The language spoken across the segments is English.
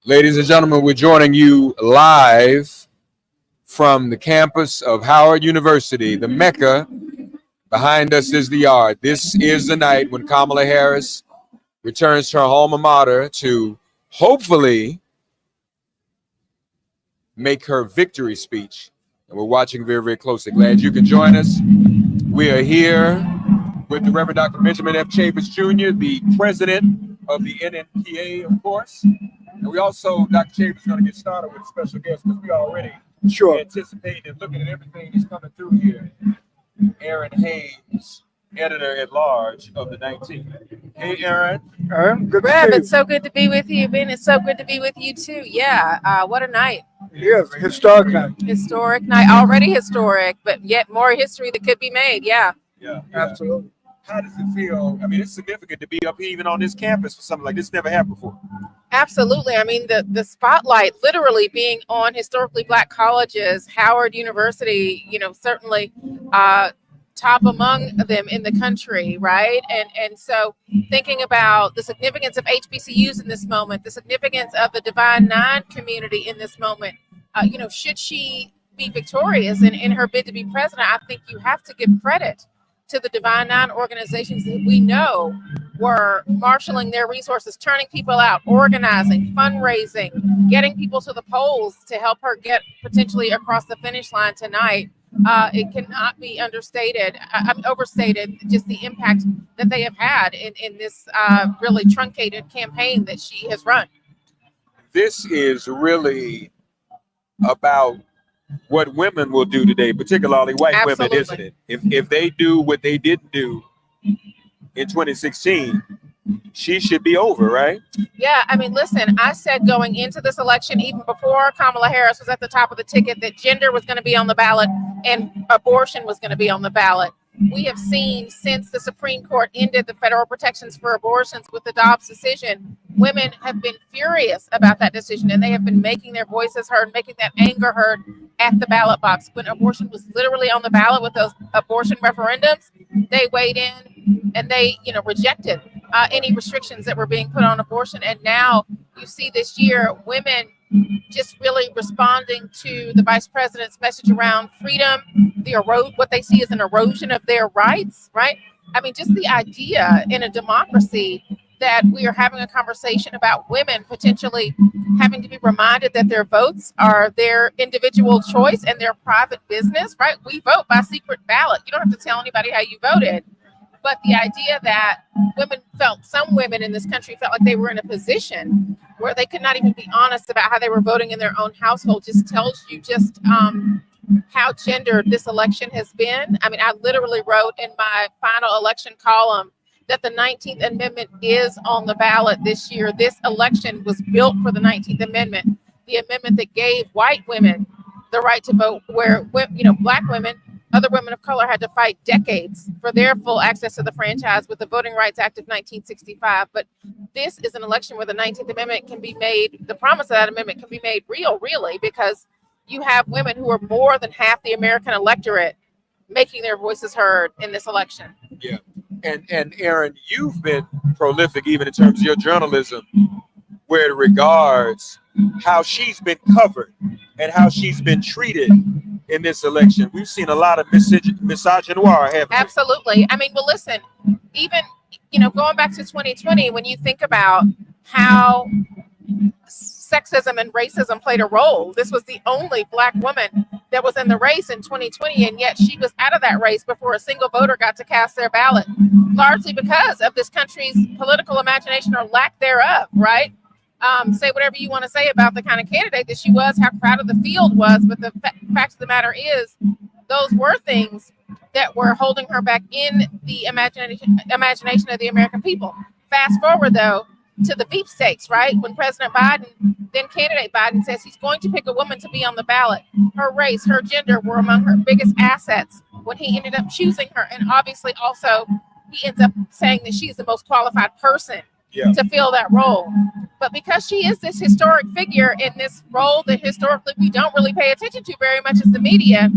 Ladies and gentlemen, we're joining you live from the campus of Howard University, the Mecca. Behind us is the yard. This is the night when Kamala Harris returns to her alma mater to hopefully make her victory speech. And we're watching very, very closely. Glad you can join us. We are here with the Reverend Dr. Benjamin F. Chavis Jr., the president of the NNPA, of course. And we also, Dr. Chavis is going to get started with a special guest because we already anticipating and looking at everything that's coming through here. Aaron Hayes, editor at large of the 19th. Hey, Aaron. Aaron, good Rev, to see you. it's so good to be with you. Ben, it's so good to be with you too. Yeah, what a night. Yes, historic night. Historic night, already historic, but yet more history that could be made. Yeah. Absolutely. How does it feel? I mean, it's significant to be up here even on this campus for something like this. Never happened before. Absolutely. I mean, the spotlight literally being on historically Black colleges, Howard University, certainly top among them in the country, right? And so thinking about the significance of HBCUs in this moment, the significance of the Divine Nine community in this moment, should she be victorious in her bid to be president, I think you have to give credit to the Divine Nine organizations that we know were marshaling their resources, turning people out, organizing, fundraising, getting people to the polls to help her get potentially across the finish line tonight. It cannot be overstated, just the impact that they have had in this really truncated campaign that she has run. This is really about what women will do today, particularly white Absolutely. women, isn't it? If they do what they didn't do in 2016, she should be over, right? Yeah, I mean, listen, I said going into this election, even before Kamala Harris was at the top of the ticket, that gender was going to be on the ballot and abortion was going to be on the ballot. We have seen since the Supreme Court ended the federal protections for abortions with the Dobbs decision, women have been furious about that decision, and they have been making their voices heard, making that anger heard at the ballot box. When abortion was literally on the ballot with those abortion referendums, they weighed in and they, rejected any restrictions that were being put on abortion. And now you see this year women just really responding to the vice president's message around freedom, what they see as an erosion of their rights, right? I mean, just the idea in a democracy that we are having a conversation about women potentially having to be reminded that their votes are their individual choice and their private business, right? We vote by secret ballot. You don't have to tell anybody how you voted. But the idea that some women in this country felt like they were in a position where they could not even be honest about how they were voting in their own household just tells you just how gendered this election has been. I mean, I literally wrote in my final election column that the 19th Amendment is on the ballot this year. This election was built for the 19th Amendment, the amendment that gave white women the right to vote, where Black women, other women of color had to fight decades for their full access to the franchise with the Voting Rights Act of 1965. But this is an election where the 19th Amendment can be made, the promise of that amendment can be made real, really, because you have women who are more than half the American electorate making their voices heard in this election. Yeah. And Aaron, you've been prolific even in terms of your journalism, where it regards how she's been covered and how she's been treated in this election. We've seen a lot of misogynoir, haven't we? Absolutely. I mean, well, listen, even, going back to 2020, when you think about how sexism and racism played a role, this was the only Black woman that was in the race in 2020, and yet she was out of that race before a single voter got to cast their ballot, largely because of this country's political imagination or lack thereof, right? Say whatever you want to say about the kind of candidate that she was, how crowded the field was, but the fact of the matter is those were things that were holding her back in the imagination of the American people. Fast forward, though, to the beef stakes, right? When President Biden, then candidate Biden, says he's going to pick a woman to be on the ballot, her race, her gender were among her biggest assets when he ended up choosing her. And obviously also he ends up saying that she's the most qualified person to fill that role. But because she is this historic figure in this role that historically we don't really pay attention to very much as the media,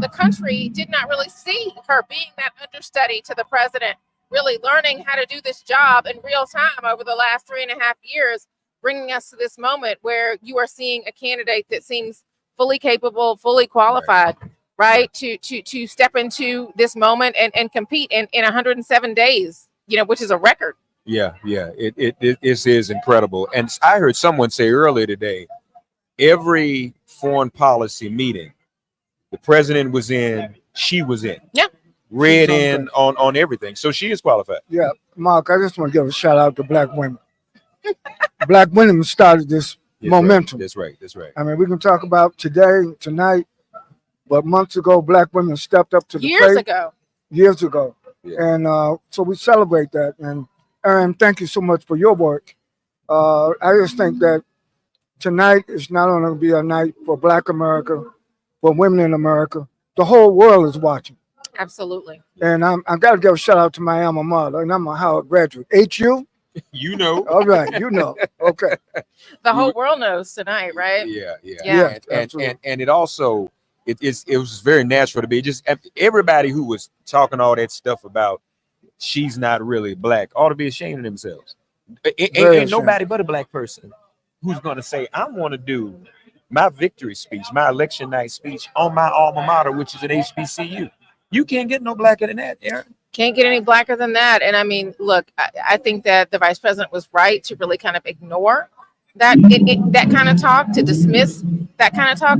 the country did not really see her being that understudy to the president, really learning how to do this job in real time over the last 3.5 years, bringing us to this moment where you are seeing a candidate that seems fully capable, fully qualified, right, to step into this moment and compete in 107 days, which is a record. Yeah, it is incredible. And I heard someone say earlier today, every foreign policy meeting, the president was in, she was in. Yeah. Read in on everything. So she is qualified. Yeah, Mark, I just want to give a shout out to Black women. Black women started this momentum. That's right. I mean, we can talk about today, tonight, but months ago, Black women stepped up to the plate. Years ago. Yeah. And so we celebrate that. And Aaron, thank you so much for your work. I just think that tonight is not only going to be a night for Black America, for women in America. The whole world is watching. Absolutely. And I've got to give a shout out to my alma mater, and I'm a Howard graduate. HU? You know. All right, you know. Okay. The whole world knows tonight, right? Yeah. And it also, it was very natural to be just everybody who was talking all that stuff about she's not really Black ought to be ashamed of themselves. Ain't nobody but a Black person who's going to say, I want to do my victory speech, my election night speech on my alma mater, which is at HBCU. You can't get no blacker than that, Aaron. Can't get any blacker than that. And I mean, look, I think that the vice president was right to really kind of ignore that that kind of talk, to dismiss that kind of talk.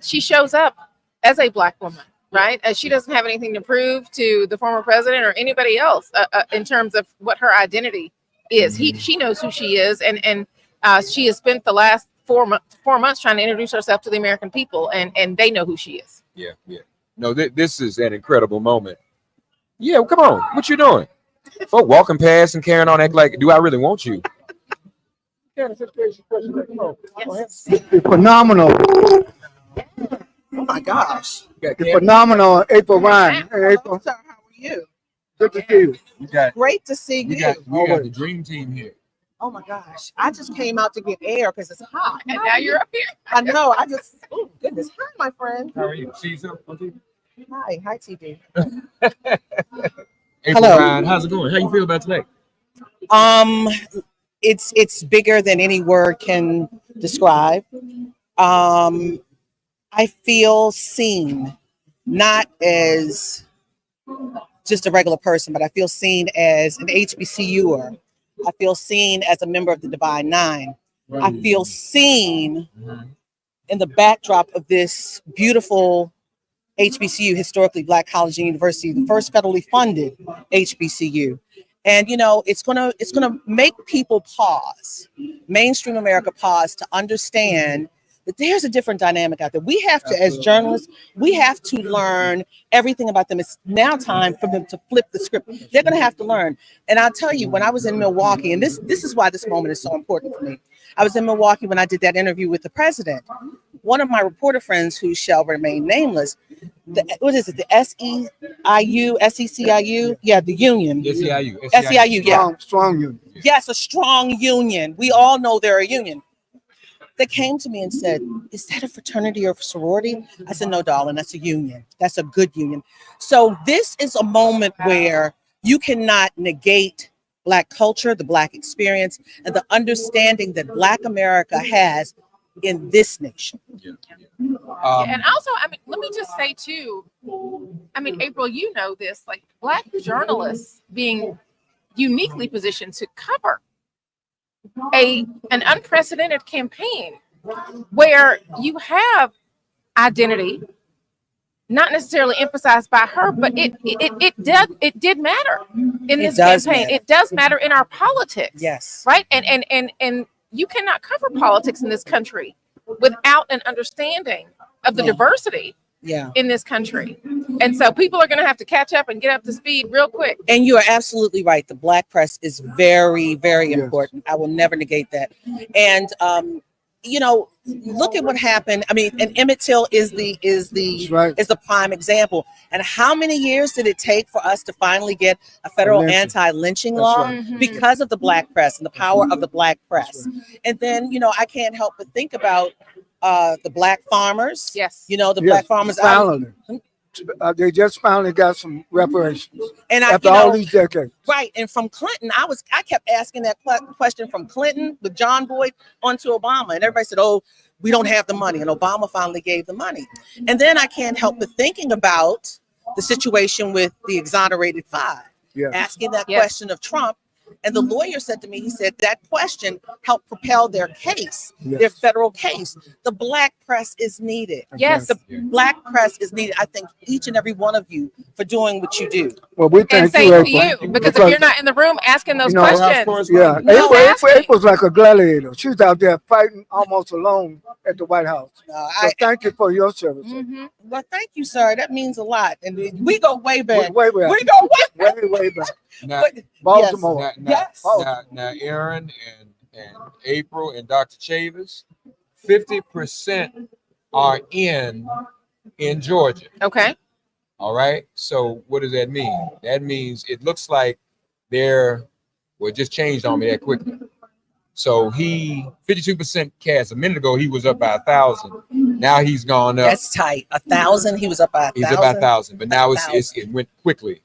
She shows up as a Black woman, right? She doesn't have anything to prove to the former president or anybody else in terms of what her identity is. She knows who she is, and she has spent the last 4 months trying to introduce herself to the American people, and they know who she is. Yeah. No, this is an incredible moment. Yeah, well, come on. What you doing? Folk walking past and carrying on, act like, do I really want you? Yes. Phenomenal. Oh my gosh. Phenomenal April Ryan. Hey, April. How are you? Good to see you. Great to see you. We got the dream team here. Oh my gosh. I just came out to get air because it's hot. And now you're up here. I know. Oh goodness. Hi, my friend. How are you? See yourself on TV? Hi, TD. April Ryan, how's it going? How you feel about today? It's bigger than any word can describe. I feel seen, not as just a regular person, but I feel seen as an HBCUer. I feel seen as a member of the Divine Nine. I feel seen in the backdrop of this beautiful HBCU, historically Black college and university, the first federally funded HBCU. And it's gonna make people pause, mainstream America pause, to understand that there's a different dynamic out there. We have to, as journalists, we have to learn everything about them. It's now time for them to flip the script. They're gonna have to learn. And I'll tell you, when I was in Milwaukee, and this is why this moment is so important for me. I was in Milwaukee when I did that interview with the president. One of my reporter friends, who shall remain nameless, what is it? The SECIU? Yeah, the union. SEIU, yeah. Strong union. Yes, a strong union. We all know they're a union. They came to me and said, is that a fraternity or a sorority? I said, no, darling, that's a union. That's a good union. So this is a moment where you cannot negate Black culture, the Black experience, and the understanding that Black America has in this nation. And also, I mean, let me just say too, I mean, April, you know this, like Black journalists being uniquely positioned to cover an unprecedented campaign where you have identity, not necessarily emphasized by her, but it did matter in this campaign. It does matter in our politics. Yes. Right. And you cannot cover politics in this country without an understanding of the diversity in this country. And so people are going to have to catch up and get up to speed real quick. And you are absolutely right. The Black press is very, very important. I will never negate that. And look at what happened. I mean, and Emmett Till is the prime example. And how many years did it take for us to finally get a federal anti-lynching law? Because of the Black press and the power of the Black press. And then, I can't help but think about the Black farmers. Yes. The Black farmers. they just finally got some reparations And after all these decades. right. And from Clinton, I kept asking that question from Clinton with John Boyd onto Obama, and everybody said, "Oh, we don't have the money," and Obama finally gave the money. And then I can't help but thinking about the situation with the exonerated five, asking that question of Trump. And the lawyer said to me, he said that question helped propel their case, their federal case. The black press is needed. Yes. The black press is needed. I thank each and every one of you for doing what you do. Well, we thank same you, to you, because if you're not in the room asking those questions, yeah, April's like a gladiator. She's out there fighting almost alone at the White House. So thank you for your service. Well, thank you, sir. That means a lot, and we go way back. Way back. We go way back. Now, Baltimore. Now, Aaron and April and Dr. Chavis, 50% are in Georgia. Okay. All right. So what does that mean? That means it looks like it just changed on me that quickly. So 52% cast. A minute ago, he was up by 1,000. Now he's gone up. That's tight. 1,000. He was up by 1,000. He's up by 1,000, but now it went quickly.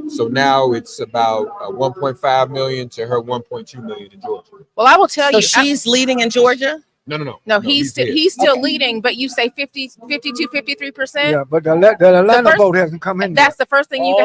So now it's about 1.5 million to her 1.2 million in Georgia. Well, I will tell you, she's leading in Georgia. No, he's still leading, but you say 52, 53%. Yeah, but the Atlanta vote hasn't come in. That's the first thing you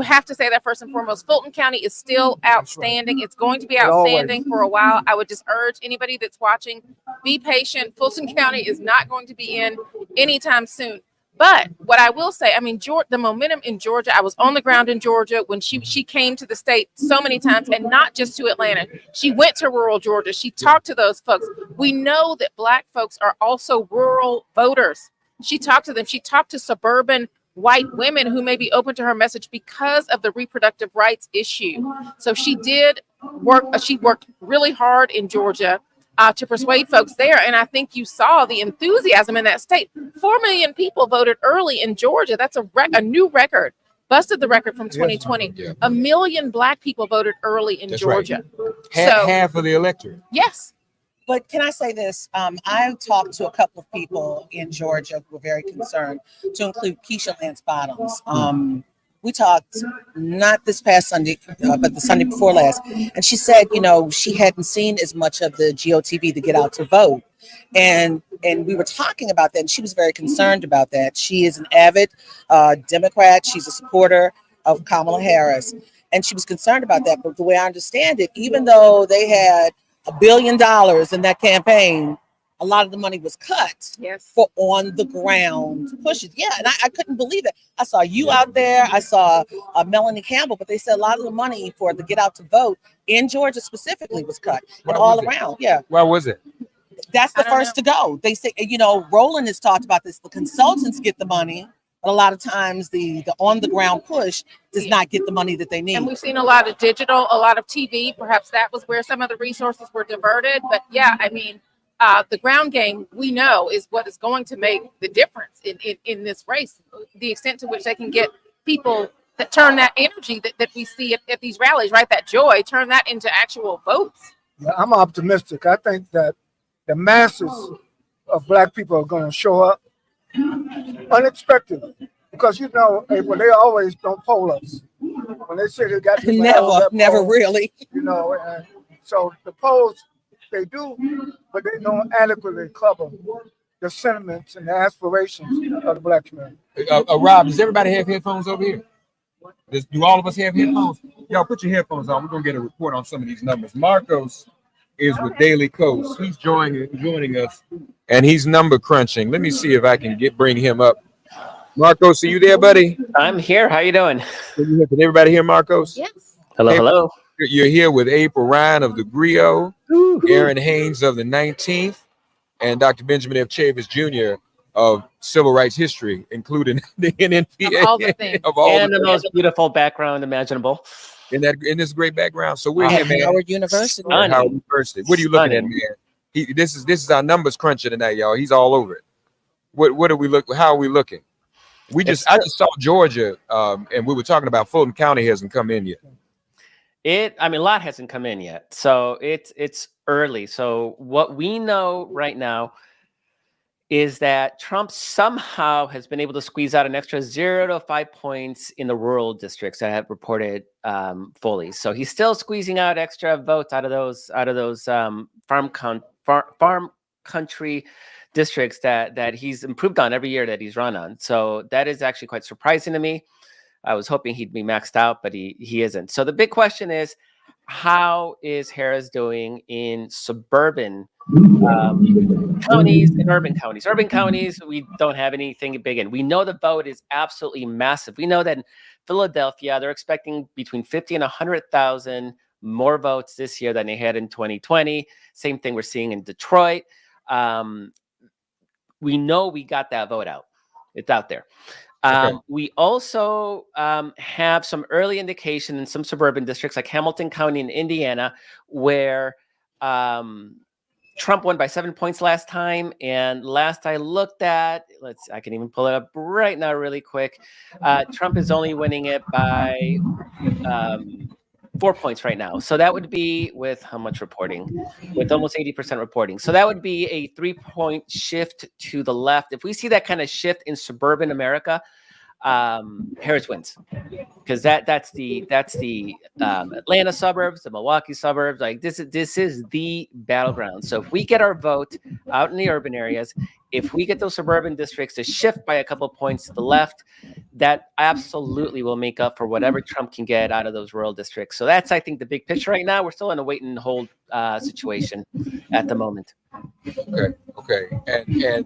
have to say that first and foremost. Fulton County is still outstanding. It's going to be outstanding for a while. I would just urge anybody that's watching, be patient. Fulton County is not going to be in anytime soon. But what I will say, I mean, the momentum in Georgia, I was on the ground in Georgia when she came to the state so many times, and not just to Atlanta. She went to rural Georgia. She talked to those folks. We know that Black folks are also rural voters. She talked to them. She talked to suburban white women who may be open to her message because of the reproductive rights issue. So she did work. She worked really hard in Georgia to persuade folks there. And I think you saw the enthusiasm in that state. 4 million people voted early in Georgia. That's a new record. Busted the record from 2020. Yeah. 1 million Black people voted early in Georgia. Right. Half of the electorate. Yes. But can I say this? I talked to a couple of people in Georgia who were very concerned, to include Keisha Lance Bottoms. We talked not this past Sunday, but the Sunday before last. And she said, she hadn't seen as much of the GOTV to get out to vote. And we were talking about that, and she was very concerned about that. She is an avid Democrat. She's a supporter of Kamala Harris. And she was concerned about that. But the way I understand it, even though they had $1 billion in that campaign, a lot of the money was cut for on the ground pushes. Yeah, and I couldn't believe it. I saw you out there. I saw Melanie Campbell, but they said a lot of the money for the get out to vote in Georgia specifically was cut and all around. Yeah. Why was it? That's the first to go. They say, Roland has talked about this. The consultants get the money, but a lot of times the on the ground push does not get the money that they need. And we've seen a lot of digital, a lot of TV. Perhaps that was where some of the resources were diverted. But yeah, I mean, the ground game, we know, is what is going to make the difference in this race. The extent to which they can get people that turn that energy that we see at these rallies, right? That joy, turn that into actual votes. Yeah, I'm optimistic. I think that the masses of Black people are going to show up unexpectedly. Because, April, they always don't poll us. When they say they got never really. And so the polls, they do, but they don't adequately cover the sentiments and the aspirations of the Black community. Rob, does everybody have headphones over here? Do all of us have headphones? Y'all put your headphones on. We're going to get a report on some of these numbers. Marcos is with Daily Coast. He's joining us, and he's number crunching. Let me see if I can bring him up. Marcos, are you there, buddy? I'm here. How you doing? Can everybody hear Marcos? Yes. Hello. You're here with April Ryan of the Griot, Aaron Haynes of the 19th, and Dr. Benjamin F. Chavis Jr. of Civil Rights History, incling the NNPA. Of all the things. And the most beautiful background imaginable. In this great background. So we're here, man. Howard University. What are you looking at, man? This is our numbers cruncher tonight, y'all. He's all over it. What are we look? How are we looking? I just saw Georgia, and we were talking about Fulton County hasn't come in yet. A lot hasn't come in yet, so it's early. So what we know right now is that Trump somehow has been able to squeeze out an extra 0 to 5 points in the rural districts that have reported fully. So he's still squeezing out extra votes out of those farm country districts that he's improved on every year that he's run on. So that is actually quite surprising to me. I was hoping he'd be maxed out, but he isn't. So the big question is, how is Harris doing in suburban counties and urban counties? Urban counties, we don't have anything big in. We know the vote is absolutely massive. We know that in Philadelphia, they're expecting between 50 and 100,000 more votes this year than they had in 2020. Same thing we're seeing in Detroit. We know we got that vote out. It's out there. Okay. We also have some early indication in some suburban districts like Hamilton County in Indiana, where Trump won by 7 points last time. And last I looked at, I can even pull it up right now really quick. Trump is only winning it by 4 points right now. So that would be with how much reporting? With almost 80% reporting. So that would be a 3-point shift to the left. If we see that kind of shift in suburban America, Harris wins, because that's the Atlanta suburbs, the Milwaukee suburbs. Like this is the battleground. So if we get our vote out in the urban areas, if we get those suburban districts to shift by a couple points to the left, that absolutely will make up for whatever Trump can get out of those rural districts. So that's, I think, the big picture right now. We're still in a wait and hold situation at the moment. Okay. And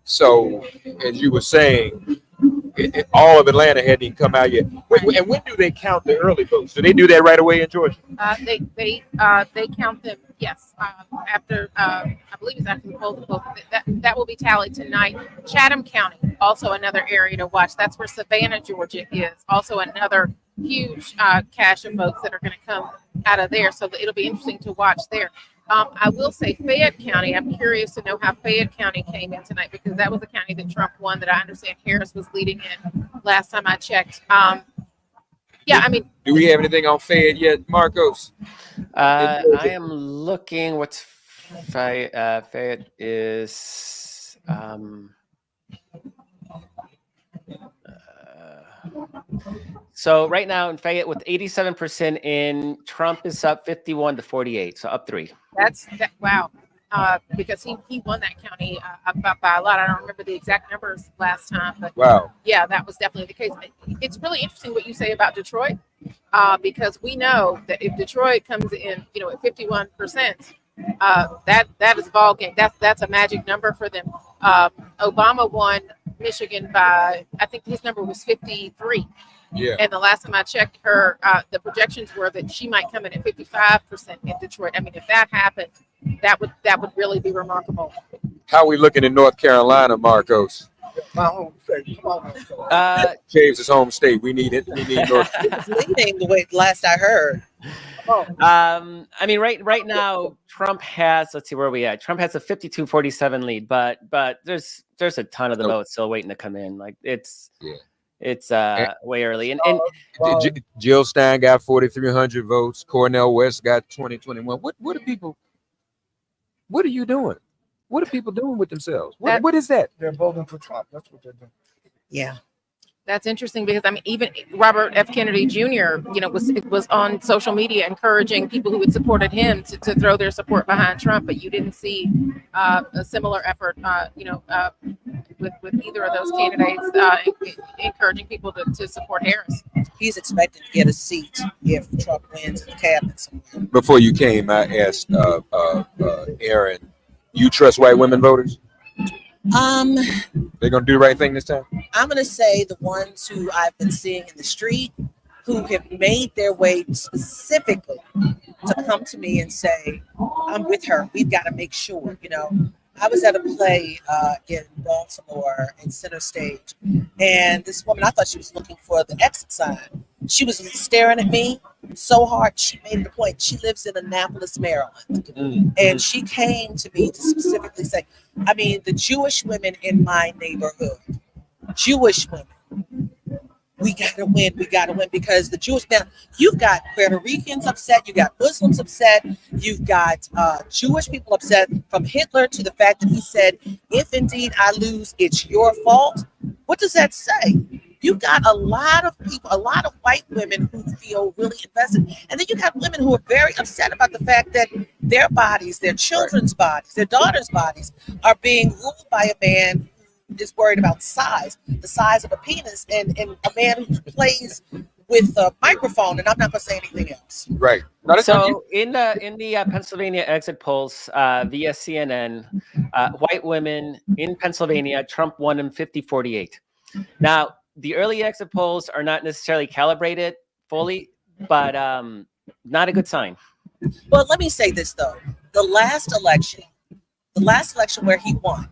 so, as you were saying, all of Atlanta hadn't even come out yet. And when do they count the early votes? Do they do that right away in Georgia? They count them. Yes, after I believe it's after the polls. That will be tallied tonight. Chatham County, also another area to watch. That's where Savannah, Georgia is. Also another huge cache of votes that are going to come out of there. So it'll be interesting to watch there. I will say Fayette County. I'm curious to know how Fayette County came in tonight, because that was the county that Trump won, that I understand Harris was leading in last time I checked. Yeah, I mean, do we have anything on Fayette yet, Marcos? I am looking. What's Fayette is. So right now in Fayette, with 87% in, Trump is up 51 to 48, so up 3. Wow. Because he won that county by a lot. I don't remember the exact numbers last time, but wow. Yeah, that was definitely the case. It's really interesting what you say about Detroit, because we know that if Detroit comes in, at 51%, that is a ball game. That's a magic number for them. Obama won Michigan by, I think his number was 53. Yeah. And the last time I checked the projections were that she might come in at 55% in Detroit. I mean, if that happened, that would really be remarkable. How are we looking in North Carolina, Marcos? My home state. Come on. James' home state. We need it. We need North. It's leading the way last I heard. I mean, right now, Trump has, let's see where we at. Trump has a 52-47 lead, but there's a ton of the votes still waiting to come in. Like it's way early. And Jill Stein got 4,300 votes. Cornel West got 2021. What are you doing? What are people doing with themselves? What is that? They're voting for Trump. That's what they're doing. Yeah. That's interesting, because I mean, even Robert F. Kennedy Jr., was on social media encouraging people who had supported him to throw their support behind Trump. But you didn't see a similar effort, with either of those candidates encouraging people to support Harris. He's expected to get a seat if Trump wins in the cabinet somewhere. Before you came, I asked Aaron, you trust white women voters? They're gonna do the right thing this time? I'm gonna say the ones who I've been seeing in the street, who have made their way specifically to come to me and say, I'm with her. We've got to make sure, I was at a play in Baltimore in Center Stage, and this woman, I thought she was looking for the exit sign. She was staring at me so hard, she made it a point. She lives in Annapolis, Maryland, and she came to me to specifically say, the Jewish women in my neighborhood, Jewish women, we gotta win, because the Jewish, now you've got Puerto Ricans upset, you got Muslims upset, you've got Jewish people upset, from Hitler to the fact that he said, if indeed I lose, it's your fault. What does that say? You've got a lot of people, a lot of white women who feel really invested. And then you got women who are very upset about the fact that their bodies, their children's bodies, their daughters' bodies are being ruled by a man who is worried about size, the size of a penis, and a man who plays with a microphone. And I'm not going to say anything else. Right. So in the Pennsylvania exit polls via CNN, white women in Pennsylvania, Trump won in 50-48. Now, the early exit polls are not necessarily calibrated fully, but not a good sign. Well, let me say this, though. The last election where he won,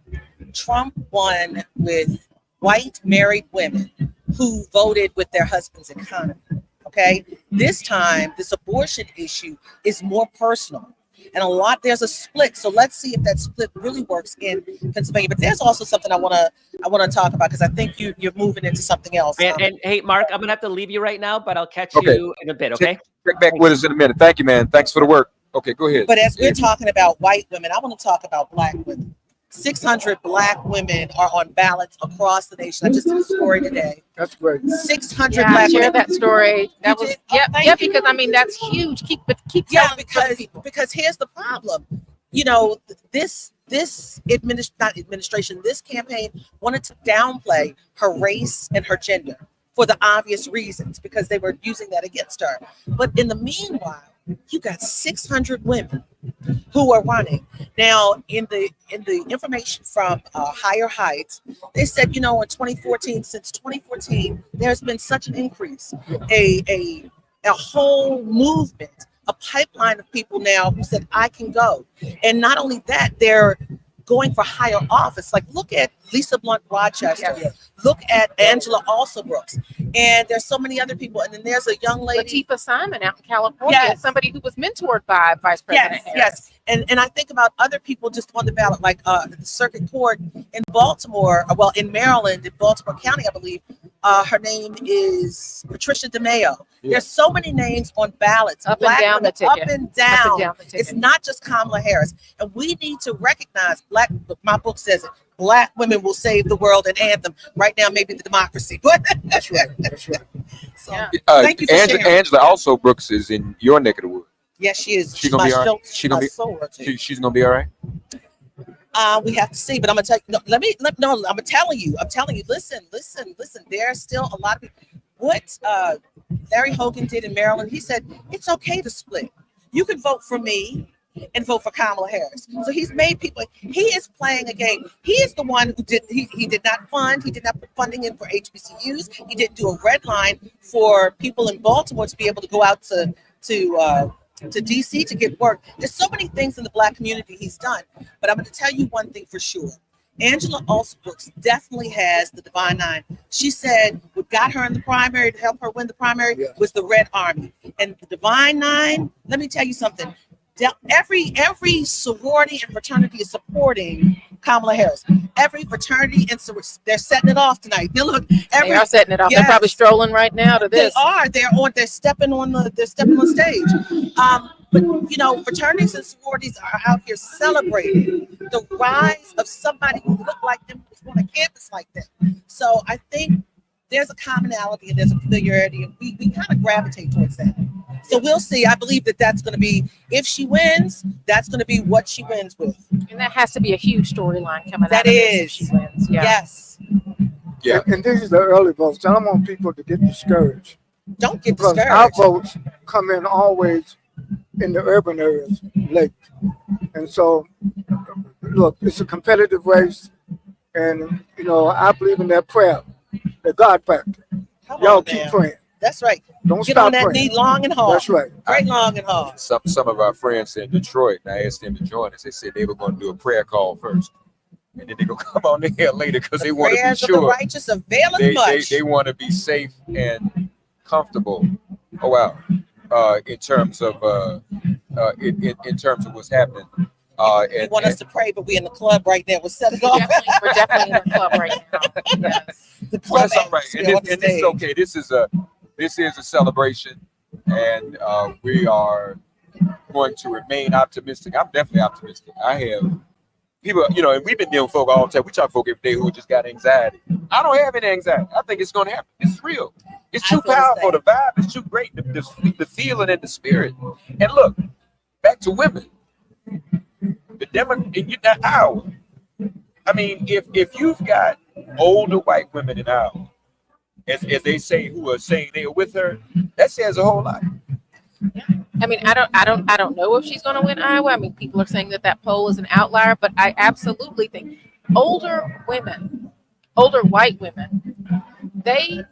Trump won with white married women who voted with their husband's economy. Okay? This time, this abortion issue is more personal. And there's a split. So let's see if that split really works in Pennsylvania. But there's also something I want to talk about, because I think you're moving into something else. And hey, Mark, I'm gonna have to leave you right now, but I'll catch you in a bit. Okay. Check back with us in a minute. Thank you, man. Thanks for the work. Okay, go ahead. But as we're talking about white women, I want to talk about black women. 600 black women are on ballots across the nation. I just did a story today. That's great. 600 black share women. that story. That was Yep, because I mean that's huge. Keep telling people. because here's the problem. This campaign wanted to downplay her race and her gender for the obvious reasons, because they were using that against her. But in the meanwhile, you got 600 women who are running. Now, in the information from Higher Heights, they said, in 2014, since 2014, there's been such an increase, a whole movement, a pipeline of people now who said, I can go. And not only that, they're going for higher office. Like, look at Lisa Blunt Rochester. Yes. Look at Angela Alsobrooks. And there's so many other people. And then there's a young lady, Latifah Simon out in California, somebody who was mentored by Vice President Harris. Yes. And I think about other people just on the ballot, like the circuit court in Baltimore, in Maryland, in Baltimore County, I believe. Her name is Patricia DeMayo. Yeah. There's so many names on ballots. Up and down the ticket. It's not just Kamala Harris. And we need to recognize my book says it, Black women will save the world, and Anthem. Right now, maybe the democracy. That's right. That's right. So, thank you for sharing. Angela also Brooks is in your neck of the woods. Yes, she is. She's gonna be all right. She's gonna be all right. We have to see, but I'm gonna tell you. I'm telling you. Listen. There's still a lot of people. What Larry Hogan did in Maryland, he said it's okay to split. You can vote for me and vote for Kamala Harris. So he's made people. He is playing a game. He is the one who did. He did not fund. He did not put funding in for HBCUs. He didn't do a red line for people in Baltimore to be able to go out to DC to get work. There's so many things in the Black community he's done. But I'm going to tell you one thing for sure. Angela Alsobrooks definitely has the Divine Nine. She said what got her in the primary to help her win the primary was the Red Army. And the Divine Nine, let me tell you something. Every sorority and fraternity is supporting Kamala Harris. Every fraternity and they're setting it off tonight. They are setting it off. Yes. They're probably strolling right now to this. They are. They're stepping on stage. But fraternities and sororities are out here celebrating the rise of somebody who looked like them, who's on a campus like them. So I think there's a commonality and there's a familiarity, and we kind of gravitate towards that. So we'll see. I believe that's going to be, if she wins, that's going to be what she wins with. And that has to be a huge storyline coming out of this if she wins. Yeah. Yes. Yeah. And this is the early votes. I don't want people to get discouraged. Don't get because discouraged. Our votes come in always in the urban areas late. And so, look, it's a competitive race. And, I believe in that prayer, the God factor. Y'all keep praying. That's right. Don't get stop on that praying. knee long and hard. That's right. Great long and hard. Some of our friends in Detroit, and I asked them to join us. They said they were going to do a prayer call first, and then they're going to come on the air later because they want to be sure. The righteous availeth much. They want to be safe and comfortable. Oh wow! In terms of what's happening, You want us to pray, but we're in the club right now. We'll set it off. We're definitely in the club right now. Yes. The club that's all right, and this is okay. This is a celebration, and we are going to remain optimistic. I'm definitely optimistic. I have people, and we've been dealing with folk all the time. We talk to folk every day who just got anxiety. I don't have any anxiety. I think it's going to happen. It's real. It's too powerful. The vibe is too great. The feeling and the spirit. And look, back to women. The Iowa. I mean, if you've got older white women in Iowa, as they say, who are saying they are with her, that says a whole lot. I mean, I don't know if she's going to win Iowa. I mean, people are saying that poll is an outlier, but I absolutely think older white women, they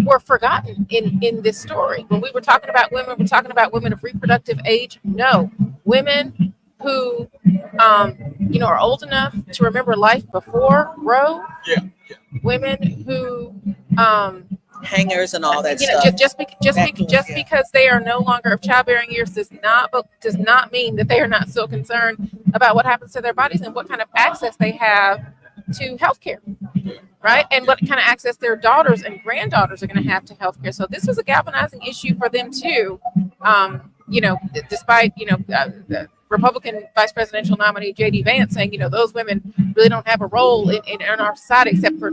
were forgotten in this story. When we were talking about women, we're talking about women of reproductive age. No, women who, are old enough to remember life before Roe. Yeah. Women who, hangers and all that stuff. Just because they are no longer of childbearing years does not mean that they are not still concerned about what happens to their bodies and what kind of access they have to healthcare, right? And what kind of access their daughters and granddaughters are going to have to healthcare. So this was a galvanizing issue for them too. Despite the Republican vice presidential nominee J.D. Vance saying, those women really don't have a role in our society except for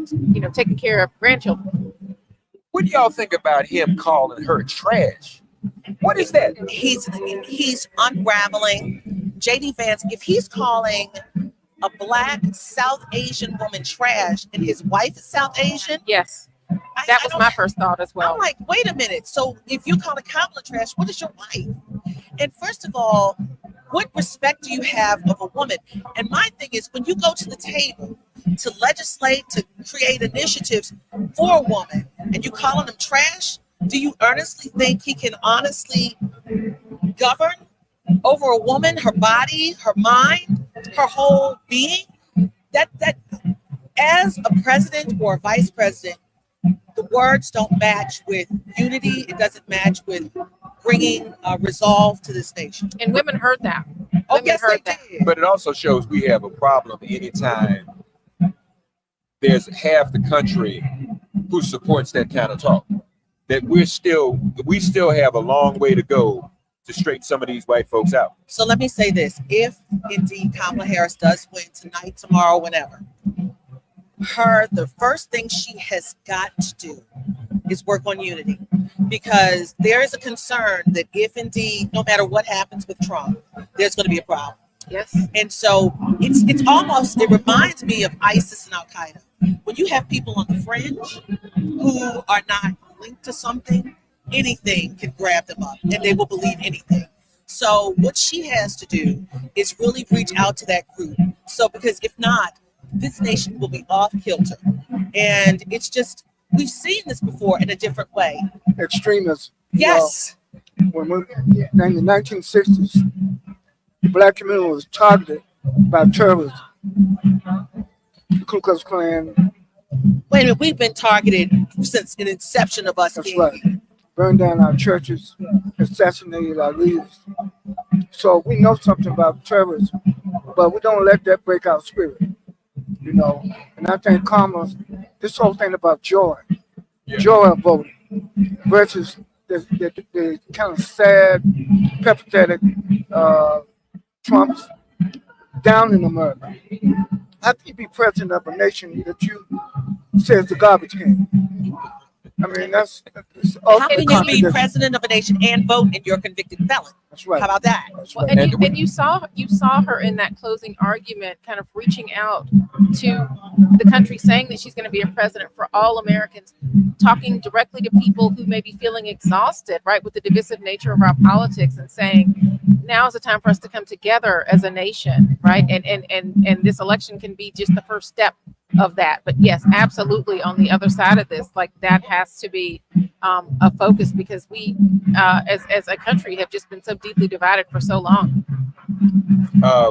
taking care of grandchildren. What do y'all think about him calling her trash? What is that? He's unraveling. J.D. Vance, if he's calling a Black South Asian woman trash and his wife is South Asian, yes, that was my first thought as well. I'm like, wait a minute. So if you call a Kamala trash, what is your wife? And first of all, what respect do you have of a woman? And my thing is, when you go to the table to legislate, to create initiatives for a woman, and you calling them trash, do you earnestly think he can honestly govern over a woman, her body, her mind, her whole being? That as a president or a vice president, the words don't match with unity. It doesn't match with bringing resolve to this nation. And women heard that. But it also shows we have a problem anytime there's half the country who supports that kind of talk. That we still have a long way to go to straighten some of these white folks out. So let me say this: if indeed Kamala Harris does win tonight, tomorrow, whenever, the first thing she has got to do is work on unity, because there is a concern that if indeed, no matter what happens with Trump, there's going to be a problem. Yes. And so it reminds me of ISIS and Al Qaeda. When you have people on the fringe who are not linked to something, anything can grab them up and they will believe anything. So what she has to do is really reach out to that group. So, because if not, this nation will be off kilter. And it's just, we've seen this before in a different way. Extremism. Yes. In the 1960s, the Black community was targeted by terrorism. The Ku Klux Klan. Wait a minute, we've been targeted since the inception of us. That's right. Burned down our churches, assassinated our leaders. So we know something about terrorism, but we don't let that break our spirit. And I think Kamala, this whole thing about joy of voting versus the kind of sad, pathetic Trump's down in America. How can you be president of a nation that you say is the garbage can? I mean, how can you be president of a nation and vote and you're a convicted felon? That's right. How about that? Well, and you saw her in that closing argument, kind of reaching out to the country, saying that she's going to be a president for all Americans, talking directly to people who may be feeling exhausted, right, with the divisive nature of our politics, and saying now is the time for us to come together as a nation, right? And this election can be just the first step of that. But yes, absolutely, on the other side of this, like, that has to be a focus, because we as a country have just been so deeply divided for so long.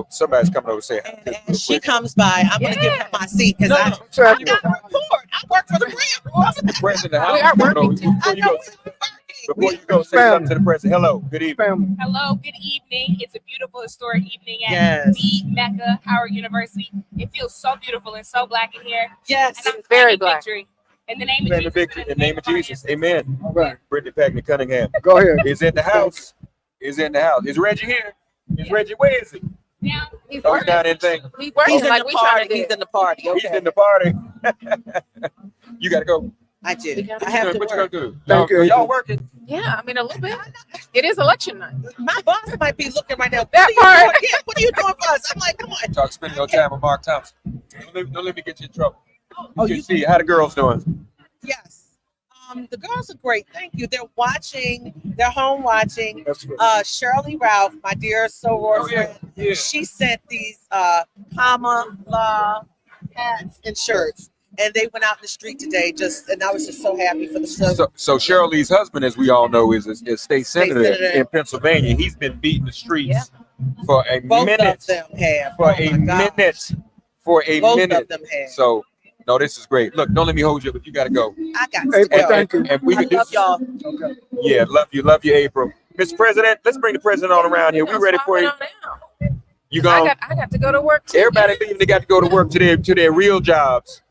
Somebody's coming over saying, and as she comes by, I'm going to give her my seat, because I got to report. I work for the brand. The president, we are working. I know we're working. Before you go, say something to the president. Hello, good evening. Family. Hello, good evening. It's a beautiful historic evening at the Mecca, Howard University. It feels so beautiful and so black in here. Yes. And I'm Very claiming black. victory. In the name of Claim Jesus. victory in the name of Jesus. Amen. All right. Brittany Packney Cunningham Go ahead. is in the house. Is in the house. Is Reggie here? Is Reggie? Where is he? Now, He's Oh, he's not anything. He's working He's in like the we trying to party. do. He's in the party. He's Okay. in the party. You gotta go. I do. What I have to What you work. gonna do? Thank you, Y'all Adrian. working? Yeah, I mean a little bit. It is election night. My boss might be looking right now. That What are you part. doing? Yeah, what are you doing for us? I'm like, come on. Talk spending no time with Mark Thompson. Don't let me get you in trouble. Oh, You you see how the girls doing? Yes. The girls are great. Thank you. They're watching. They're home watching. That's right. Shirley Ralph, my dear soror friend, Yeah. she sent these Kamala hats and shirts, and they went out in the street today. And I was just so happy for the son. So Shirley's husband, as we all know, is state senator senator. in Pennsylvania. He's been beating the streets for a Both minute. of them have. For Oh a my gosh. minute. For a Both minute. of them have. So no, this is great. Look, don't let me hold you, but you gotta go. I got Hey, to go. thank you. And we I can love y'all. Okay. Yeah, love you, April. Mr. President, let's bring the president on around here. We ready for you? You I gone? got to go to work too. Everybody leaving, they got to go to work to their real jobs.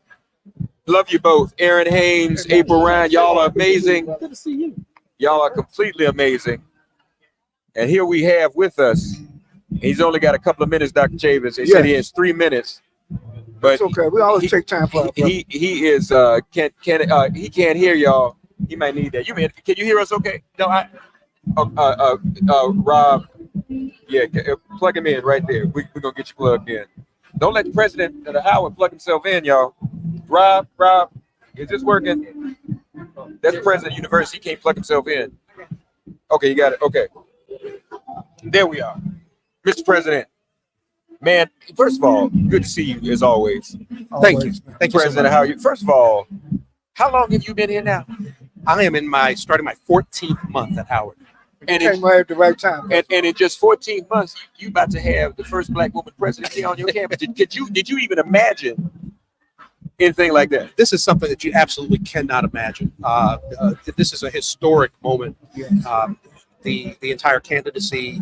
Love you both. Aaron Haynes, April Ryan, y'all are amazing. Good to see you. Y'all are completely amazing. And here we have with us, he's only got a couple of minutes, Dr. Chavis. He said he has 3 minutes. But It's okay. We always take time for our brother. he is he can't hear y'all. He might need that. Can you hear us okay? No, Rob, yeah, plug him in right there. We're gonna get you plugged in. Don't let the president of the Howard plug himself in, y'all. Rob, is this working? That's the president of the university. He can't plug himself in. Okay, you got it. Okay. There we are. Mr. President, man, first of all, good to see you as always. Thank you. Thank you so President, much. how are you? First of all, how long have you been here now? I am starting my 14th month at Howard. You came right at the right time. And in just 14 months, you about to have the first black woman presidency on your campus. Did you even imagine anything like that? This is something that you absolutely cannot imagine. This is a historic moment. Yes. The entire candidacy,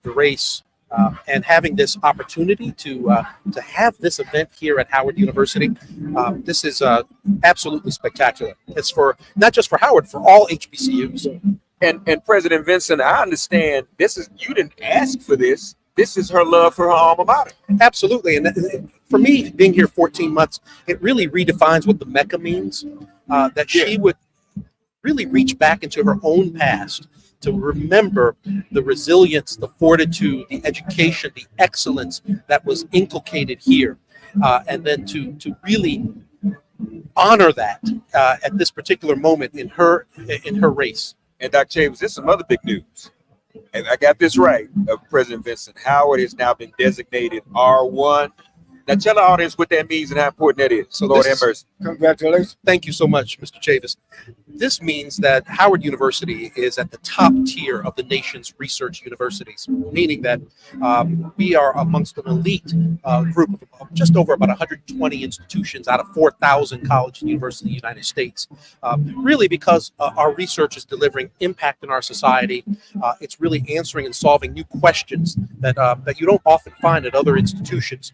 the race, and having this opportunity to have this event here at Howard University, this is absolutely spectacular. It's for not just for Howard, for all HBCUs. And President Vincent, I understand you didn't ask for this. This is her love for her alma mater. Absolutely. And for me, being here 14 months, it really redefines what the Mecca means, that she would really reach back into her own past to remember the resilience, the fortitude, the education, the excellence that was inculcated here, and then to really honor that at this particular moment in her race. And Dr. Chavis, this is some other big news. And I got this right. President Vincent Howard has now been designated R1. Now tell the audience what that means and how important that is. So Lord this have mercy. Congratulations. Thank you so much, Mr. Chavis. This means that Howard University is at the top tier of the nation's research universities, meaning that we are amongst an elite group of just over about 120 institutions out of 4,000 colleges and universities in the United States. Really because our research is delivering impact in our society. It's really answering and solving new questions that you don't often find at other institutions.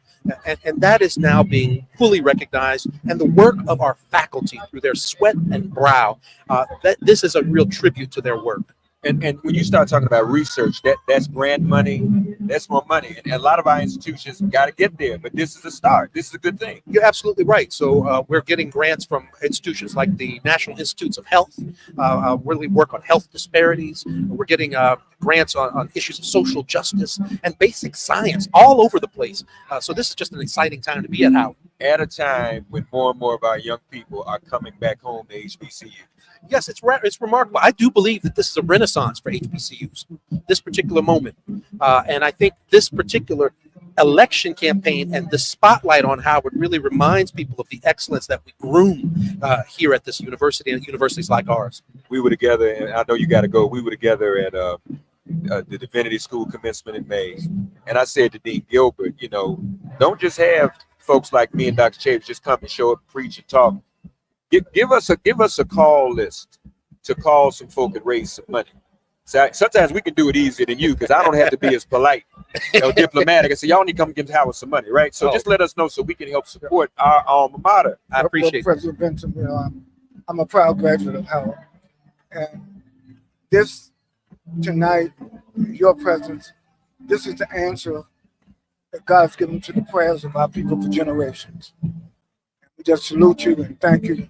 And that is now being fully recognized. And the work of our faculty through their sweat and brow, that this is a real tribute to their work. And when you start talking about research, that's grant money, that's more money. And a lot of our institutions got to get there, but this is a start. This is a good thing. You're absolutely right. So we're getting grants from institutions like the National Institutes of Health, really work on health disparities. We're getting grants on issues of social justice and basic science all over the place. So this is just an exciting time to be at Howard. At a time when more and more of our young people are coming back home to HBCU. Yes, it's remarkable. I do believe that this is a renaissance for HBCUs, this particular moment. And I think this particular election campaign and the spotlight on Howard really reminds people of the excellence that we groom here at this university and universities like ours. We were together, and I know you got to go. We were together at the Divinity School commencement in May. And I said to Dean Gilbert, don't just have folks like me and Dr. Chaves just come and show up, preach and talk. Give us a call list to call some folk and raise some money. So sometimes we can do it easier than you because I don't have to be as polite or diplomatic. I say, y'all need to come give Howard some money, right? So just let us know so we can help support our alma mater. I appreciate President Benson, you know, I'm a proud graduate of Howard. And this tonight, your presence, this is the answer that God's given to the prayers of our people for generations. We just salute you and thank you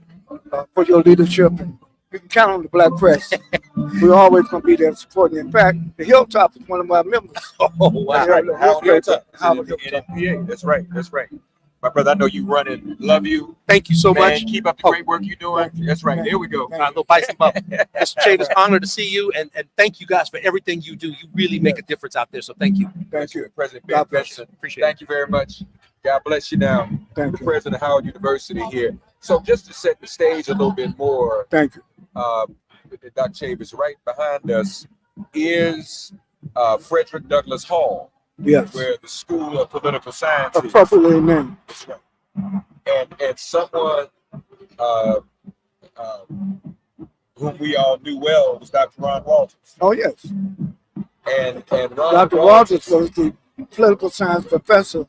for your leadership. And you can count on the Black press. We're always going to be there supporting you. In fact, the Hilltop is one of my members. Oh, wow. That's right. Howard Hilltop. NPA. That's right. That's right. My brother, I know you running. Love you. Thank you so much. Keep up the great work you're doing. That's right. There we go. Little bison bump. Mr. Chavis, honored to see you, and thank you guys for everything you do. You really make a difference out there. So thank you. Thank you. President Ben Benson. Appreciate it. Thank you very much. God bless you now. Thank the you. President of Howard University here. So just to set the stage a little bit more. Thank you. Dr. Chavis, right behind us is Frederick Douglass Hall. Yes. Where the School of Political Science is. Appropriately named. That's right. And someone whom we all knew well was Dr. Ron Walters. Oh, yes. And Ron Dr. Walters was the political science professor,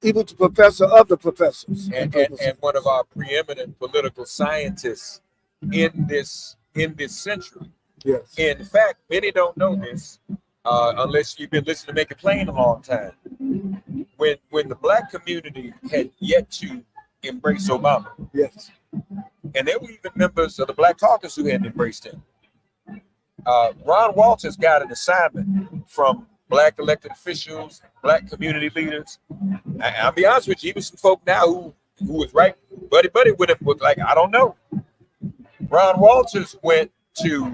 even the professor of the professors. And one of our preeminent political scientists in this century. Yes. In fact, many don't know this, unless you've been listening to Make It Plain a long time. When the Black community had yet to embrace Obama, yes, and there were even members of the Black Caucus who hadn't embraced him. Ron Walters got an assignment from Black elected officials, Black community leaders. I'll be honest with you, even some folk now who was right buddy with him was like, I don't know. Ron Walters went to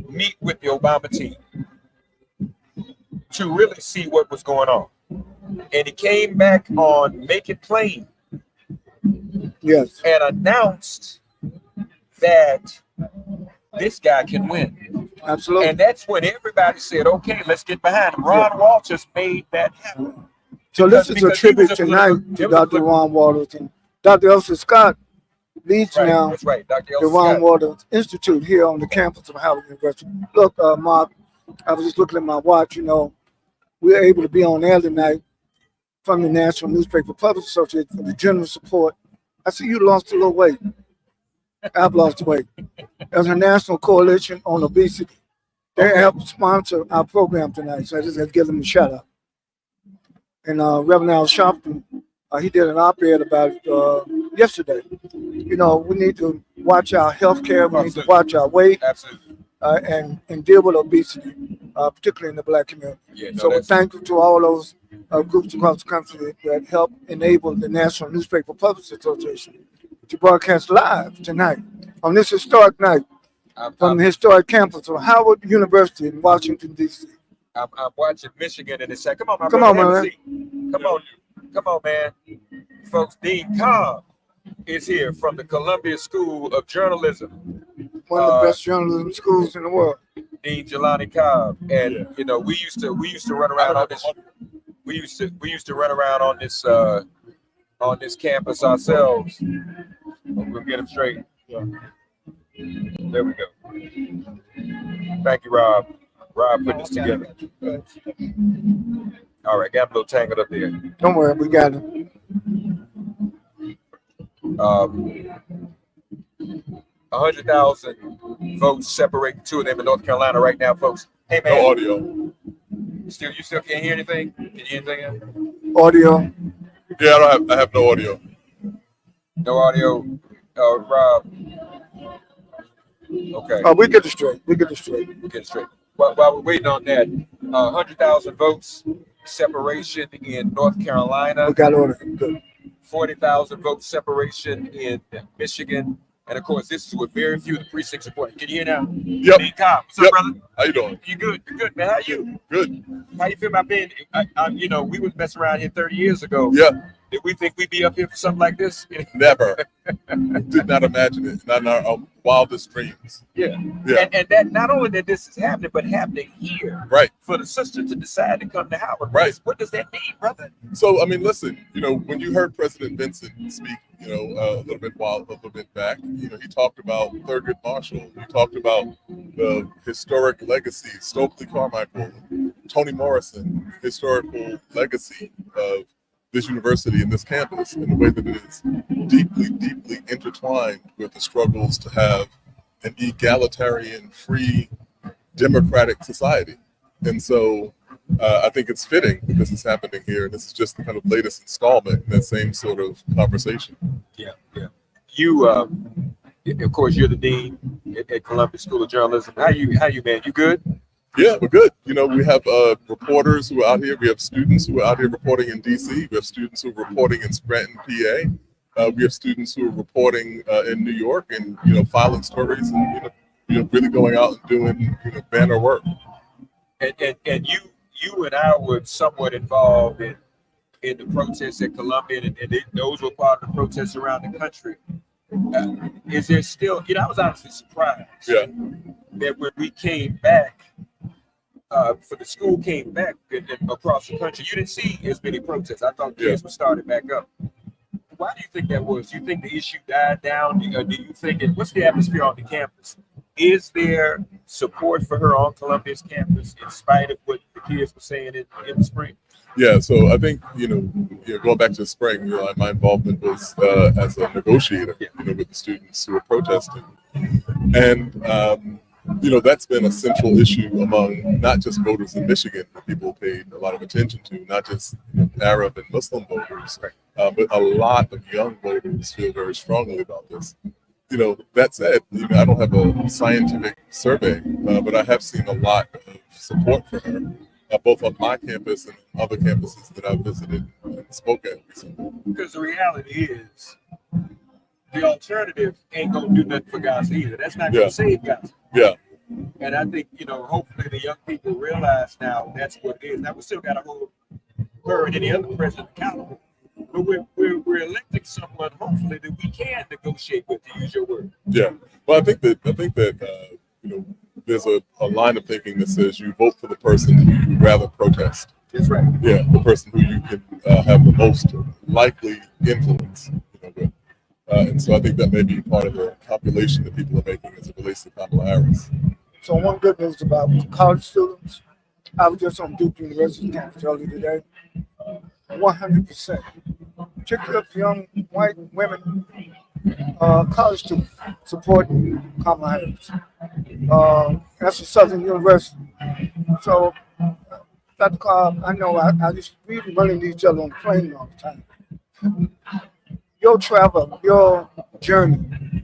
meet with the Obama team to really see what was going on. And he came back on Make It Plain. Yes. And announced that this guy can win. Absolutely. And that's when everybody said, okay, let's get behind him. Ron Walters made that happen. So this is a tribute tonight to Dr. Ron Walters, and Dr. Elsa Scott leads now the Ron Walters Institute here on the campus of Howard University. Look, Mark, I was just looking at my watch. You know, we're able to be on air tonight from the National Newspaper Publishers Association for the general support. I see you lost a little weight. I've lost weight. There's a national coalition on obesity. They help sponsor our program tonight, so I just have to give them a shout out. And Reverend Al Sharpton, he did an op-ed about it yesterday. You know, we need to watch our health care, we need to watch our weight, and deal with obesity, particularly in the Black community. So we're thankful to all those groups across the country that help enable the National Newspaper Publishers Association to broadcast live tonight on this historic night from the historic campus of Howard University in Washington, D.C. I'm watching Michigan and it's like, come on, man. Come on, man. Folks, Dean Cobb is here from the Columbia School of Journalism. One of the best journalism schools in the world. Dean Jelani Cobb. And you know, we used to run around on this. We used to run around on this campus ourselves. We'll get them straight. There we go. Thank you, Rob. Rob put this together. All right, got a little tangled up there. Don't worry, we got it. 100,000 votes separate the two of them in North Carolina right now, folks. Hey, man. No audio. You still can't hear anything? Can you hear anything? Audio. Yeah, I have no audio. No audio. Rob. Okay. Oh, we get it straight. While we're waiting on that, 100,000 votes separation in North Carolina. We got order. Good. 40,000 votes separation in Michigan. And of course, this is with very few of the precincts supporting. Can you hear now? Yep. Dean Cobb. What's up, brother? How you doing? You good? You good, man? How you? Good. How you feel about being? You know, we was messing around here 30 years ago. Yeah. Did we think we'd be up here for something like this? Never. Did not imagine it. Not in our wildest dreams. Yeah. Yeah. And that not only that this is happening, but happening here. Right. For the sister to decide to come to Howard. Right. What does that mean, brother? So, I mean, listen, when you heard President Vincent speak, a little bit back, he talked about Thurgood Marshall. He talked about the historic legacy, Stokely Carmichael, Toni Morrison, historical legacy of this university and this campus in a way that it is deeply, deeply intertwined with the struggles to have an egalitarian, free, democratic society. And so I think it's fitting that this is happening here. And this is just the kind of latest installment in that same sort of conversation. Yeah. You, of course, you're the dean at Columbia School of Journalism. How you, man? You good? Yeah, we're good. We have reporters who are out here. We have students who are out here reporting in DC. We have students who are reporting in Scranton, PA. We have students who are reporting in New York and, filing stories and, really going out and doing, banner work. And you and I were somewhat involved in the protests at Columbia, and those were part of the protests around the country. Is there still, I was honestly surprised that when we came back, for the school came back and across the country, you didn't see as many protests. I thought kids were starting back up. Why do you think that was? Do you think the issue died down? Do you think what's the atmosphere on the campus? Is there support for her on Columbia's campus in spite of what the kids were saying in the spring? Yeah, so I think, going back to the spring, my involvement was as a negotiator, with the students who were protesting. And, that's been a central issue among not just voters in Michigan that people paid a lot of attention to, not just Arab and Muslim voters, but a lot of young voters feel very strongly about this. That said, I don't have a scientific survey, but I have seen a lot of support for her, both on my campus and other campuses that I've visited and spoke at recently. Because the reality is, the alternative ain't gonna do nothing for Gaza either. That's not gonna save Gaza. Yeah. And I think, hopefully the young people realize now that's what it is. Now we still gotta hold her and any other president accountable. But we're electing someone, hopefully, that we can negotiate with, to use your word. Yeah. Well, I think that there's a line of thinking that says you vote for the person who you'd rather protest. That's right. Yeah, the person who you can have the most likely influence with. And so I think that may be part of the calculation that people are making as it relates to Kamala Harris. So one good news about college students, I was just on Duke University campus earlier today. 100%, particularly of young white women, college students supporting Kamala Harris. That's a Southern University. So, Dr. Cobb, I know I used to be running into each other on the plane all the time. Your travel, your journey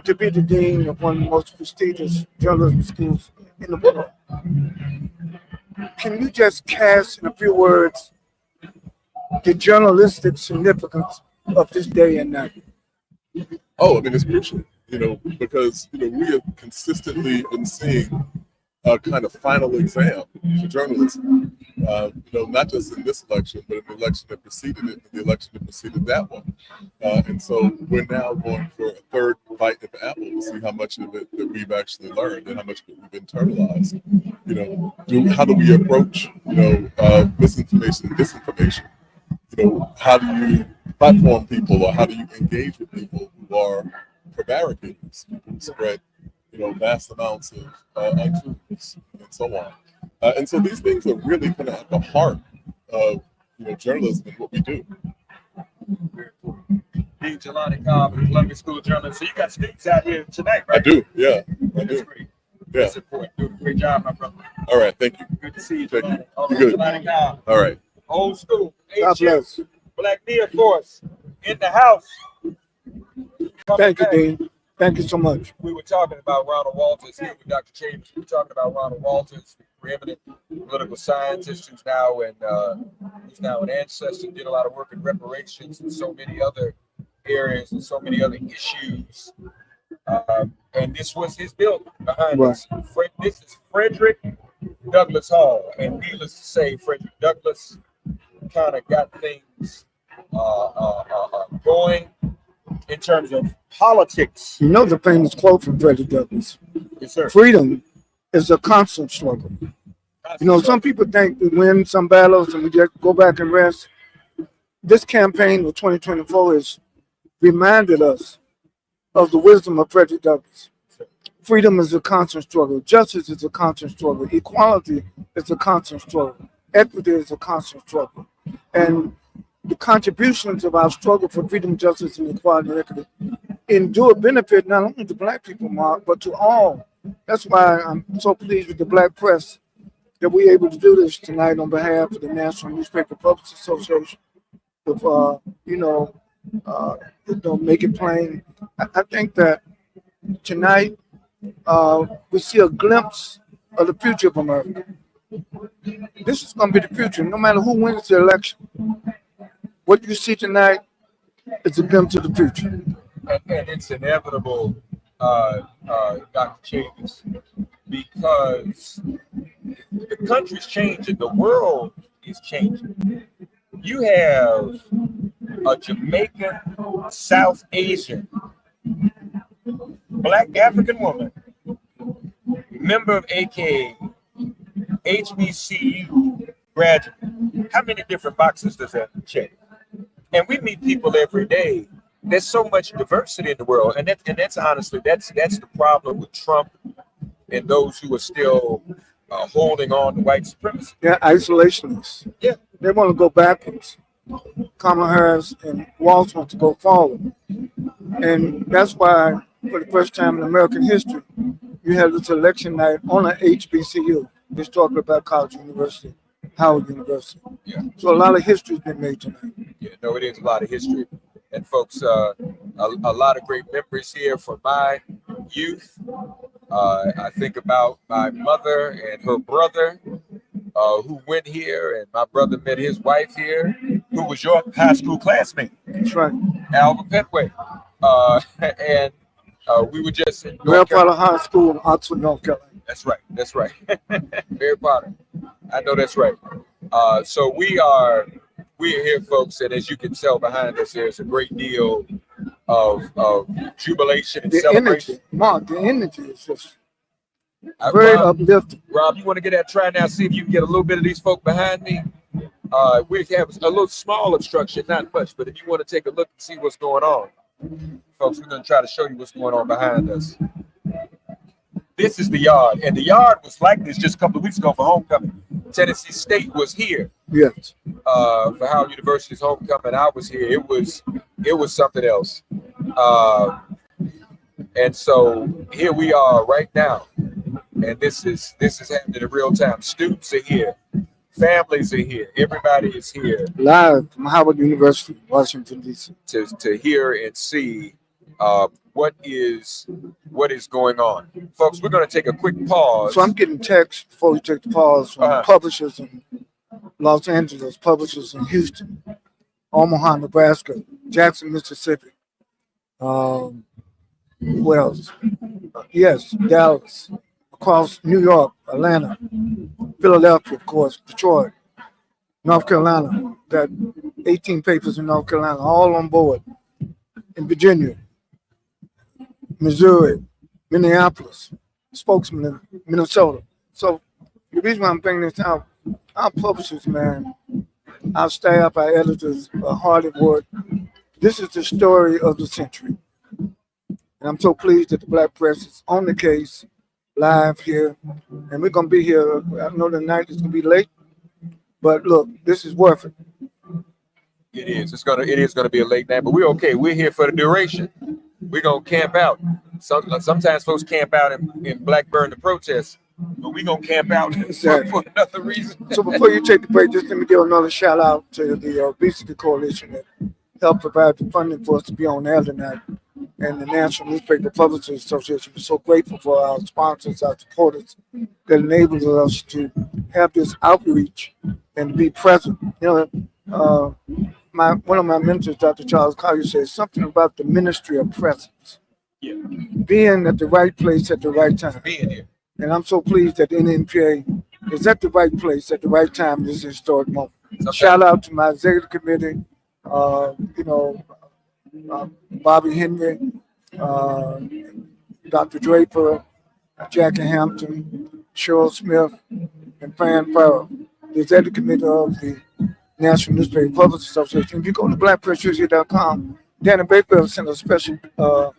to be the dean of one of the most prestigious journalism schools in the world. Can you just cast in a few words the journalistic significance of this day and night? Oh, I mean, it's crucial, because, we have consistently been seeing a kind of final exam for journalism, not just in this election, but in the election that preceded it, and the election that preceded that one. And so we're now going for a third bite at the apple to see how much of it that we've actually learned and how much of it we've internalized. How do we approach, misinformation and disinformation? How do you platform people, or how do you engage with people who are prevaricators, people who spread, vast amounts of untruths and so on. And so these things are really kind of at the heart of, journalism and what we do. Dean Jelani Cobb at Columbia School of Journalism. So you got students out here tonight, right? I do, yeah. That's great. Yeah. That's important. Doing a great job, my brother. All right, thank you. Good to see you, Thank Jelani. you. Good. Jelani Cobb. All right. Old school. God bless. Black Media Force in the house. Thank you, Dean. Thank you so much. We were talking about Ronald Walters here with Dr. Chambers. We were talking about Ronald Walters, the preeminent political scientist who's now an ancestor, did a lot of work in reparations and so many other areas and so many other issues. And this was his building behind us. This is Frederick Douglass Hall. And needless to say, Frederick Douglass kind of got things going in terms of politics. You know the famous quote from Frederick Douglass. Yes, sir. Freedom is a constant struggle. You know, some people think we win some battles and we just go back and rest. This campaign of 2024 has reminded us of the wisdom of Frederick Douglass. Freedom is a constant struggle. Justice is a constant struggle. Equality is a constant struggle. Equity is a constant struggle. And the contributions of our struggle for freedom, justice, and equality and equity endure benefit not only to Black people, Mark, but to all. That's why I'm so pleased with the Black press that we're able to do this tonight on behalf of the National Newspaper Publishers Association. With, make it plain. I think that tonight we see a glimpse of the future of America. This is going to be the future, no matter who wins the election. What you see tonight is a glimpse of the future. And it's inevitable, Dr. Chavis, because the country's changing, the world is changing. You have a Jamaican, South Asian, Black African woman, member of AKA, HBCU graduate. How many different boxes does that check? And we meet people every day. There's so much diversity in the world, and that's honestly that's the problem with Trump and those who are still holding on to white supremacy. They're isolationists. Yeah, they want to go backwards. Kamala Harris and Walz want to go forward, and that's why, for the first time in American history, you had this election night on an HBCU, historically Black College University, Howard University. Yeah. So a lot of history's been made tonight. Yeah, no, it is a lot of history. And folks, a lot of great memories here from my youth. I think about my mother and her brother who went here, and my brother met his wife here, who was your high school classmate. That's right. Alva Petway. And we were just in Mary Potter High School in Oxford, North Carolina. That's right. That's right. Mary Potter. I know that's right. So we're here, folks, and as you can tell behind us, there's a great deal of jubilation and celebration. Energy, Mark, the energy is just very uplifting. Rob, you want to get that try now? See if you can get a little bit of these folk behind me. We have a little small obstruction, not much, but if you want to take a look and see what's going on, folks, we're going to try to show you what's going on behind us. This is the yard, and the yard was like this just a couple of weeks ago for homecoming. Tennessee State was here. Yes. For Howard University's homecoming, I was here. It was something else. And so here we are right now, and this is happening in real time. Students are here, families are here, everybody is here live from Howard University, Washington D.C. to hear and see what is going on. Folks, we're going to take a quick pause. So I'm getting texts before we take the pause from publishers in Los Angeles, publishers in Houston, Omaha, Nebraska, Jackson, Mississippi. Who else? Yes, Dallas, across New York, Atlanta, Philadelphia, of course, Detroit, North Carolina. Got 18 papers in North Carolina, all on board. In Virginia, Missouri, Minneapolis, spokesman in Minnesota. So the reason why I'm bringing this out, our publishers, man, our staff, our editors are hard at work. This is the story of the century. And I'm so pleased that the Black press is on the case, live here. And we're going to be here. I know the night is going to be late, but look, this is worth it. It is. It is going to be a late night, but we're okay. We're here for the duration. We're going to camp out. Sometimes folks camp out in Blackburn to protest, but we're going to camp out for another reason. So before you take the break, just let me give another shout out to the Obesity Coalition that helped provide the funding for us to be on air tonight. And the National Newspaper Publishers Association. We're so grateful for our sponsors, our supporters that enables us to have this outreach and to be present. You know, one of my mentors, Dr. Charles Collier, says something about the ministry of presence. Yeah. Being at the right place at the right time. Being here. And I'm so pleased that the NNPA is at the right place at the right time in this historic moment. Okay. Shout out to my executive committee, You know, Bobby Henry, uh, Dr. Draper, Jackie Hampton, Cheryl Smith, and Fran Farrell. The executive committee of the National Newspaper Publishers Association. If you go to blackpressusa.com, Danny Baker sent a special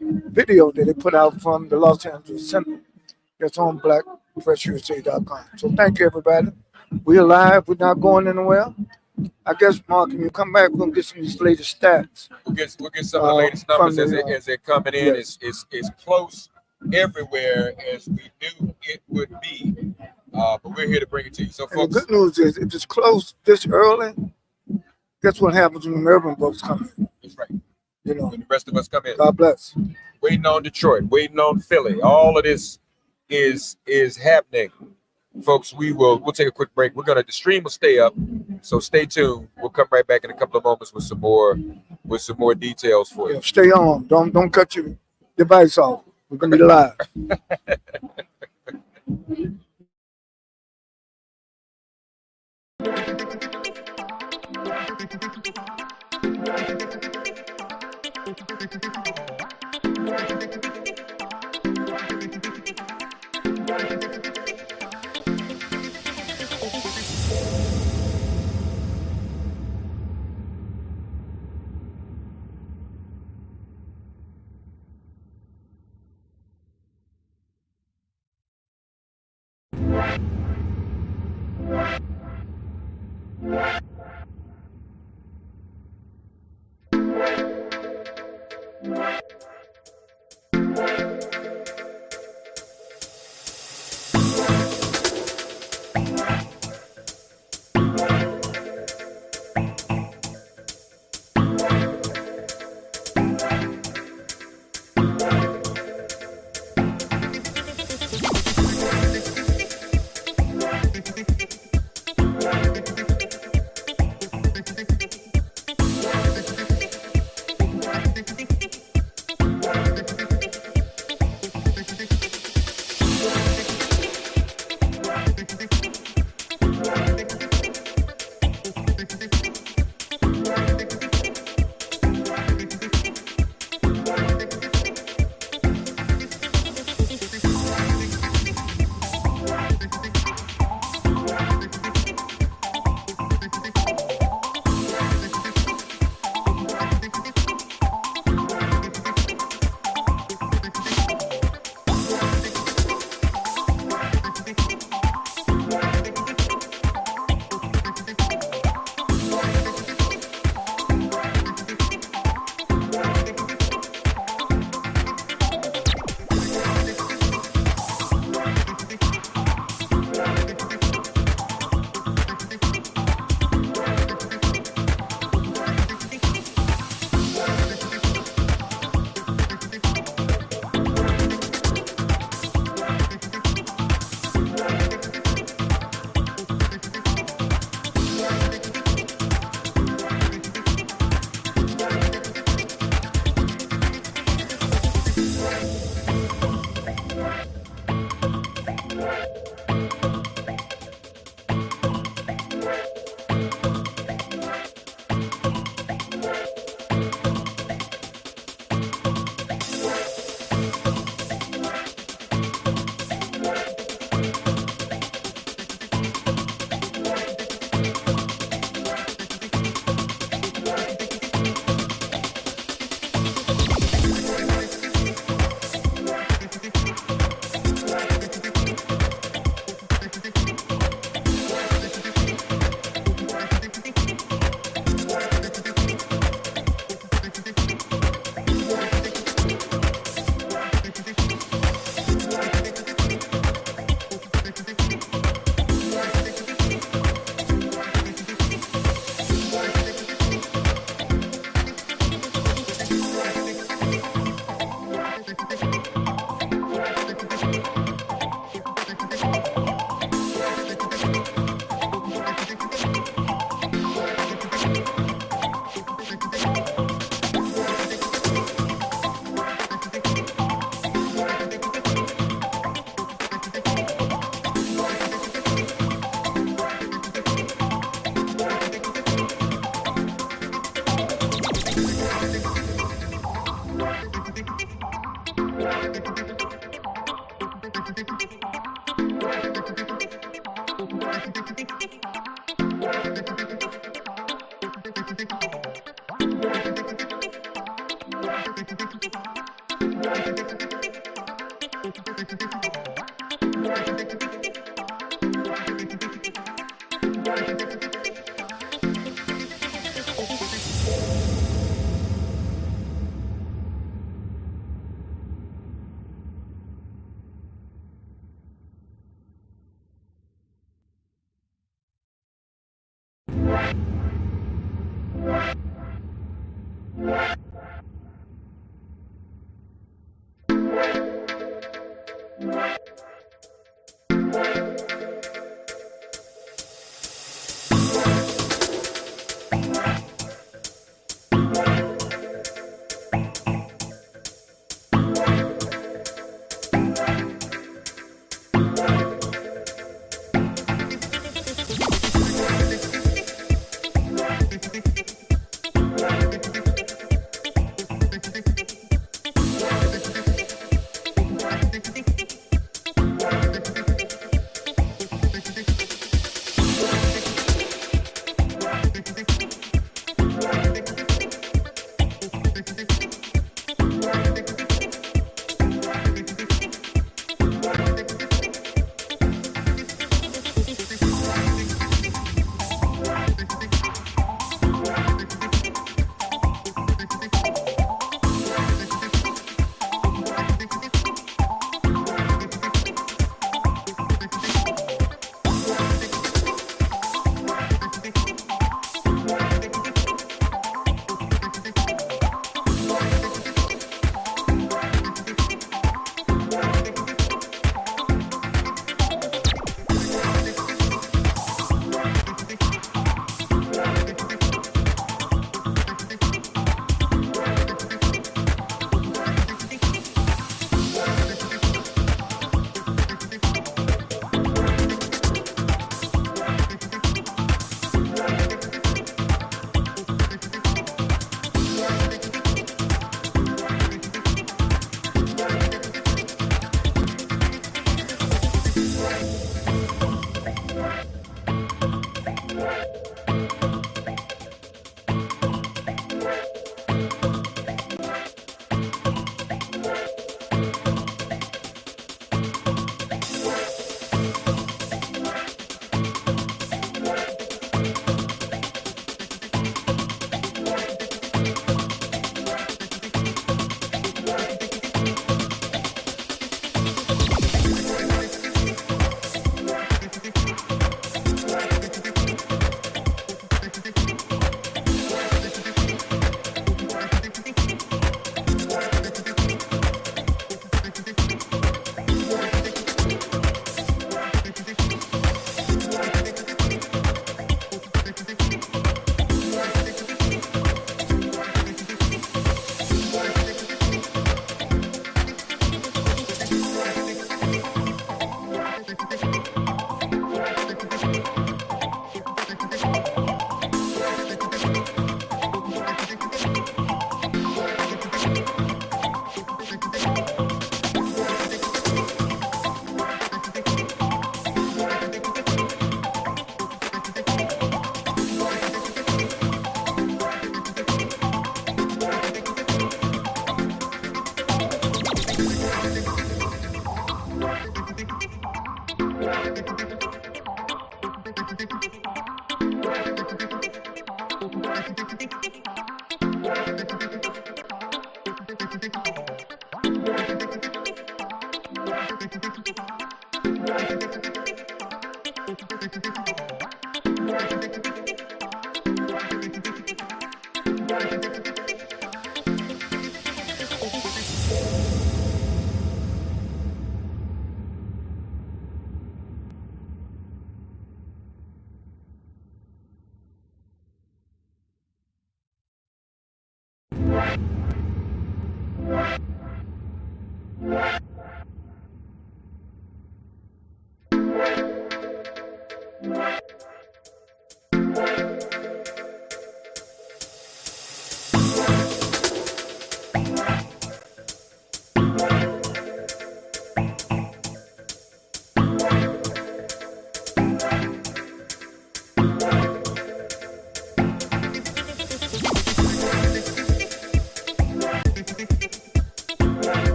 video that they put out from the Los Angeles Center that's on blackpressusa.com. So thank you, everybody. We're alive. We're not going anywhere. I guess, Mark, when you come back, we're going to get some of these latest stats. We'll get some of the latest numbers as they're coming in. Yes. It's close everywhere as we knew it would be. But we're here to bring it to you. So, And the folks, good news is, if it's close this early, guess what happens when the urban folks come in? that's right. You know, When the rest of us come in, God bless. waiting on Detroit, waiting on Philly. All of this is happening. Folks, we'll take a quick break. The stream will stay up, so stay tuned. We'll come right back in a couple of moments with some more details for you. Yeah, stay on. Don't cut your device off. We're gonna be live.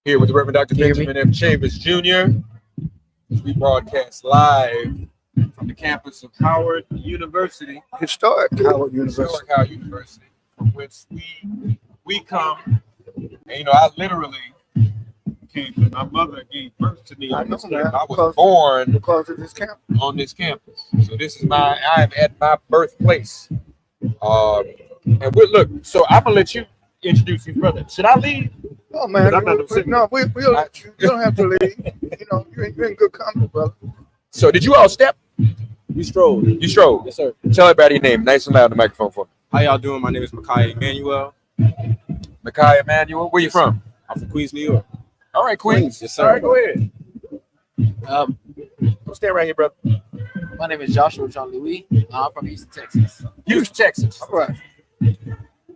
Here with the Reverend Dr. Benjamin F. Chavis Jr. as we broadcast live from the campus of Howard University. Historic Howard University. Historic Howard University, from which we come. And I literally came. My mother gave birth to me on this campus. I was born because of this campus. On this campus. So this is I am at my birthplace. And look. So I'm gonna let you introduce your brother. Should I leave? Oh man, no, we'll let you. You don't have to leave. You're in good company, brother. So did you all step? We strolled. You strolled? Yes, sir. Tell everybody your name. Nice and loud on the microphone for me. How y'all doing? My name is Micaiah Emmanuel. Micaiah Emmanuel, where you from? I'm from Queens, New York. All right, Queens. Yes, sir. All right, go ahead. Stay right here, brother. My name is Joshua John Louis. I'm from Houston, Texas. Houston, Texas. All right.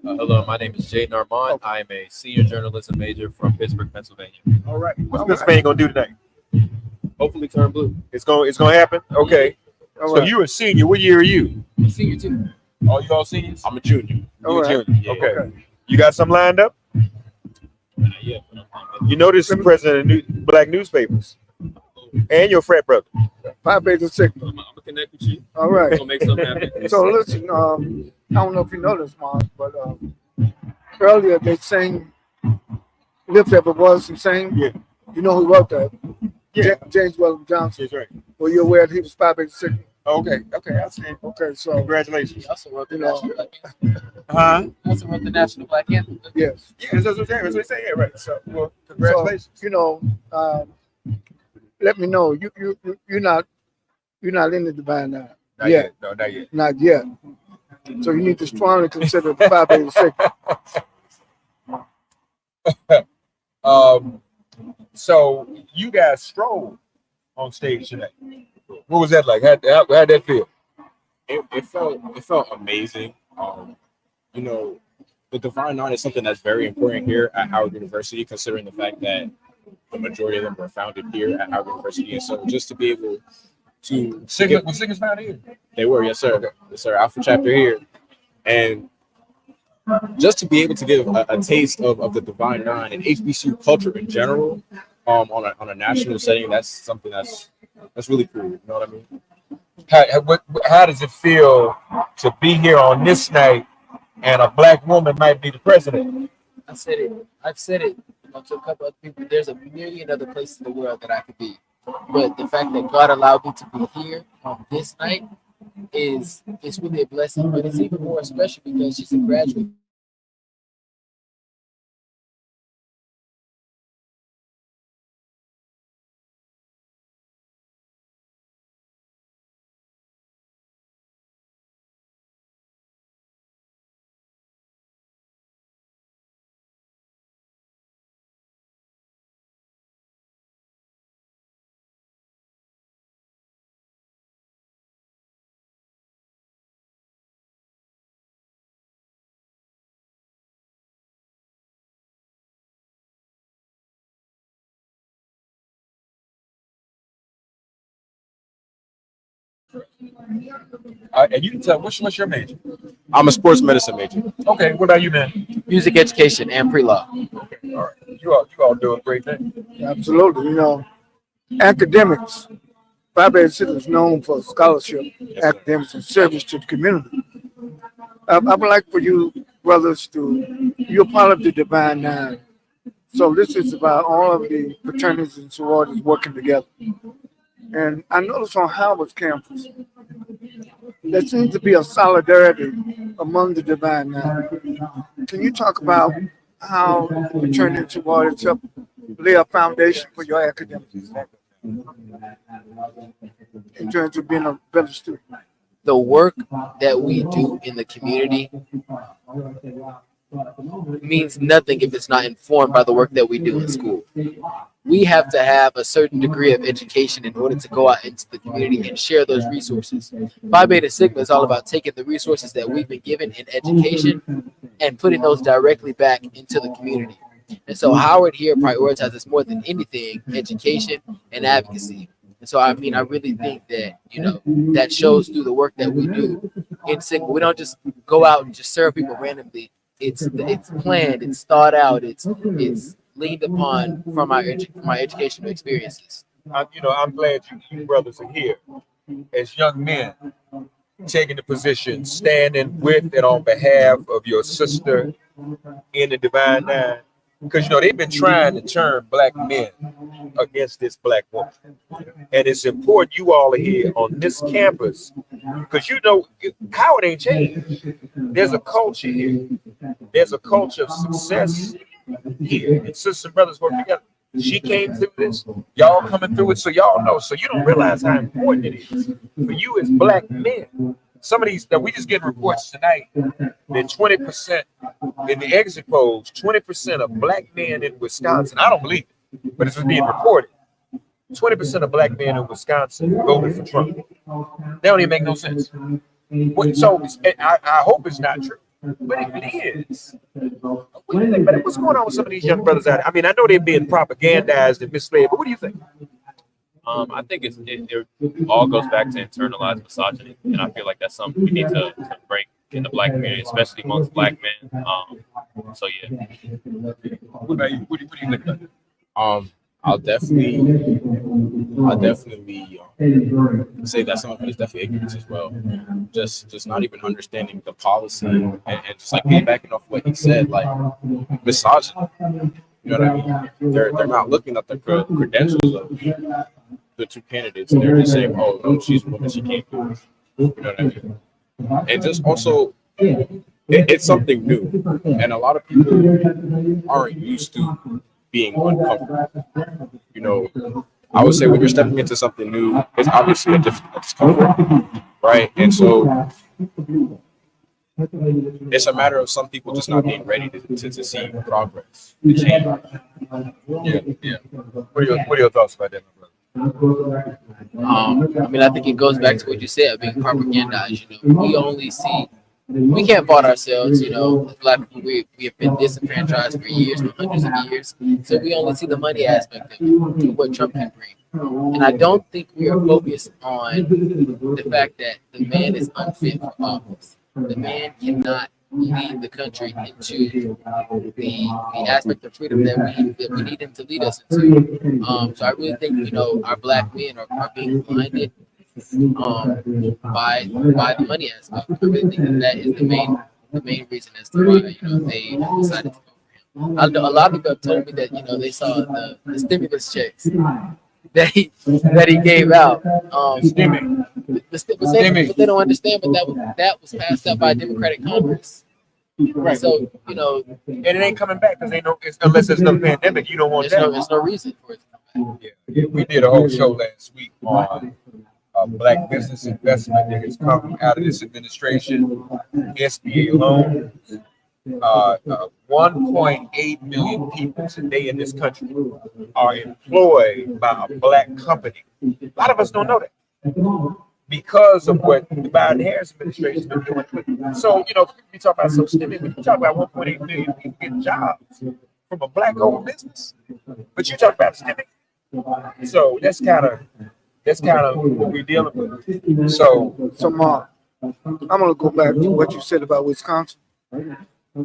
Hello, my name is Jaden Armand. I am a senior journalism major from Pittsburgh, Pennsylvania. All right. What's Pennsylvania gonna do tonight? Hopefully turn blue. It's gonna happen? Okay. All so right. you're a senior. What year are you? Senior too. Oh, you all seniors? I'm a junior. All right. Junior. Yeah. Okay. You got something lined up? Yeah. You know this is the president of black newspapers. And your frat brother. Pi Beta Sigma. I'm gonna connect with you. All right. We're gonna make something happen. So listen, I don't know if you know this, Mark, but earlier they sang "Lift Ever Was" and sang. Yeah. You know who wrote that? Yeah. James Weldon Johnson. That's right. Well, you're aware that he was Pi Beta Sigma. Okay. I see. Okay, so Congratulations. He also wrote the You know. National Black Anthem. Huh? He also wrote the National Black Anthem. yes. Yeah, that's what I'm saying. That's what I'm saying. Yeah, right. So, well, congratulations. So, let me know you're not in the Divine Nine. Not yet. No, not yet. Not yet. So you need to strongly consider the 586. So you guys strolled on stage today. What was that like? How'd that feel? It felt amazing. The Divine Nine is something that's very important here at Howard University, considering the fact that the majority of them were founded here at Howard University. And so just to be able to Was Singers founded here? They were, yes, sir. Yes, sir. Alpha chapter here. And just to be able to give a taste of the Divine Nine and HBCU culture in general, on a national setting, that's something that's really cool. You know what I mean? How does it feel to be here on this night and a black woman might be the president? I said it. I've said it to a couple other people. There's a million other places in the world that I could be, but the fact that God allowed me to be here on this night is really a blessing. But it's even more special because she's a graduate. And you can tell what's your major? I'm a sports medicine major. Okay, what about you, man? Music education and pre-law. Okay, all right. You all doing great thing. Absolutely. Academics. Phi Beta Sigma is known for scholarship, academics, and service to the community. I would like for you brothers you're part of the Divine Nine. So this is about all of the fraternities and sororities working together. And I noticed on Howard's campus, there seems to be a solidarity among the Divine Nine. Can you talk about how fraternities and sororities help lay a foundation for your academics in terms of being a better student. The work that we do in the community means nothing if it's not informed by the work that we do in school. We have to have a certain degree of education in order to go out into the community and share those resources. Phi Beta Sigma is all about taking the resources that we've been given in education and putting those directly back into the community. And so Howard here prioritizes more than anything education and advocacy. And so I really think that, that shows through the work that we do in Sigma. We don't just go out and just serve people randomly. It's planned, it's thought out, it's leaned upon from our educational experiences. I'm glad you brothers are here as young men, taking the position, standing with and on behalf of your sister in the Divine Nine. Because they've been trying to turn black men against this black woman. And it's important you all are here on this campus because Howard ain't changed. There's a culture here. There's a culture of success here. And sisters and brothers work together. She came through this. Y'all coming through it, so y'all know. So you don't realize how important it is for you as black men. Some of these that we just getting reports tonight that 20% in the exit polls, 20% of black men in Wisconsin, I don't believe it, but it's just being reported. 20% of black men in Wisconsin voted for Trump. That don't even make no sense. So I hope it's not true. But if it is, what's going on with some of these young brothers out there? I know they're being propagandized and misled, but what do you think? I think it all goes back to internalized misogyny, and I feel like that's something we need to break in the black community, especially amongst black men. So yeah. What about you? What do you think about that? I'll definitely say that some of it is definitely ignorance as well. Just not even understanding the policy and just like backing off what he said, like misogyny. You know what I mean? They're not looking at the credentials of the two candidates. They're just saying, "Oh no, she's a woman, she can't do it." You know what I mean? And just also, it's something new, and a lot of people aren't used to being uncomfortable. I would say when you're stepping into something new, it's obviously a discomfort, right? And so it's a matter of some people just not being ready to see progress, to change. Yeah. What are your thoughts about that, my brother? I think it goes back to what you said, being propagandized. We only see. We can't fault ourselves, as black people, we have been disenfranchised for years, for hundreds of years. So we only see the money aspect of it, what Trump can bring. And I don't think we are focused on the fact that the man is unfit for office. The man cannot lead the country into the aspect of freedom that we need him to lead us into. So I really think, our black men are being blinded by the money aspect. I really think that is the main reason as to why they decided to go for him. I know a lot of people have told me that they saw the stimulus checks that he gave out. But they don't understand. But that was passed up by a Democratic Congress. Right. So and it ain't coming back because unless there's no pandemic, you don't want that. There's no reason for it to come back. Yeah, we did a whole show last week on black business investment that has come out of this administration. SBA loans. 1.8 million people today in this country are employed by a black company. A lot of us don't know that because of what the Biden-Harris administration has been doing. So, we talk about some stimulus, we talk about 1.8 million people getting jobs from a black-owned business. But you talk about stimulus. So that's kind of what we're dealing with. So Mark, I'm gonna go back to what you said about Wisconsin.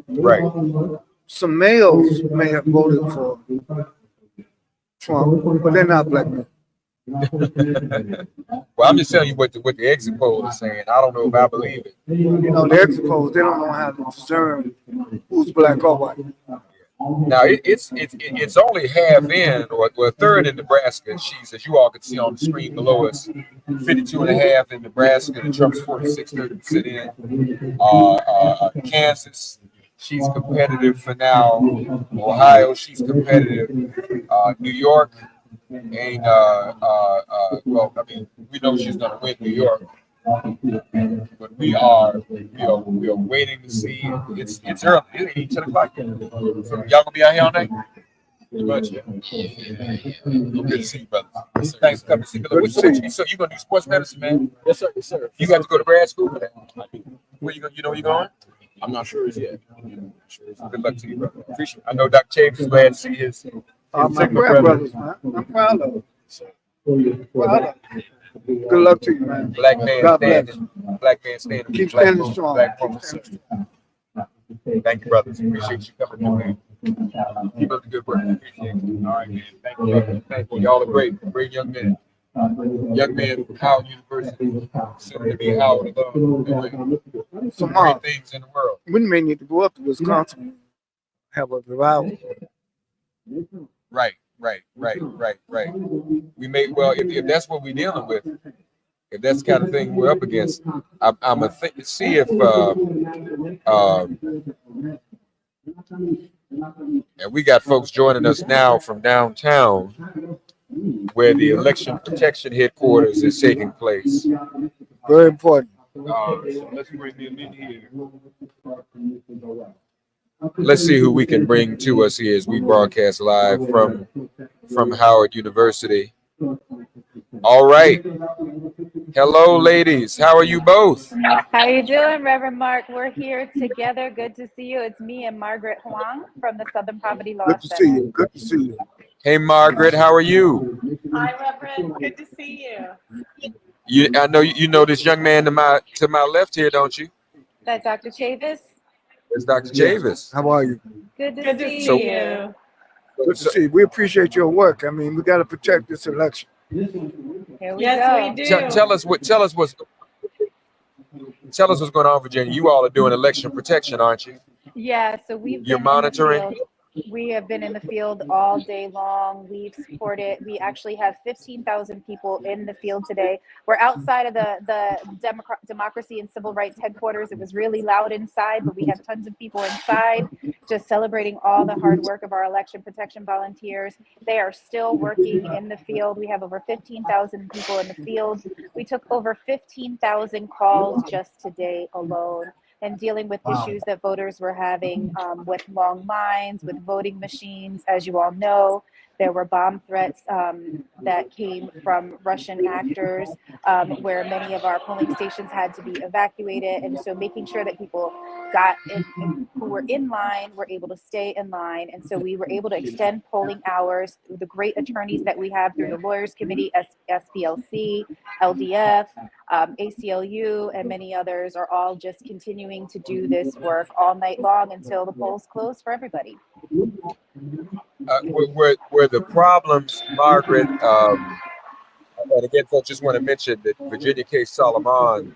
Right. Some males may have voted for Trump, but they're not black men. Well, I'm just telling you what the exit poll is saying. I don't know if I believe it. The exit polls, they don't know how to discern who's black or white. Now it's only half in or a third in Nebraska. She's, as you all can see on the screen below us, 52.5 in Nebraska, and Trump's 46.30% in. Kansas, She's competitive for now. Ohio, she's competitive. New York ain't well, I mean, we know she's gonna win New York, but we are waiting to see. It's early. It ain't 10 o'clock yet. So y'all gonna be out here all night? Pretty much, yeah. Good to see you, brother. Thanks for coming to see me. So you gonna do sports medicine, man? Yes, sir. Yes, sir. You got to go to grad school for that? Where you going? You know where you going? I'm not sure as yet. Good luck to you, brother. Appreciate it. I know Dr. Chambers is glad to see his my brothers, man. I'm proud of them. Proud of them. Good luck to you, man. Black man standing. Black man standing. Keep standing strong. Black woman. Thank you, brothers. Appreciate you coming through, man. Keep up the good work. Appreciate it. All right, man. Thank you, brother. Thank you. Y'all are great young men. Young man from Howard University, soon to be Howard alone. Some great things in the world. We may need to go up to Wisconsin, have a revival. Right. We may, well, if that's what we're dealing with, if that's the kind of thing we're up against, I'm gonna see if and we got folks joining us now from downtown, where the election protection headquarters is taking place. Very important. So let's bring them in here. Let's see who we can bring to us here as we broadcast live from Howard University. All right. Hello, ladies. How are you both? How you doing, Reverend Mark? We're here together. Good to see you. It's me and Margaret Huang from the Southern Poverty Law Center. See you. Good to see you. Hey, Margaret. How are you? Hi, Reverend. Good to see you. I know you know this young man to my left here, don't you? That's Dr. Chavis. It's Dr. Chavis. How are you? Good to see you. Good to see you. We appreciate your work. I mean, we got to protect this election. Here we go. We do. Tell us what's going on, Virginia. You all are doing election protection, aren't you? Yeah. So you're monitoring. We have been in the field all day long. We've supported. We actually have 15,000 people in the field today. We're outside of the Democracy and Civil Rights headquarters. It was really loud inside, but we have tons of people inside just celebrating all the hard work of our election protection volunteers. They are still working in the field. We have over 15,000 people in the field. We took over 15,000 calls just today alone, and dealing with issues that voters were having with long lines, with voting machines. As you all know, there were bomb threats that came from Russian actors, where many of our polling stations had to be evacuated. And so making sure that people got in, who were in line were able to stay in line. And so we were able to extend polling hours through the great attorneys that we have through the Lawyers Committee, SPLC, LDF, ACLU, and many others are all just continuing to do this work all night long until the polls close for everybody. Where the problems, Margaret, and again, folks, just want to mention that Virginia K. Solomon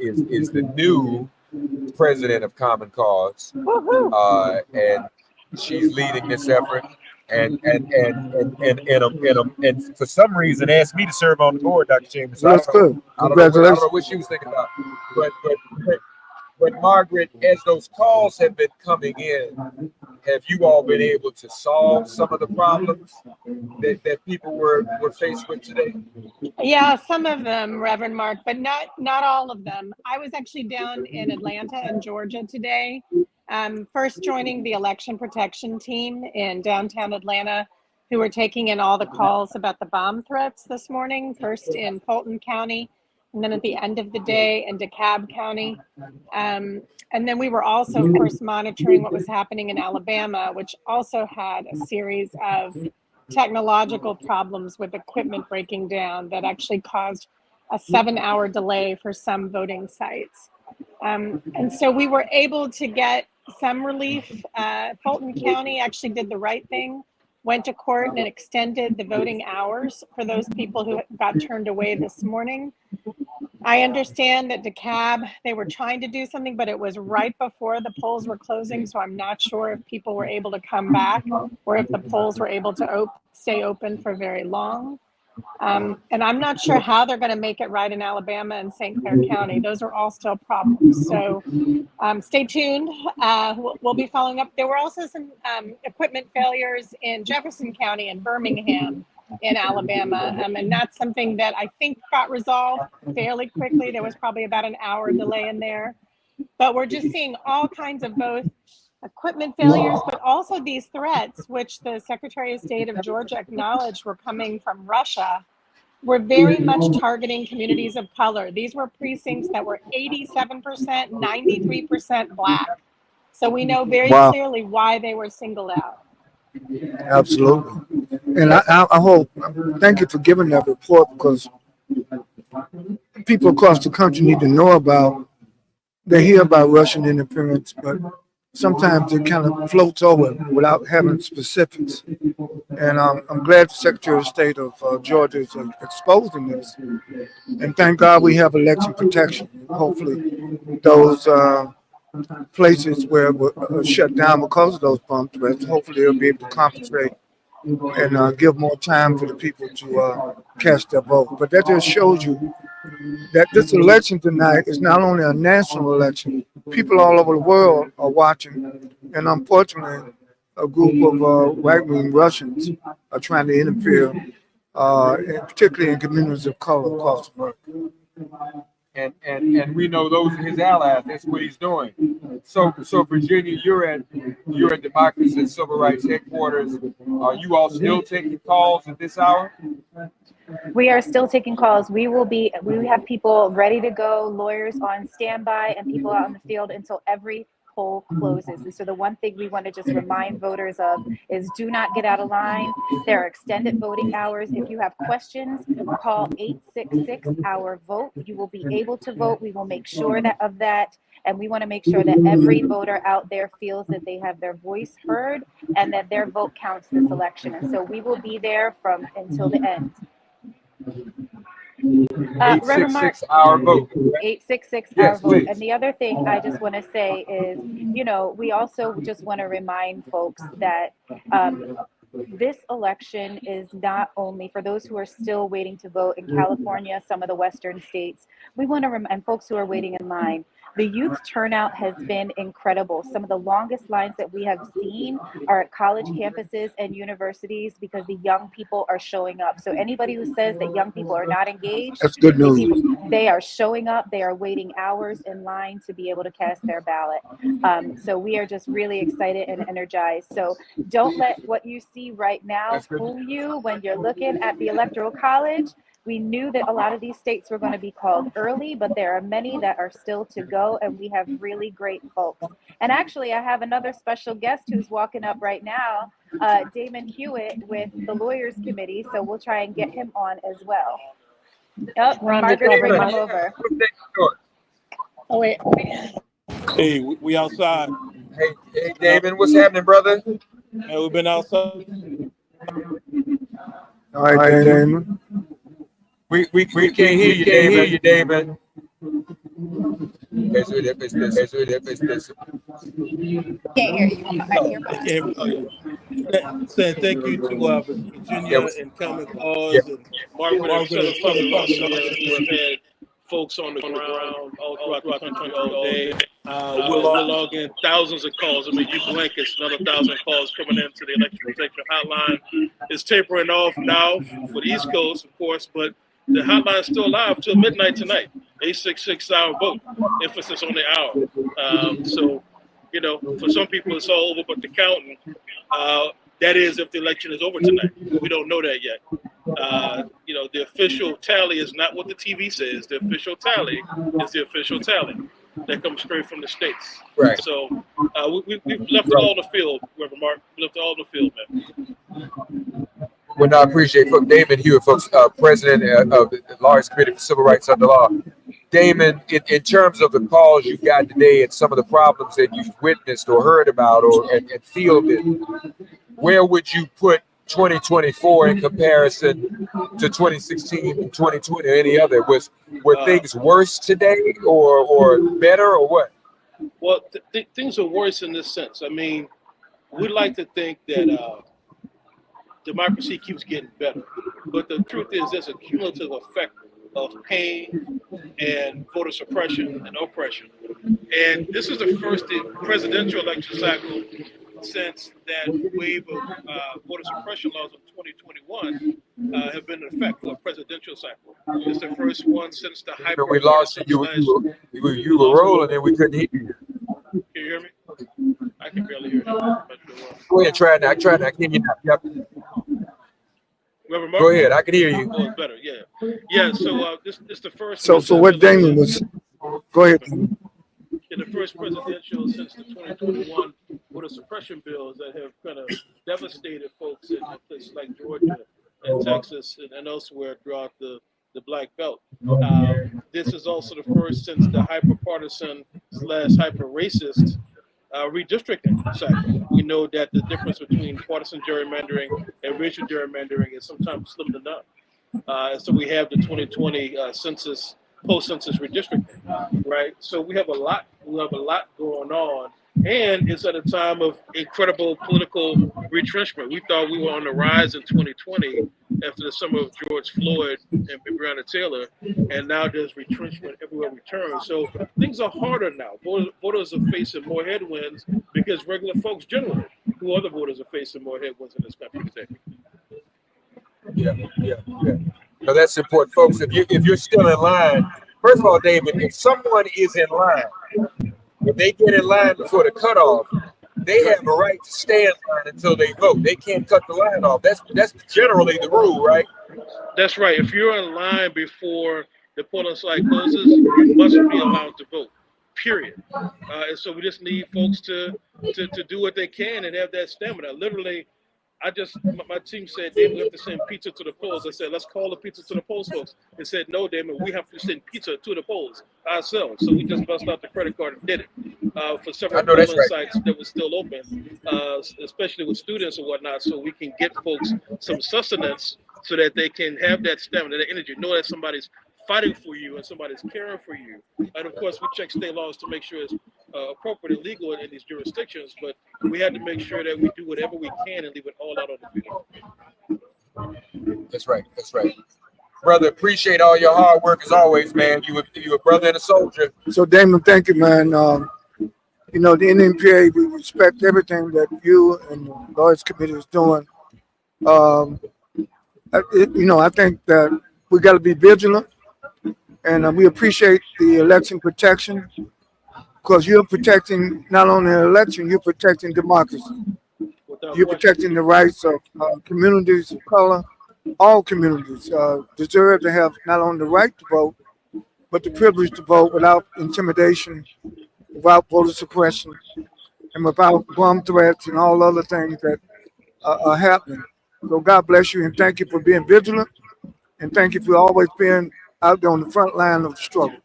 is the new president of Common Cause, and she's leading this effort. And for some reason asked me to serve on the board, Dr. Chambers. That's good. Congratulations. I don't know what she was thinking about, but Margaret, as those calls have been coming in, have you all been able to solve some of the problems that people were faced with today? Yeah, some of them, Reverend Mark, but not all of them. I was actually down in Atlanta and Georgia today, first joining the election protection team in downtown Atlanta, who were taking in all the calls about the bomb threats this morning, first in Fulton County, and then at the end of the day in DeKalb County. And then we were also, of course, monitoring what was happening in Alabama, which also had a series of technological problems with equipment breaking down that actually caused a 7-hour delay for some voting sites. And so we were able to get some relief. Fulton County actually did the right thing, went to court and extended the voting hours for those people who got turned away this morning. I understand that DeKalb, they were trying to do something, but it was right before the polls were closing. So I'm not sure if people were able to come back or if the polls were able to stay open for very long. And I'm not sure how they're going to make it right in Alabama and St. Clair County. Those are all still problems. So stay tuned. We'll be following up. There were also some equipment failures in Jefferson County and Birmingham in Alabama. And that's something that I think got resolved fairly quickly. There was probably about an hour delay in there. But we're just seeing all kinds of both equipment failures, but also these threats, which the Secretary of State of Georgia acknowledged were coming from Russia, were very much targeting communities of color. These were precincts that were 87%, 93% Black. So we know very clearly why they were singled out. Absolutely. And I hope, thank you for giving that report, because people across the country need to know about, they hear about Russian interference, but sometimes it kind of floats over without having specifics. And I'm glad the Secretary of State of Georgia is exposing this. And thank God we have election protection. Hopefully those places where were shut down because of those bomb threats, hopefully they'll be able to compensate and give more time for the people to cast their vote. But that just shows you that this election tonight is not only a national election, people all over the world are watching, and unfortunately, a group of right-wing Russians are trying to interfere, and particularly in communities of color across America. And we know those are his allies. That's what he's doing. So Virginia, you're at Democracy and Civil Rights headquarters. Are you all still taking calls at this hour? We are still taking calls. We have people ready to go, lawyers on standby, and people out in the field until every poll closes. And so the one thing we want to just remind voters of is do not get out of line. There are extended voting hours. If you have questions, call 866-OUR-VOTE. You will be able to vote. We will make sure of that. And we want to make sure that every voter out there feels that they have their voice heard and that their vote counts this election. And so we will be there until the end. 866-OUR-VOTE. 866-OUR-VOTE. And the other thing I just want to say is, we also just want to remind folks that this election is not only for those who are still waiting to vote in California, some of the Western states. We want to and folks who are waiting in line. The youth turnout has been incredible. Some of the longest lines that we have seen are at college campuses and universities because the young people are showing up. So anybody who says that young people are not engaged, that's good news. They are showing up. They are waiting hours in line to be able to cast their ballot. So we are just really excited and energized. So don't let what you see right now fool you when you're looking at the Electoral College. We knew that a lot of these states were going to be called early, but there are many that are still to go, and we have really great folks. And actually, I have another special guest who's walking up right now, Damon Hewitt with the Lawyers Committee, so we'll try and get him on as well. Margaret's bringing him over. Oh, wait. Hey, we outside. Hey, David, what's happening, brother? Hey, we've been outside. All right, Damon. We can't hear you, David. Can't hear you. Saying thank you to Virginia and Common Cause and Margaret and Southern We've had folks on the ground all throughout the country all day. We're logging thousands of calls. I mean, you blink, it's another 1,000 calls coming into the election protection hotline. It's tapering off now for the East Coast, of course, but the hotline is still live till midnight tonight. 866-OUR-VOTE. Emphasis on the hour. So, for some people it's all over, but the counting, that is if the election is over tonight. We don't know that yet. The official tally is not what the TV says. The official tally is the official tally that comes straight from the states. Right. So we've left it all in the field, Reverend Mark. We left it all in the field, man. Well, I appreciate it. Damon Hewitt, folks, president of the Lawyers Committee for Civil Rights Under Law. Damon, in terms of the calls you've got today and some of the problems that you've witnessed or heard about and fielded, where would you put 2024 in comparison to 2016 and 2020 or any other? Were things worse today or better or what? Well, things are worse in this sense. I mean, we like to think that democracy keeps getting better. But the truth is, there's a cumulative effect of pain and voter suppression and oppression. And this is the first presidential election cycle since that wave of voter suppression laws of 2021 have been in effect for a presidential cycle. It's the first one since the hyper. We lost you. You were rolling and we couldn't hear you. Can you hear me? I can barely hear you. Go ahead, try now. Try now. Can you now? Yep. Go ahead. I can hear you. Oh, it's better. Yeah. Yeah. So this is the first. So what Damon was. Go ahead. In the first presidential since the 2021 voter suppression bills that have kind of devastated folks in places like Georgia and Texas and elsewhere throughout the Black Belt. This is also the first since the hyper-partisan/hyper-racist redistricting cycle. We know that the difference between partisan gerrymandering and racial gerrymandering is sometimes slim to none. And so we have the 2020 census, post-census redistricting, right? So we have a lot going on, and it's at a time of incredible political retrenchment. We thought we were on the rise in 2020 after the summer of George Floyd and Breonna Taylor, and now there's retrenchment everywhere we turn. So things are harder now. Voters are facing more headwinds because regular folks generally, who other voters are facing more headwinds in this country today. Yeah. No, that's important, folks. If you're still in line, first of all, David, if someone is in line, if they get in line before the cutoff, they have a right to stay in line until they vote. They can't cut the line off. That's generally the rule, right? That's right. If you're in line before the polling site closes, you must be allowed to vote. Period. And so we just need folks to do what they can and have that stamina. Literally, my team said, Damon, we have to send pizza to the polls. I said, let's call the pizza to the polls, folks. They said, no, Damon, we have to send pizza to the polls ourselves. So we just bust out the credit card and did it for several polling sites that were still open, especially with students and whatnot, so we can get folks some sustenance so that they can have that stamina, that energy, know that somebody's fighting for you and somebody's caring for you. And of course, we check state laws to make sure it's appropriate and legal in these jurisdictions, but we had to make sure that we do whatever we can and leave it all out on the field. That's right. Brother, appreciate all your hard work as always, man. You a brother and a soldier. So Damon, thank you, man. The NNPA, we respect everything that you and the Lawyers Committee is doing. I think that we got to be vigilant, and we appreciate the election protection, because you're protecting not only the election, you're protecting democracy. You're protecting the rights of communities of color. All communities deserve to have not only the right to vote, but the privilege to vote without intimidation, without voter suppression, and without bomb threats and all other things that are happening. So God bless you, and thank you for being vigilant, and thank you for always being out there on the front line of the struggle.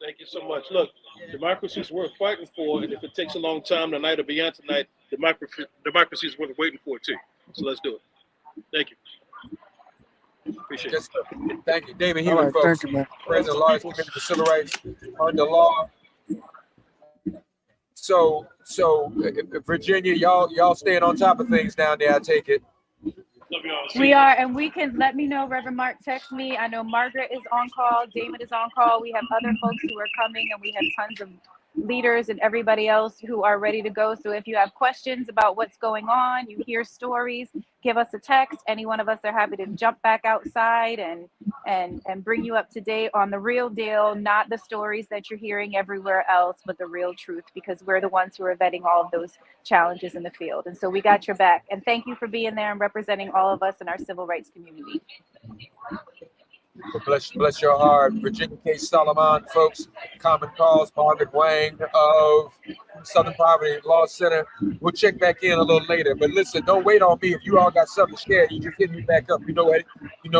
Thank you so much. Look, democracy is worth fighting for, and if it takes a long time tonight or beyond tonight, democracy is worth waiting for too. So let's do it. Thank you. Appreciate it. Thank you, David Hewitt, folks. Thank you, man. President of the Lawyers Committee for Civil Rights under law. So Virginia, y'all staying on top of things down there, I take it. We are, and we can let me know. Reverend Mark, text me. I know Margaret is on call. Damon is on call. We have other folks who are coming, and we have tons of leaders and everybody else who are ready to go. So if you have questions about what's going on, you hear stories, give us a text. Any one of us are happy to jump back outside and bring you up to date on the real deal, not the stories that you're hearing everywhere else, but the real truth, because we're the ones who are vetting all of those challenges in the field. And so we got your back. And thank you for being there and representing all of us in our civil rights community. Bless your heart. Virginia K. Solomon, folks, Common Cause, Margaret Wang of Southern Poverty Law Center. We'll check back in a little later. But listen, don't wait on me. If you all got something to share, you just hit me back up. You know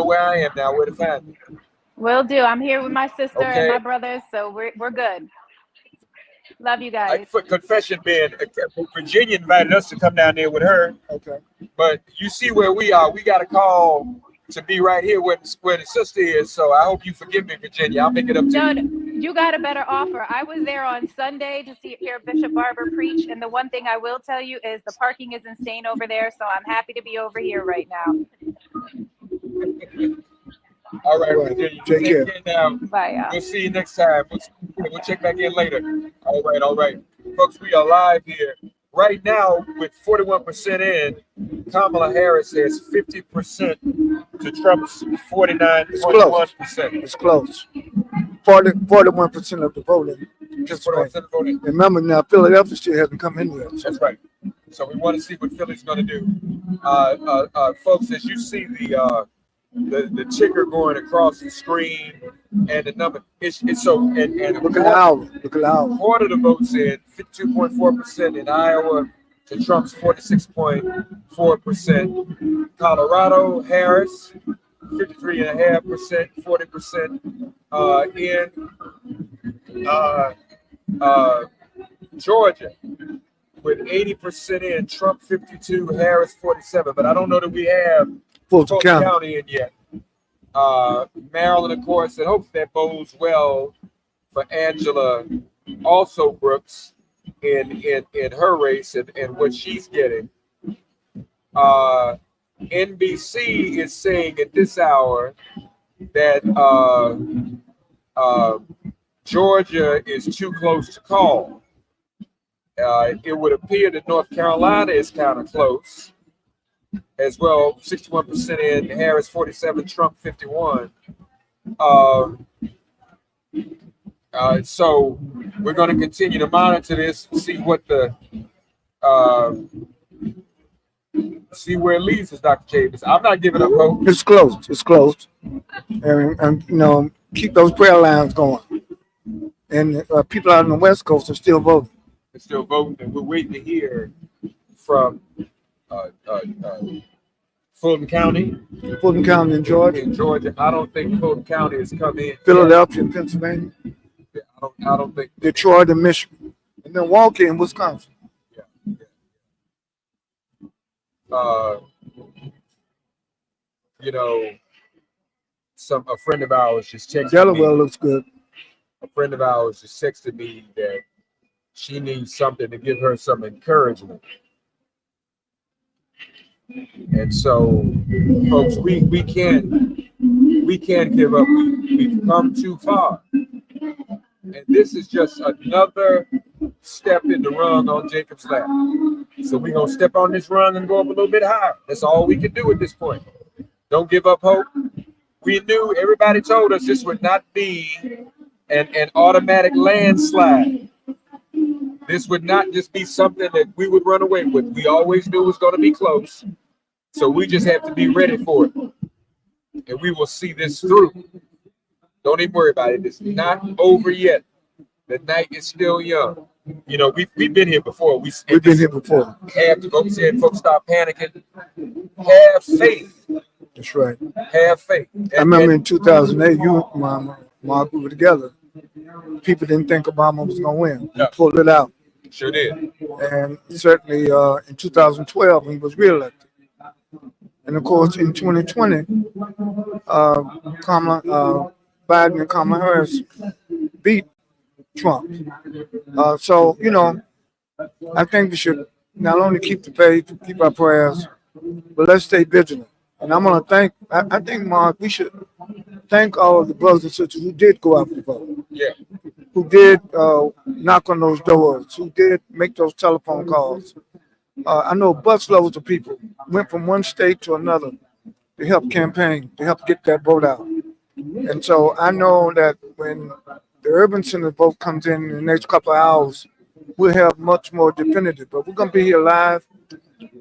where I am now, where to find me. Will do. I'm here with my sister and my brothers, so we're good. Love you guys. Confession being, Virginia invited us to come down there with her. Okay. But you see where we are. We got a call to be right here where the sister is. So I hope you forgive me, Virginia. I'll make it up to you. You got a better offer. I was there on Sunday to hear Bishop Barber preach, and the one thing I will tell you is the parking is insane over there, so I'm happy to be over here right now. All right, Virginia, take care now. Bye, y'all. We'll see you next time. We'll check back in later. All right. Folks, we are live here. Right now, with 41% in, Kamala Harris has 50% to Trump's 49.1%. It's close. 41% of the voting. Just 41% of the voting. Remember now, Philadelphia still hasn't come in yet. That's right. So we want to see what Philly's going to do. Folks, as you see the ticker going across the screen and the number, it's so and look at the hour. Quarter of the votes in 52.4% in Iowa to Trump's 46.4%. Colorado, Harris 53.5%, 40% in Georgia with 80% in, Trump 52, Harris 47. But I don't know that we have Fulton County in yet. Maryland, of course, and hopefully that bodes well for Angela also Brooks in her race and what she's getting. NBC is saying at this hour that Georgia is too close to call. It would appear that North Carolina is kind of close as well, 61% in, Harris 47, Trump 51. So we're going to continue to monitor this, see what see where it leads us, Dr. Chavis. I'm not giving up hope. It's close. And keep those prayer lines going. And people out on the West Coast are still voting. They're still voting, and we're waiting to hear from Fulton County in Georgia. I don't think Fulton County has come in. Philadelphia and Pennsylvania. Yeah, I don't think. Detroit and Michigan. And Milwaukee and Wisconsin. A friend of ours just texted Delaware me. Looks good. A friend of ours just texted me that she needs something to give her some encouragement. And so, folks, we can't give up. We've come too far. And this is just another step in the rung on Jacob's ladder. So we're going to step on this rung and go up a little bit higher. That's all we can do at this point. Don't give up hope. We knew, everybody told us this would not be an automatic landslide. This would not just be something that we would run away with. We always knew it was going to be close. So we just have to be ready for it. And we will see this through. Don't even worry about it. It's not over yet. The night is still young. We've been here before. We've been here before. Have to go said, folks, stop panicking. Have faith. That's right. Have faith. I remember in 2008, you and Mark, we were together. People didn't think Obama was going to win. He pulled it out. Sure did. And certainly in 2012, he was reelected. And of course, in 2020, Biden and Kamala Harris beat Trump. So, I think we should not only keep the faith, keep our prayers, but let's stay vigilant. And I'm going to I think, Mark, we should thank all of the brothers and sisters who did go out to vote. Yeah. Who did knock on those doors, who did make those telephone calls. I know busloads of people went from one state to another to help campaign, to help get that vote out. And so I know that when the urban center vote comes in the next couple of hours, we'll have much more definitive. But we're going to be here live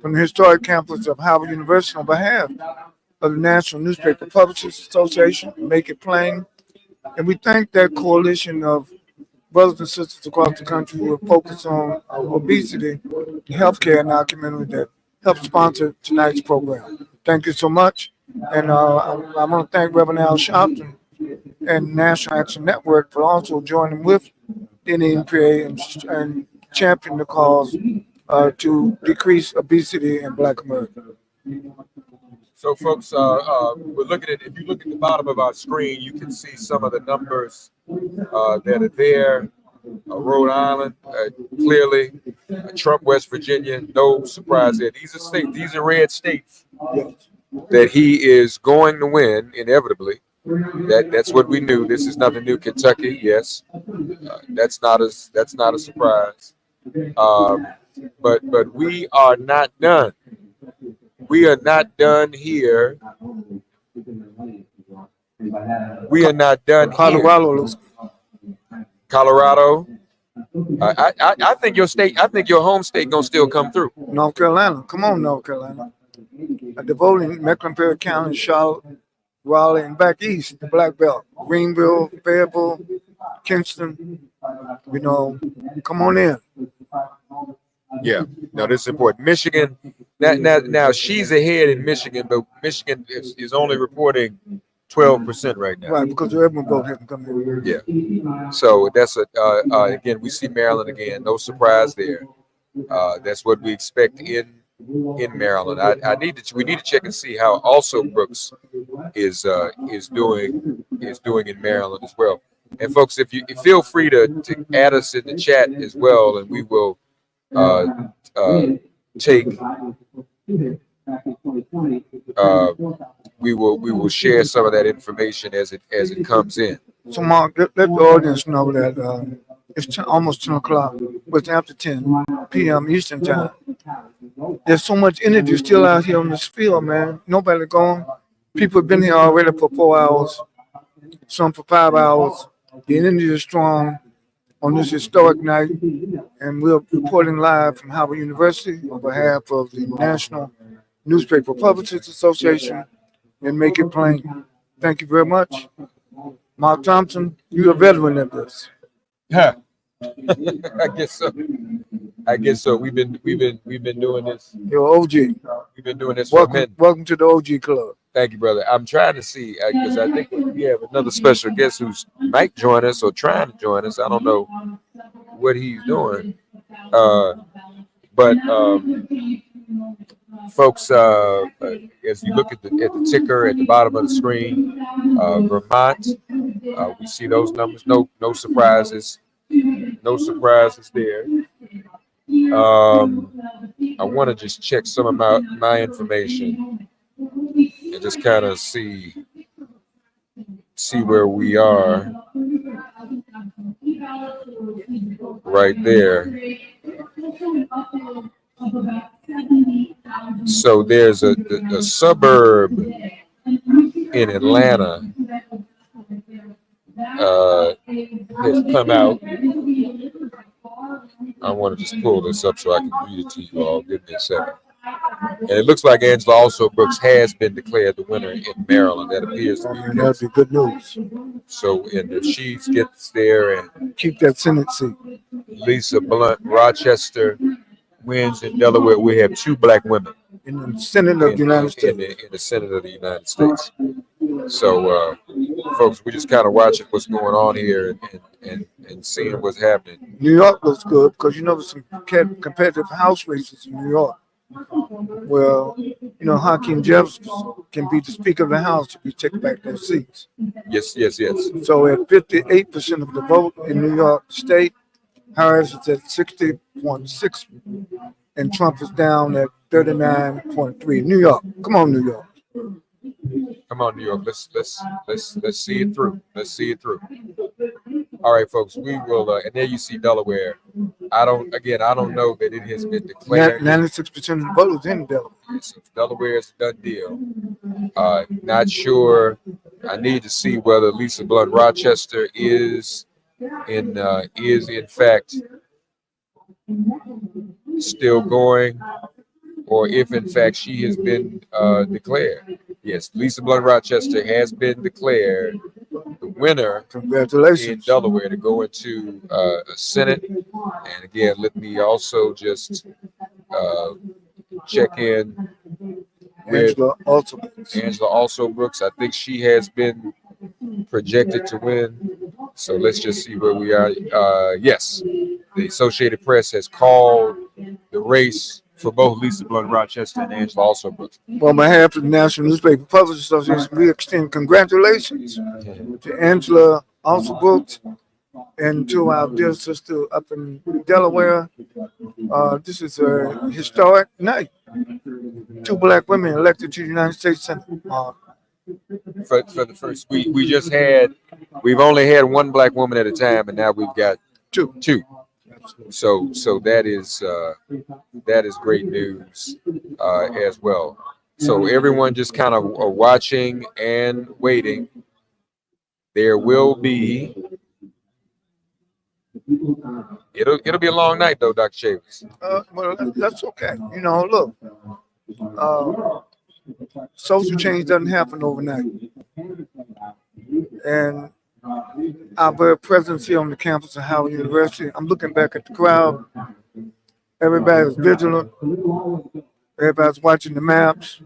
from the historic campus of Howard University on behalf of the National Newspaper Publishers Association, Make It Plain. And we thank that coalition of brothers and sisters across the country who are focused on obesity and healthcare in our community that helped sponsor tonight's program. Thank you so much. And I want to thank Reverend Al Sharpton and National Action Network for also joining with NNPA and championing the cause to decrease obesity in Black America. So, folks, we're looking at, if you look at the bottom of our screen, you can see some of the numbers that are there. Rhode Island, clearly. Trump, West Virginia, no surprise there. These are states, these are red states that he is going to win inevitably. That's what we knew. This is nothing new. Kentucky, yes, that's not a surprise. But we are not done. We are not done here. We are not done here. Colorado. I think your state. I think your home state gonna still come through. North Carolina, come on, North Carolina. The voting, Mecklenburg County, Charlotte, Raleigh, and back east, the Black Belt, Greenville, Fayetteville, Kingston. You know, come on in. Yeah, no, this is important. Michigan. Now she's ahead in Michigan, but Michigan is only reporting 12% right now. Right, because the urban vote hasn't come in. Yeah. So that's again, we see Maryland again. No surprise there. That's what we expect in Maryland. We need to check and see how also Brooks is doing in Maryland as well. And folks, if you feel free to add us in the chat as well, and we will take. We will share some of that information as it comes in. So, Mark, let the audience know that it's almost 10 o'clock, but it's after 10 p.m. Eastern time. There's so much energy still out here on this field, man. Nobody gone. People have been here already for 4 hours, some for 5 hours. The energy is strong on this historic night, and we're reporting live from Howard University on behalf of the National Newspaper Publishers Association and Make It Plain. Thank you very much. Mark Thompson, you're a veteran of this. Yeah. I guess so. We've been doing this. You're OG. We've been doing this for a minute. Welcome to the OG Club. Thank you, brother. I'm trying to see because I think we have another special guest who's might join us or trying to join us. I don't know what he's doing, but folks, as you look at the ticker at the bottom of the screen, Vermont, we see those numbers. No surprises. No surprises there. I want to just check some of my information and just kind of see where we are right there. So there's a suburb in Atlanta has come out. I want to just pull this up so I can read it to you all. Give me a second. And it looks like Angela Also Brooks has been declared the winner in Maryland. That appears to be the case. That'd be good news. So, and if she gets there and keep that Senate seat, Lisa Blunt, Rochester wins in Delaware. We have 2 black women in the Senate of the United States. In the Senate of the United States. So, folks, we're just kind of watching what's going on here and seeing what's happening. New York looks good because you know there's some competitive House races in New York. Well, you know, Hakeem Jeffries can be the Speaker of the House if we take back those seats. Yes. So at 58% of the vote in New York State, Harris is at 60.6, and Trump is down at 39.3. New York, come on, New York. Come on, New York. Let's see it through. Let's see it through. All right, folks. We will. And there you see Delaware. I don't know that it has been declared. 96% of the vote is in Delaware. So Delaware is a done deal. Not sure. I need to see whether Lisa Blunt Rochester is in fact still going, or if in fact she has been declared. Yes, Lisa Blunt Rochester has been declared the winner. Congratulations. In Delaware to go into a Senate. And again, let me also just check in with Angela Also Brooks. I think she has been projected to win. So let's just see where we are. Yes, the Associated Press has called the race for both Lisa Blunt Rochester and Angela Also Brooks. Well, on behalf of the National Newspaper Publishers Association, we extend congratulations to Angela also booked, and to our dear sister up in Delaware. This is a historic night. 2 black women elected to the United States Senate. For the first, we've only had 1 black woman at a time, and now we've got two. So that is great news as well. So everyone just kind of watching and waiting. There will be. It'll be a long night though, Dr. Shavers. Well, that's okay. You know, look, social change doesn't happen overnight, and our very presence here on the campus of Howard University. I'm looking back at the crowd. Everybody's vigilant. Everybody's watching the maps,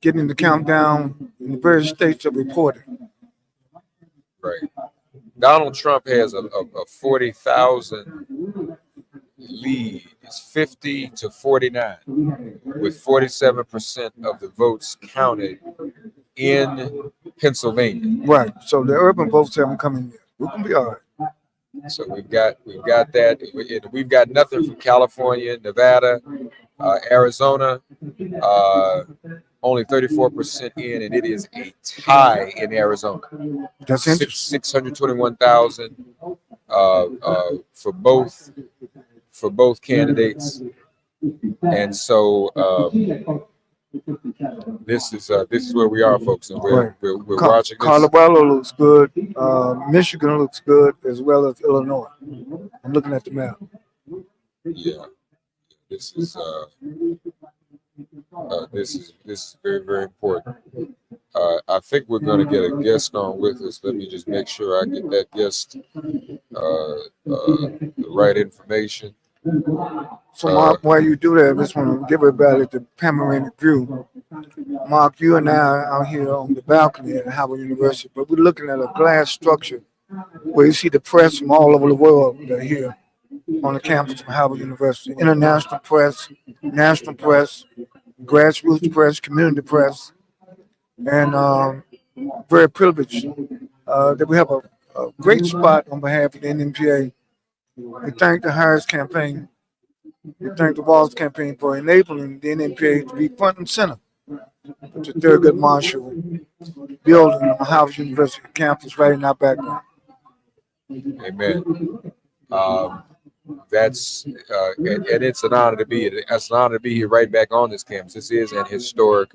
getting the countdown in the various states of reporting. Right. Donald Trump has a 40,000 lead. It's 50 to 49, with 47% of the votes counted in Pennsylvania. Right. So the urban votes haven't come in yet. We can be all right. So we've got that. We've got nothing from California, Nevada, Arizona. Only 34% in, and it is a tie in Arizona. That's interesting. 621,000 for both candidates, and so this is where we are, folks, and we're watching this. Colorado looks good. Michigan looks good, as well as Illinois. I'm looking at the map. Yeah, this is very, very important. I think we're going to get a guest on with us. Let me just make sure I get that guest the right information. So, Mark, while you do that, I just want to give everybody the panoramic view. Mark, you and I are out here on the balcony at Howard University, but we're looking at a glass structure where you see the press from all over the world that are here on the campus of Howard University. International press, national press, grassroots press, community press, and very privileged that we have a great spot on behalf of the NNPA. We thank the Harris campaign. We thank the Walls campaign for enabling the NNPA to be front and center with the Thurgood Marshall building on the Howard University campus right in our background. Amen. That's and it's an honor to be here. It's an honor to be here right back on this campus. This is an historic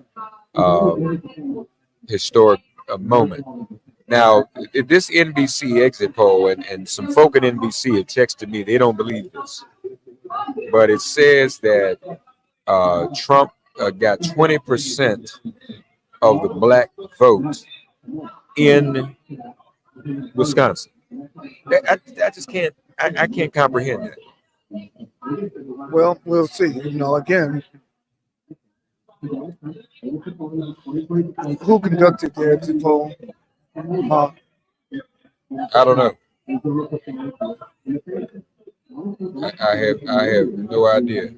moment. Now, this NBC exit poll, and some folk at NBC have texted me, they don't believe this, but it says that Trump got 20% of the black vote in Wisconsin. I just can't. I can't comprehend that. Well, we'll see. You know, again, who conducted the exit poll? I don't know. I have no idea.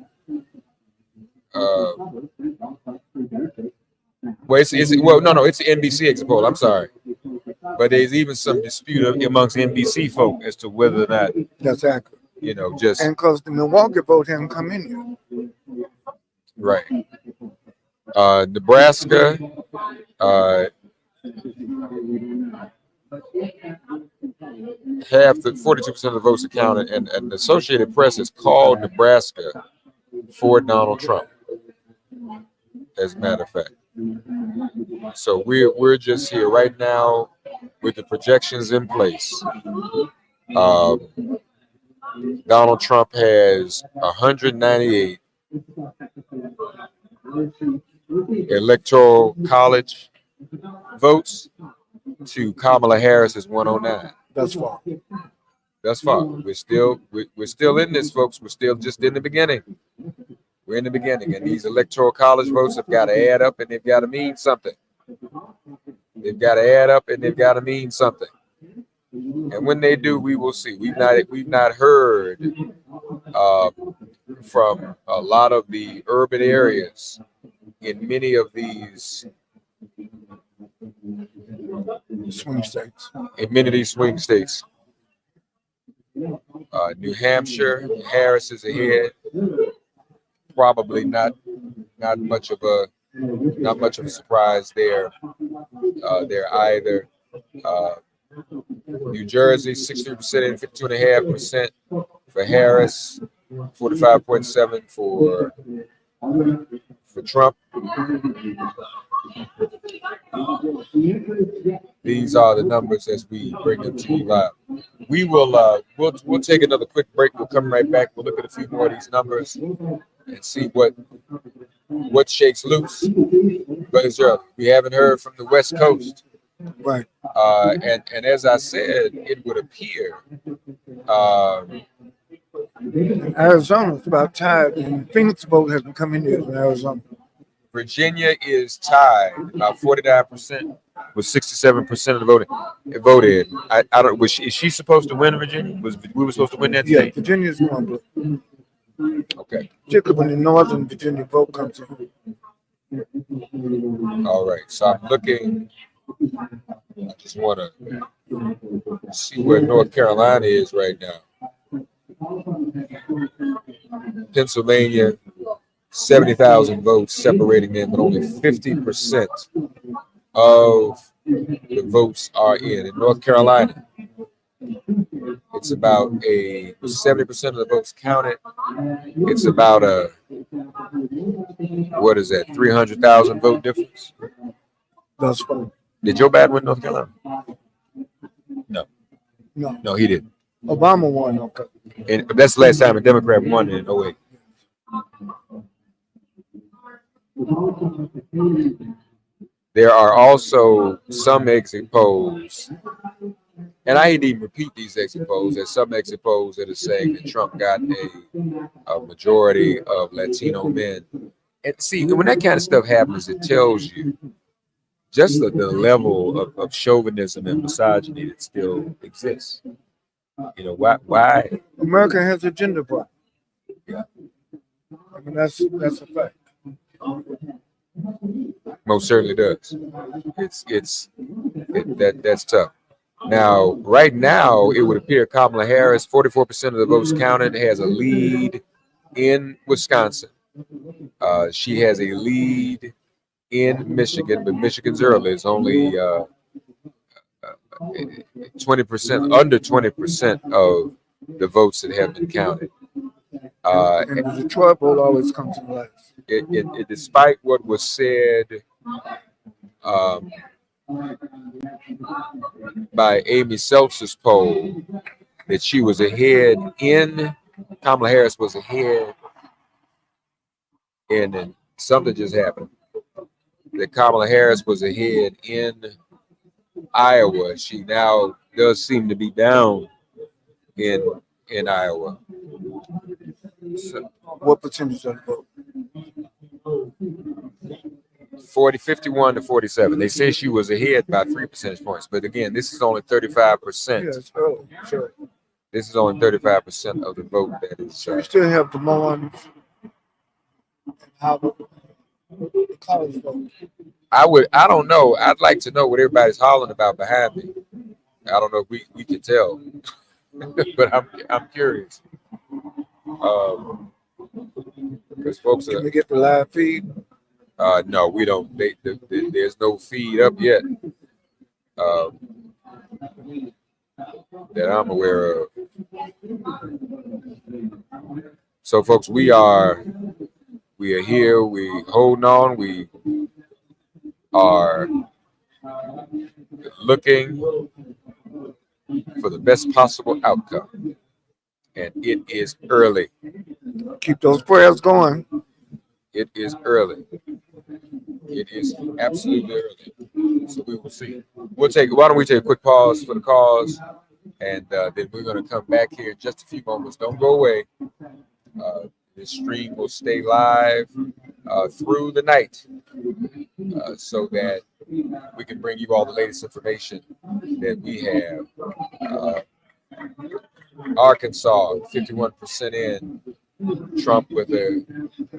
Well, it's the NBC exit poll. I'm sorry, but there's even some dispute amongst NBC folk as to whether or not that's accurate. You know, just and because the Milwaukee vote hadn't come in yet. Right. Nebraska. Half the 42% of the votes are counted, and the Associated Press has called Nebraska for Donald Trump. As a matter of fact, so we're just here right now with the projections in place. Donald Trump has 198 Electoral College votes to Kamala Harris's 109. That's far. That's far. We're still in this, folks. We're still just in the beginning. We're in the beginning, and these Electoral College votes have got to add up, and they've got to mean something. They've got to add up, and they've got to mean something. And when they do, we will see. We've not heard from a lot of the urban areas in many of these swing states. In many of these swing states. New Hampshire, Harris is ahead. Probably not much of a surprise there either. New Jersey, 63% and 52.5% for Harris, 45.7 for Trump. These are the numbers as we bring them to you live. We will we'll take another quick break. We'll come right back. We'll look at a few more of these numbers and see what shakes loose. But we haven't heard from the West Coast. Right. And as I said, it would appear Arizona's about tied, and Phoenix vote has been coming in Arizona. Virginia is tied about 49% with 67% of the voting. It voted. I don't. Is she supposed to win Virginia? We were supposed to win that Yeah, state? Virginia's going blue. Okay. Particularly when the Northern Virginia vote comes in. All right. So I'm looking. I just want to see where North Carolina is right now. Pennsylvania, 70,000 votes separating them, but only 50% of the votes are in North Carolina, it's about 70% of the votes counted. It's about what is that, 300,000 vote difference? That's fine. Did Joe Biden win North Carolina? No, he didn't. Obama won, okay. And that's the last time a Democrat won in 08. There are also some exit polls, and I didn't even repeat these exit polls. There's some exit polls that are saying that Trump got a majority of Latino men. And see, when that kind of stuff happens, it tells you just the level of chauvinism and misogyny that still exists. You know, why? America has a gender problem. Yeah. I mean, that's a fact. Most certainly does. That's tough. Now, right now, it would appear Kamala Harris, 44% of the votes counted, has a lead in Wisconsin. She has a lead in Michigan, but Michigan's early. It's only 20%, under 20% of the votes that have been counted. And the Detroit vote always comes in last. Despite what was said by Amy Seltzer's poll, that she was ahead Kamala Harris was ahead, and then something just happened. That Kamala Harris was ahead in Iowa. She now does seem to be down in Iowa. So, what percentage of the vote? 51 to 47. They say she was ahead by 3 percentage points, but again, this is only 35%. Yes, early, sure. This is only 35% of the vote that is. So you still have the Moans and how the college vote. I don't know. I'd like to know what everybody's hollering about behind me. I don't know if we can tell, but I'm curious. Because folks Can we get the live feed? No, we don't. There's no feed up yet that I'm aware of. So, folks, we are here. We holding on. We are looking for the best possible outcome, and it is early. Keep those prayers going. It is early. It is absolutely early. So we will see. Why don't we take a quick pause for the cause, and then we're going to come back here in just a few moments. Don't go away. This stream will stay live through the night so that we can bring you all the latest information that we have. Arkansas, 51% in. Trump with a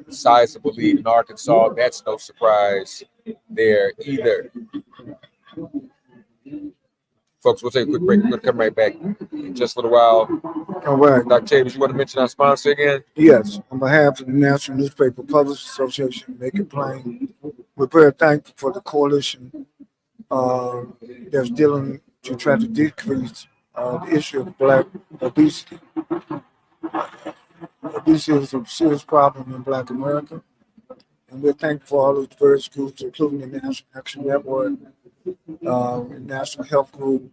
sizable lead in Arkansas. That's no surprise there either. Folks, we'll take a quick break. We're going to come right back in just a little while. All right. Dr. Chambers, you want to mention our sponsor again? Yes, on behalf of the National Newspaper Publishers Association, Make It Plain, we're very thankful for the coalition that's dealing to try to decrease the issue of Black obesity. Obesity is a serious problem in Black America, and we're thankful for all those various groups, including the National Action Network, the National Health Group,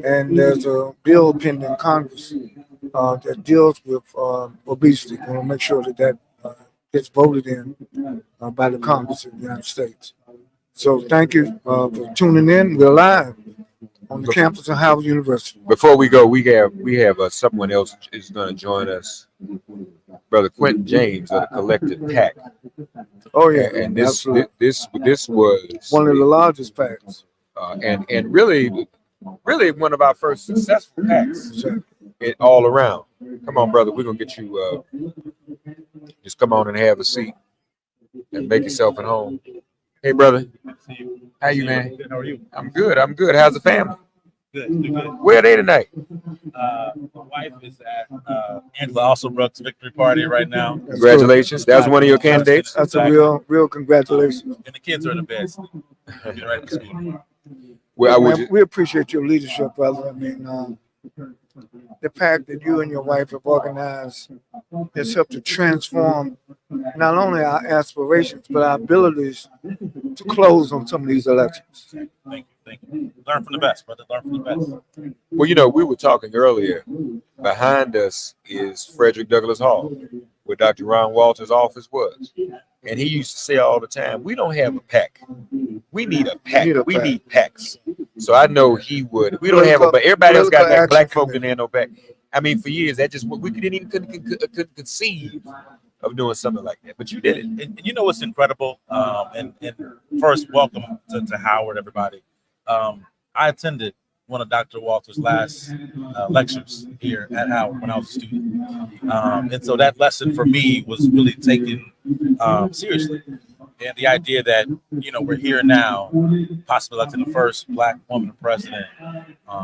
and there's a bill pending in Congress that deals with obesity. We want to make sure that gets voted in by the Congress of the United States. So thank you for tuning in. We're live on the campus of Howard University. Before we go, we have someone else is going to join us, Brother Quentin James of the Collective PAC. Oh yeah, and this was one of the largest PACs, and really one of our first successful PACs all around. Come on, brother, we're gonna get you. Just come on and have a seat and make yourself at home. Hey, brother. How you, man? Good. How are you? I'm good. How's the family? Good. Good. Where are they tonight? My wife is at Angela Alsobrooks' victory party right now. Congratulations. That was one of your candidates. That's a real congratulations. And the kids are in the bed, getting ready for school. Well, we appreciate your leadership, brother. I mean, the PAC that you and your wife have organized has helped to transform not only our aspirations, but our abilities to close on some of these elections. Thank you. Learn from the best, brother. Learn from the best. Well, we were talking earlier. Behind us is Frederick Douglass Hall, where Dr. Ron Walter's office was. And he used to say all the time, we don't have a PAC. We need a PAC. We need PACs. So I know he would. We don't have a, but everybody else got that Black folk in there, no PAC. I mean, for years, that just, we couldn't conceive of doing something like that, but you did it. And you know what's incredible? And first, welcome to Howard, everybody. I attended one of Dr. Walter's last lectures here at Howard when I was a student. And so that lesson for me was really taken seriously. And the idea that, we're here now, possibly electing the first Black woman president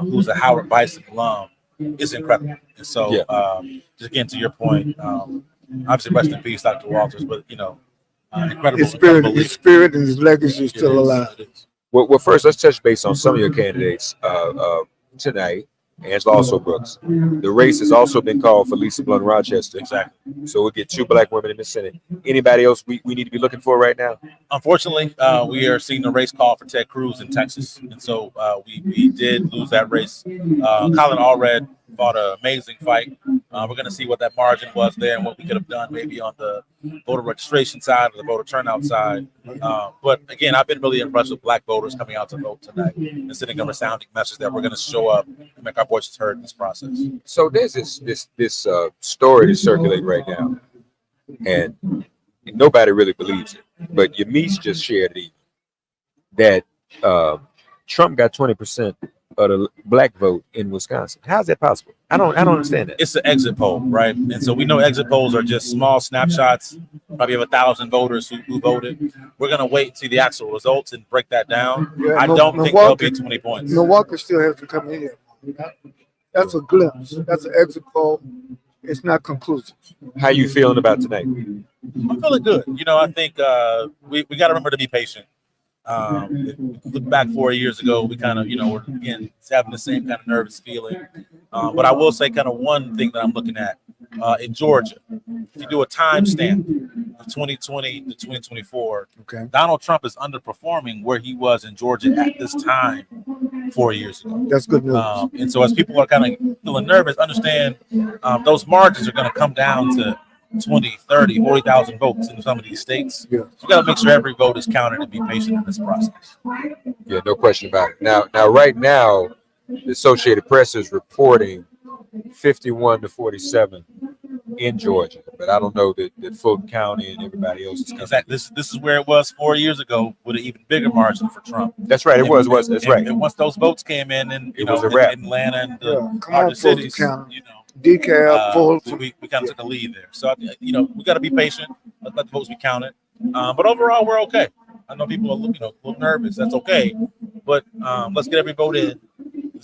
who's a Howard Bison alum is incredible. And so, just getting to your point, obviously, rest in peace, Dr. Walters, but, incredible. His spirit and his legacy is still alive. Well, first, let's touch base on some of your candidates tonight. Angela Alsobrooks. The race has also been called for Lisa Blunt Rochester. Exactly. So we'll get 2 Black women in the Senate. Anybody else we need to be looking for right now? Unfortunately, we are seeing the race call for Ted Cruz in Texas. And so we did lose that race. Colin Allred fought an amazing fight. We're going to see what that margin was there and what we could have done maybe on the voter registration side or the voter turnout side. But again, I've been really impressed with Black voters coming out to vote tonight and sending a resounding message that we're going to show up and make our voices heard in this process. So there's this story that's circulating right now, and nobody really believes it. But Yamis just shared it, that Trump got 20% of the Black vote in Wisconsin. How's that possible? I don't understand that. It's an exit poll, right? And so we know exit polls are just small snapshots. Probably have 1,000 voters who voted. We're gonna wait and see the actual results and break that down. Yeah, I don't think there'll be 20 points. Milwaukee still has to come in here. That's a glimpse. That's an exit poll. It's not conclusive. How you feeling about tonight? I'm feeling good. I think we got to remember to be patient. If we look back 4 years ago, we kind of, we're again having the same kind of nervous feeling. But I will say kind of one thing that I'm looking at in Georgia. If you do a timestamp of 2020 to 2024, Donald Trump is underperforming where he was in Georgia at this time 4 years ago. That's good news. And so as people are kind of feeling nervous, understand those margins are going to come down to 20, 30, 40,000 votes in some of these states. Yeah. So we got to make sure every vote is counted and be patient in this process. Yeah, no question about it. Now, right now, the Associated Press is reporting 51 to 47 in Georgia, but I don't know that Fulton County and everybody else is coming. Exactly. This is where it was 4 years ago with an even bigger margin for Trump. That's right. It was. That's right. And once those votes came in, and it was a wrap. In Atlanta and the Come on, larger cities, DeKalb, Fulton. we kind of took a lead there. So we got to be patient. Let the votes be counted. But overall, we're okay. I know people are a little nervous. That's okay. But let's get every vote in.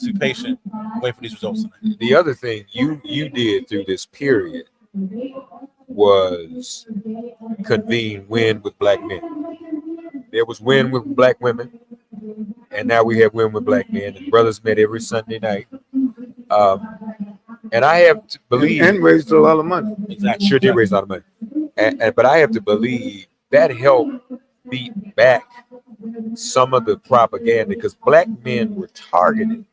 let's be patient, wait for these results tonight. The other thing you did through this period was convene Win with Black Men. There was Win with Black women, and now we have Win with Black Men. And brothers met every Sunday night. And I have to believe and raised a lot of money. Exactly. Sure did raise a lot of money. But I have to believe that helped beat back some of the propaganda because Black men were targeted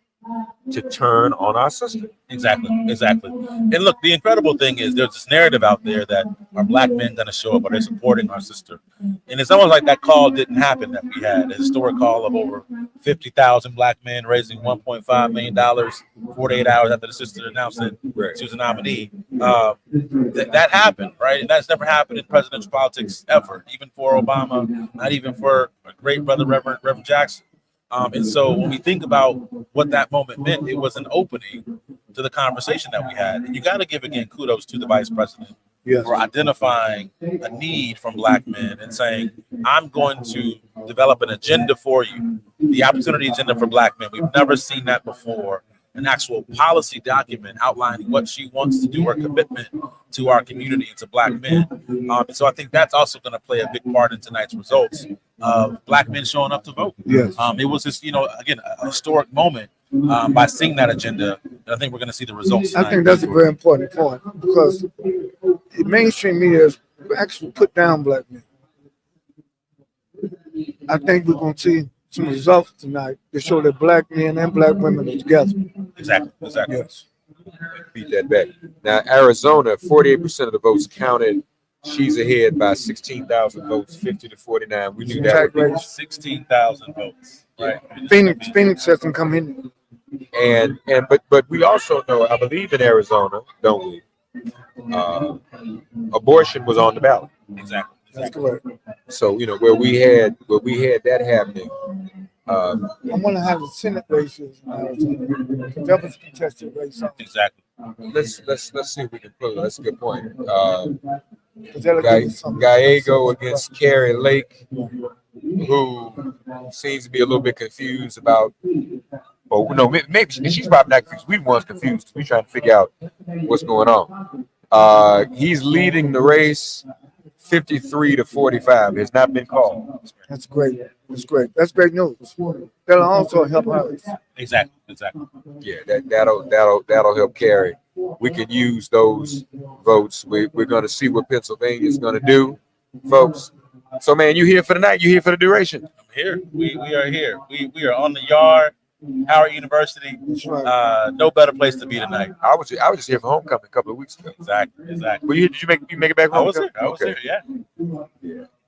to turn on our system. Exactly. And look, the incredible thing is there's this narrative out there that are Black men going to show up, or they're supporting our sister. And it's almost like that call didn't happen that we had. A historic call of over 50,000 Black men raising $1.5 million 48 hours after the sister announced that she was a nominee. That happened, right? And that's never happened in presidential politics ever, even for Obama, not even for a great brother, Reverend Jackson. And so when we think about what that moment meant, it was an opening to the conversation that we had. And you got to give, again, kudos to the vice president for identifying a need from Black men and saying, I'm going to develop an agenda for you, the opportunity agenda for Black men. We've never seen that before. An actual policy document outlining what she wants to do, her commitment to our community and to Black men. And so I think that's also going to play a big part in tonight's results of Black men showing up to vote. Yes. It was just, again, a historic moment by seeing that agenda. I think we're going to see the results tonight. I think that's a very important point because the mainstream media has actually put down Black men. I think we're going to see some results tonight to show that Black men and Black women are together. Exactly. Yes. Beat that back. Now, Arizona, 48% of the votes counted. She's ahead by 16,000 votes, 50 to 49. We knew that would be 16,000 votes. Right. Phoenix hasn't come in. But we also know, I believe in Arizona, don't we? Abortion was on the ballot. Exactly. That's correct. So where we had that happening. I want to have the Senate races in Arizona. That was a contested race. Exactly. Let's see if we can pull it. That's a good point. Gallego against Carrie Lake, who seems to be a little bit confused about. Well, no, maybe she's probably not confused. We're the ones confused. We're trying to figure out what's going on. He's leading the race 53 to 45. Has not been called. That's great. That's great. That's great news. That'll also help us. Exactly. Yeah, that'll help Carrie. We can use those votes. We're going to see what Pennsylvania is going to do, folks. So, man, you here for the night? You here for the duration? I'm here. We are here. We are on the yard. Howard University. No better place to be tonight. I was just here for homecoming a couple of weeks ago. Exactly. Well, did you make it back home? I was here.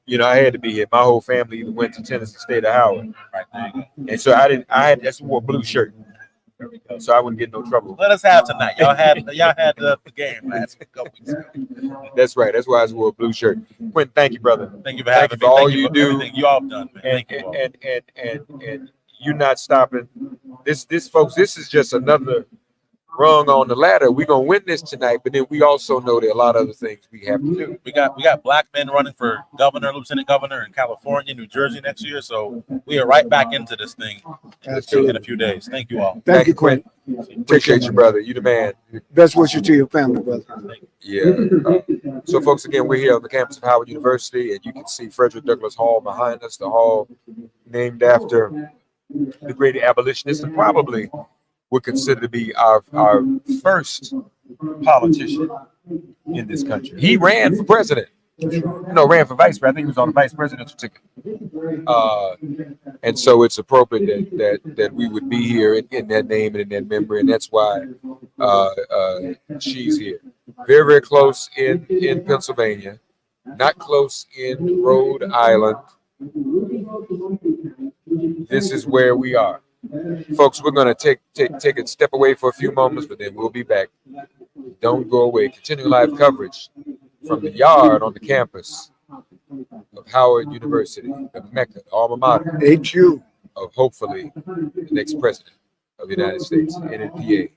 Yeah. I had to be here. My whole family either went to Tennessee State or Howard. Right there you go. And so I wore a blue shirt. So I wouldn't get no trouble. Let us have tonight. Y'all had the game last couple weeks ago. That's right. That's why I wore a blue shirt. Quentin, thank you, brother. Thank you for having me. For all you do. Everything you all have done, man. Thank you all. And you're not stopping. This folks, this is just another rung on the ladder. We're gonna win this tonight, but then we also know there are a lot of other things we have to do. We got Black men running for governor, lieutenant governor in California, New Jersey next year. So we are right back into this thing in a few days. Thank you all. Thank you, Quentin. Appreciate you, brother. You the man. Best wishes to your family, brother. Yeah. So, folks, again, we're here on the campus of Howard University, and you can see Frederick Douglass Hall behind us, the hall named after the great abolitionist, and probably would consider to be our first politician in this country. He ran for president. Ran for vice president. I think he was on the vice presidential ticket. And so it's appropriate that we would be here in that name and in that memory, and that's why she's here. Very, very close in Pennsylvania, not close in Rhode Island. This is where we are. Folks, we're going to take a step away for a few moments, but then we'll be back. Don't go away. Continuing live coverage from the yard on the campus of Howard University, the Mecca, the alma mater HU of hopefully the next president of the United States, NNPA.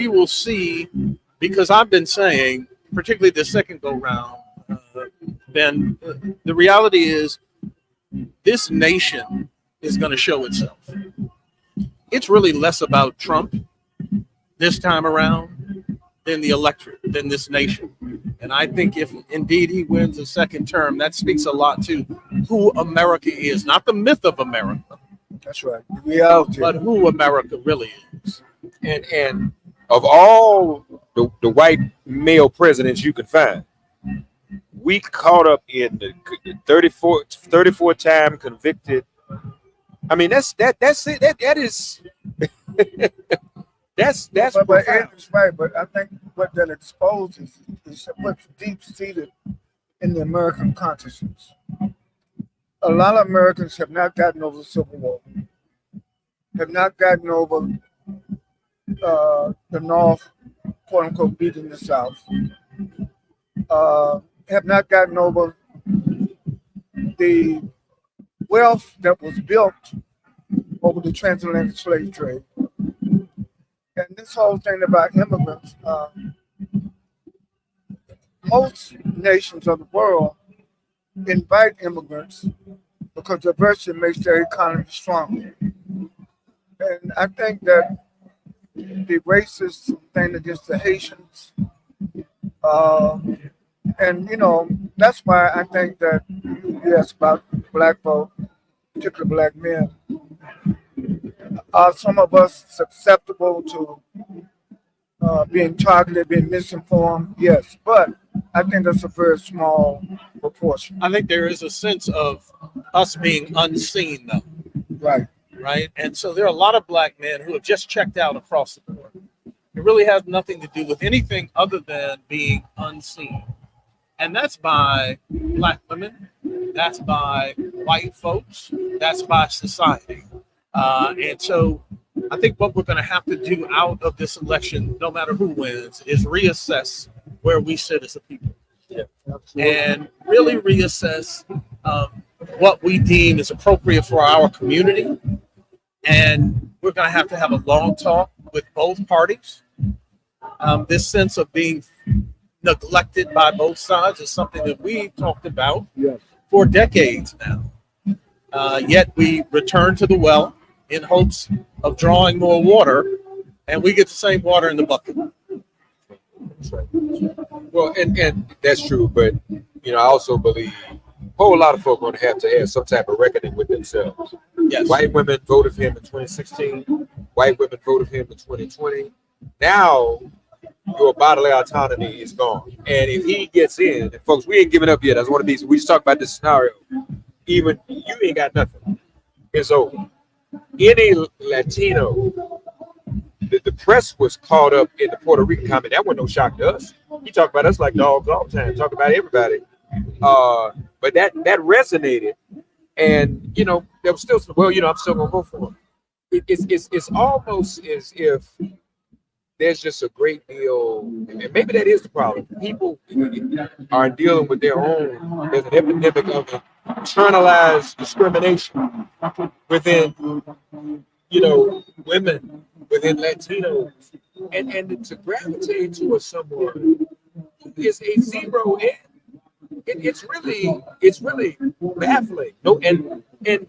we will see, because I've been saying, particularly the second go round, Ben, the reality is this nation is going to show itself. It's really less about Trump this time around than the electorate, than this nation. And I think if indeed he wins a second term, that speaks a lot to who America is, not the myth of America. That's right. The reality. But who America really is. And of all the white male presidents you could find, we caught up in the 34 time convicted. I mean, that's it. That is that's but it's right. But I think what that exposes is what's deep seated in the American consciousness. A lot of Americans have not gotten over the Civil War, have not gotten over the North, quote unquote, beating the South, have not gotten over the wealth that was built over the transatlantic slave trade. And this whole thing about immigrants, most nations of the world invite immigrants because diversity makes their economy stronger. And I think that the racist thing against the Haitians, and that's why I think that you asked about black vote, particularly black men. Are some of us susceptible to being targeted, being misinformed? Yes, but I think that's a very small proportion. I think there is a sense of us being unseen, though. Right. Right? And so there are a lot of black men who have just checked out across the board. It really has nothing to do with anything other than being unseen. And that's by black women, that's by white folks, that's by society. And so I think what we're going to have to do out of this election, no matter who wins, is reassess where we sit as a people. Yeah, and really reassess what we deem is appropriate for our community. And we're going to have a long talk with both parties. This sense of being neglected by both sides is something that we've talked about for decades now. Yet we return to the well in hopes of drawing more water, and we get the same water in the bucket. Well, and that's true, but I also believe a whole lot of folk are going to have some type of reckoning with themselves. Yes. White women voted for him in 2016. White women voted for him in 2020. Now your bodily autonomy is gone, and if he gets in, and folks, we ain't giving up yet. I just want to be. We just talked about this scenario. Even you ain't got nothing. It's over. Any Latino, the press was caught up in the Puerto Rican comment. That wasn't no shock to us. He talked about us like dogs all the time. Talk about everybody. But that resonated, and there was still some. Well, I'm still gonna vote for him. It's almost as if there's just a great deal, and maybe that is the problem. People are dealing with their own. There's an epidemic of internalized discrimination within, women, within Latinos, and to gravitate towards someone is a zero end. It's really baffling. No, and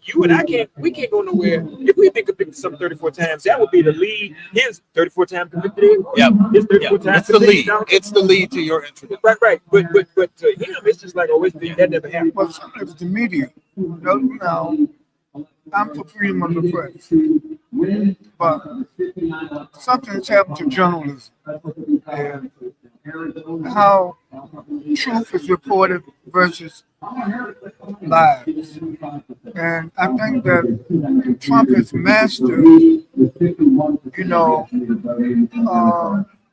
you and I we can't go nowhere. If we think of some 34 times, that would be the lead. His 34 times convicted. Yep. His 34 times. It's the lead. It's the lead to your interest. Right. But to him, it's just like that never happened. Well, sometimes the media. Now, I'm for freedom of the press, but something's happened to journalism and how truth is reported versus lies. And I think that Trump has mastered,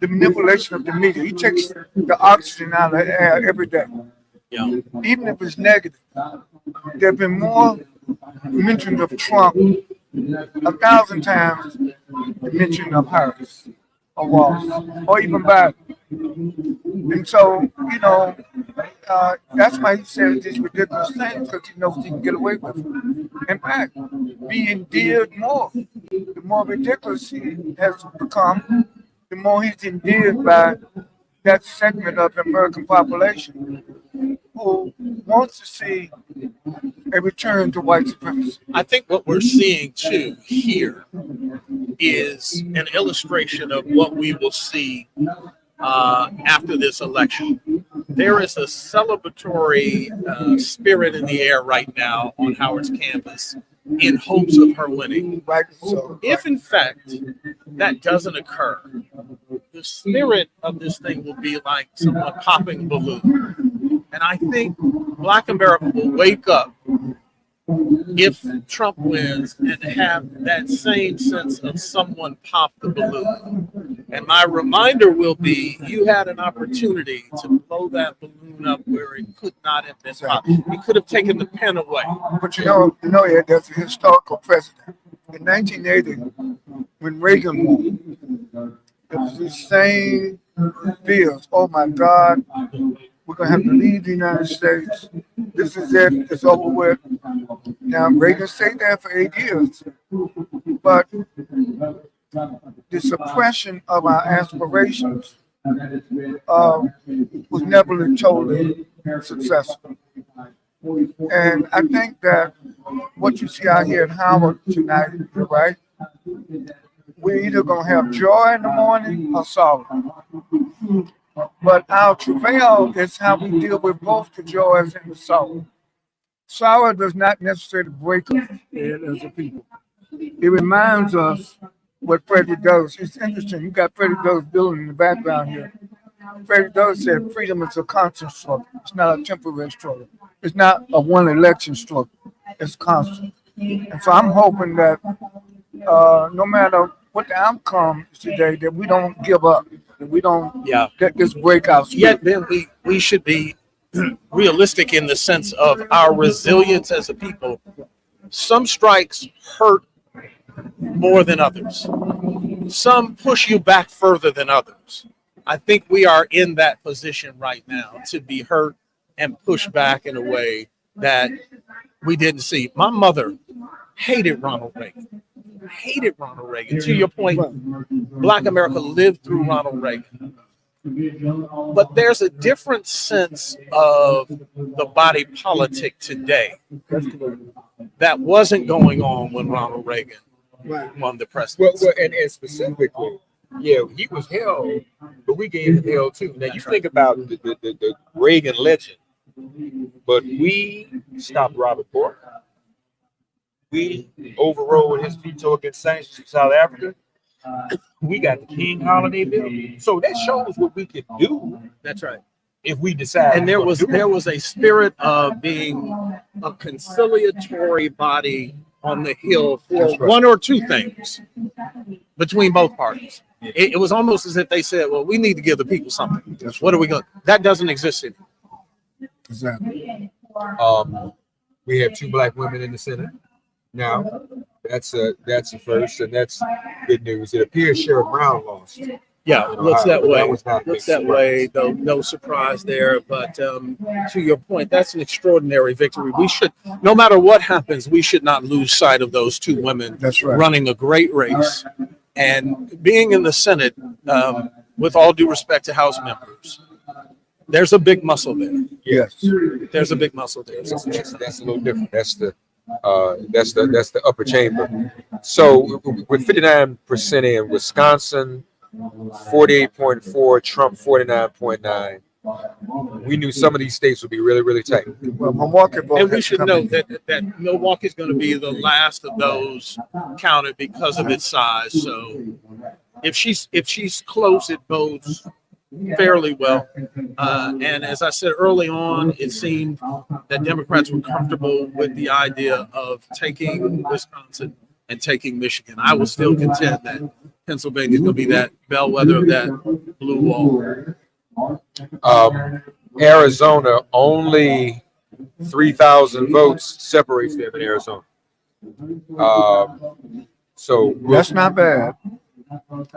the manipulation of the media. He takes the oxygen out of the air every day. Yeah. Even if it's negative. There have been more mentions of Trump 1,000 times the mention of Harris or Walsh or even Biden. And so, that's why he says these ridiculous things, because he knows he can get away with it. In fact, being endeared more. The more ridiculous he has become, the more he's endeared by that segment of the American population who wants to see a return to white supremacy. I think what we're seeing too here is an illustration of what we will see after this election. There is a celebratory spirit in the air right now on Howard's campus in hopes of her winning. Right. So, if in fact that doesn't occur, the spirit of this thing will be like someone popping a balloon. And I think Black America will wake up if Trump wins and have that same sense of someone pop the balloon. And my reminder will be, you had an opportunity to blow that balloon up where it could not have been popped. You could have taken the pen away. But you know, Ed, there's a historical precedent. In 1980, when Reagan won, it was the same fears. Oh my God, we're gonna have to leave the United States. This is it. It's over with. Now Reagan stayed there for 8 years, but the suppression of our aspirations was never totally successful. And I think that what you see out here in Howard tonight, you're right. We're either gonna have joy in the morning or sorrow. But our travail is how we deal with both the joys and the sorrow. Sorrow does not necessarily break us as a people. It reminds us what Freddie does. It's interesting. You got Freddie Douglass building in the background here. Freddie Douglass said freedom is a constant struggle. It's not a temporary struggle. It's not a one election struggle. It's constant. And so I'm hoping that no matter what the outcome is today, that we don't give up, that we don't get this breakout. Yet then we should be realistic in the sense of our resilience as a people. Some strikes hurt more than others. Some push you back further than others. I think we are in that position right now to be hurt and pushed back in a way that we didn't see. My mother hated Ronald Reagan. Hated Ronald Reagan. To your point, Black America lived through Ronald Reagan. But there's a different sense of the body politic today that wasn't going on when Ronald Reagan won the presidency. Well, and specifically, yeah, he was held, but we gave him hell too. Now you think about the Reagan legend, but we stopped Robert Bork. We overrode his veto against sanctions from South Africa. We got the King Holiday Bill. So that shows what we could do. That's right. If we decide. And there was a spirit of being a conciliatory body on the Hill for one or two things between both parties. It was almost as if they said, well, we need to give the people something. What are we going to? That doesn't exist anymore. Exactly. We have 2 Black women in the Senate. Now, that's a first, and that's good news. It appears Sherrod Brown lost. Yeah, looks that way. Looks that way. Though no surprise there. But to your point, that's an extraordinary victory. We should, no matter what happens, we should not lose sight of those 2 women running a great race and being in the Senate. With all due respect to House members, there's a big muscle there. Yes, there's a big muscle there. That's a little different. That's the upper chamber. So with 59% in Wisconsin, 48.4, Trump 49.9. We knew some of these states would be really, really tight. Well, Milwaukee, and we should note that Milwaukee is going to be the last of those counted because of its size. So if she's close, it bodes fairly well. And as I said early on, it seemed that Democrats were comfortable with the idea of taking Wisconsin and taking Michigan. I will still contend that Pennsylvania is going to be that bellwether of that blue wall. Arizona, only 3,000 votes separates them in Arizona. So that's not bad,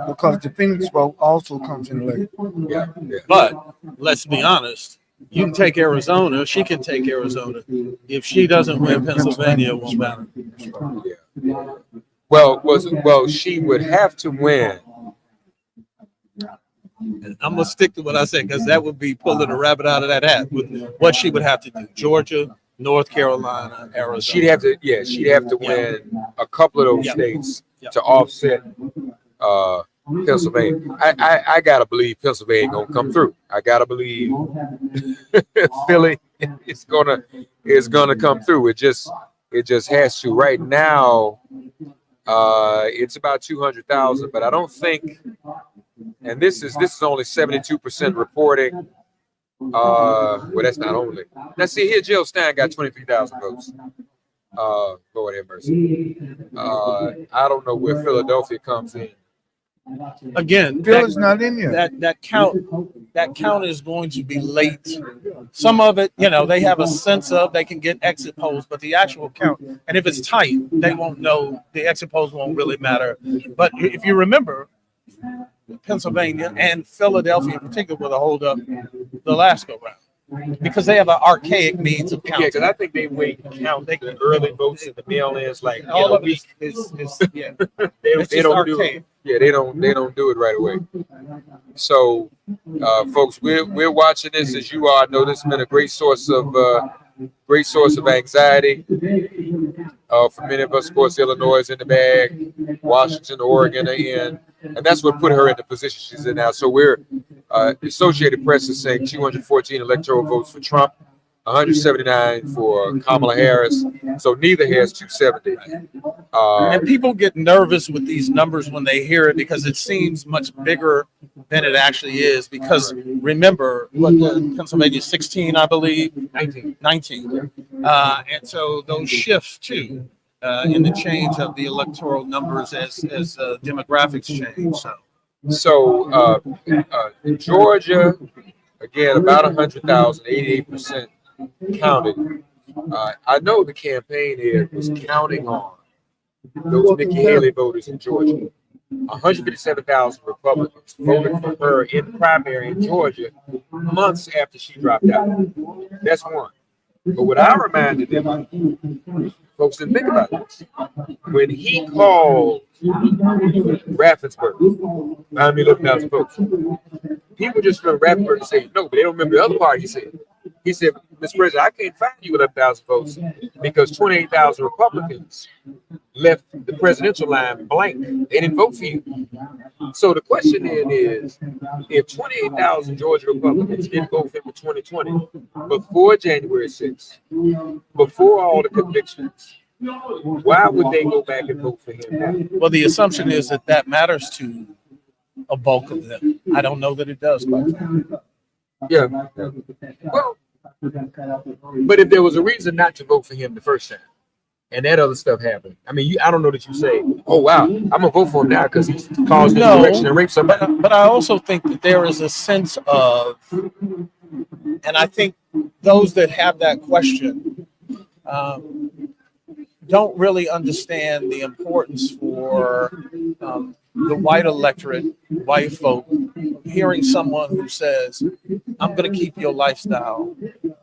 because the Phoenix vote also comes in late. Yeah. But let's be honest. You can take Arizona. She can take Arizona. If she doesn't win Pennsylvania, it won't matter. Yeah. Well, she would have to win I'm gonna stick to what I said because that would be pulling a rabbit out of that hat. With what she would have to do: Georgia, North Carolina, Arizona. She'd have to win a couple of those states to offset Pennsylvania. I gotta believe Pennsylvania gonna come through. I gotta believe Philly is gonna come through. It just has to. Right now, it's about 200,000, but I don't think. And this is only 72% reporting. Well, that's not only. Let's see here. Jill Stein got 23,000 votes. Lord have mercy. I don't know where Philadelphia comes in. Again, Philly's not in yet. That count is going to be late. Some of it, they have a sense of they can get exit polls, but the actual count, and if it's tight, they won't know. The exit polls won't really matter. But if you remember, Pennsylvania and Philadelphia in particular were the hold up the last go round because they have an archaic means of counting. Yeah, because I think they wait and count the early votes and the mail-ins like all of week. they don't do it. Yeah, they don't do it right away. So, folks, we're watching this as you are. I know this has been a great source of anxiety for many of us. Of course, Illinois is in the bag, Washington, Oregon are in, and that's what put her in the position she's in now. So we're the Associated Press is saying 214 electoral votes for Trump, 179 for Kamala Harris. So neither has 270. And people get nervous with these numbers when they hear it because it seems much bigger than it actually is. Because remember, Pennsylvania 16, I believe, 19. And so those shifts too in the change of the electoral numbers as demographics change. So Georgia, again, about 100,000, 88% counted. I know the campaign here was counting on those Nikki Haley voters in Georgia. 157,000 Republicans voted for her in the primary in Georgia months after she dropped out. That's one. But what I reminded them of, folks didn't think about this. When he called Raffensperger, 11,000 votes, people just remember Raffensperger and say no, but they don't remember the other part he said. He said, Mr. President, I can't find you 11,000 votes because 28,000 Republicans left the presidential line blank. They didn't vote for you. So the question then is, if 28,000 Georgia Republicans didn't vote for him in 2020, before January 6th, before all the convictions, why would they go back and vote for him now? Well, the assumption is that matters to a bulk of them. I don't know that it does, quite frankly. Yeah. Well, but if there was a reason not to vote for him the first time, and that other stuff happened, I mean, I don't know that you say, "Oh wow, I'm gonna vote for him now because he's caused insurrection and rape somebody." But I also think that there is a sense of, and I think those that have that question don't really understand the importance for the white electorate, white folk, hearing someone who says, I'm going to keep your lifestyle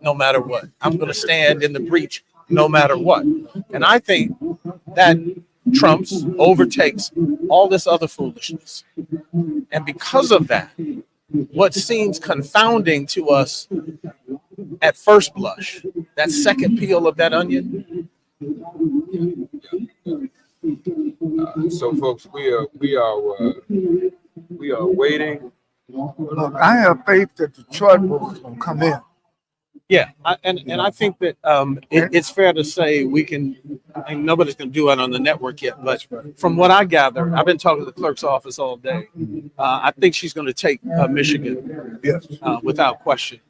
no matter what. I'm going to stand in the breach no matter what. And I think that trumps, overtakes all this other foolishness. And because of that, what seems confounding to us at first blush, that second peel of that onion. So, folks, we are waiting. Look, I have faith that Detroit voters gonna come in. Yeah, and I think that it's fair to say we can. I mean, nobody's going to do it on the network yet, but from what I gather, I've been talking to the clerk's office all day. I think she's going to take Michigan, without question.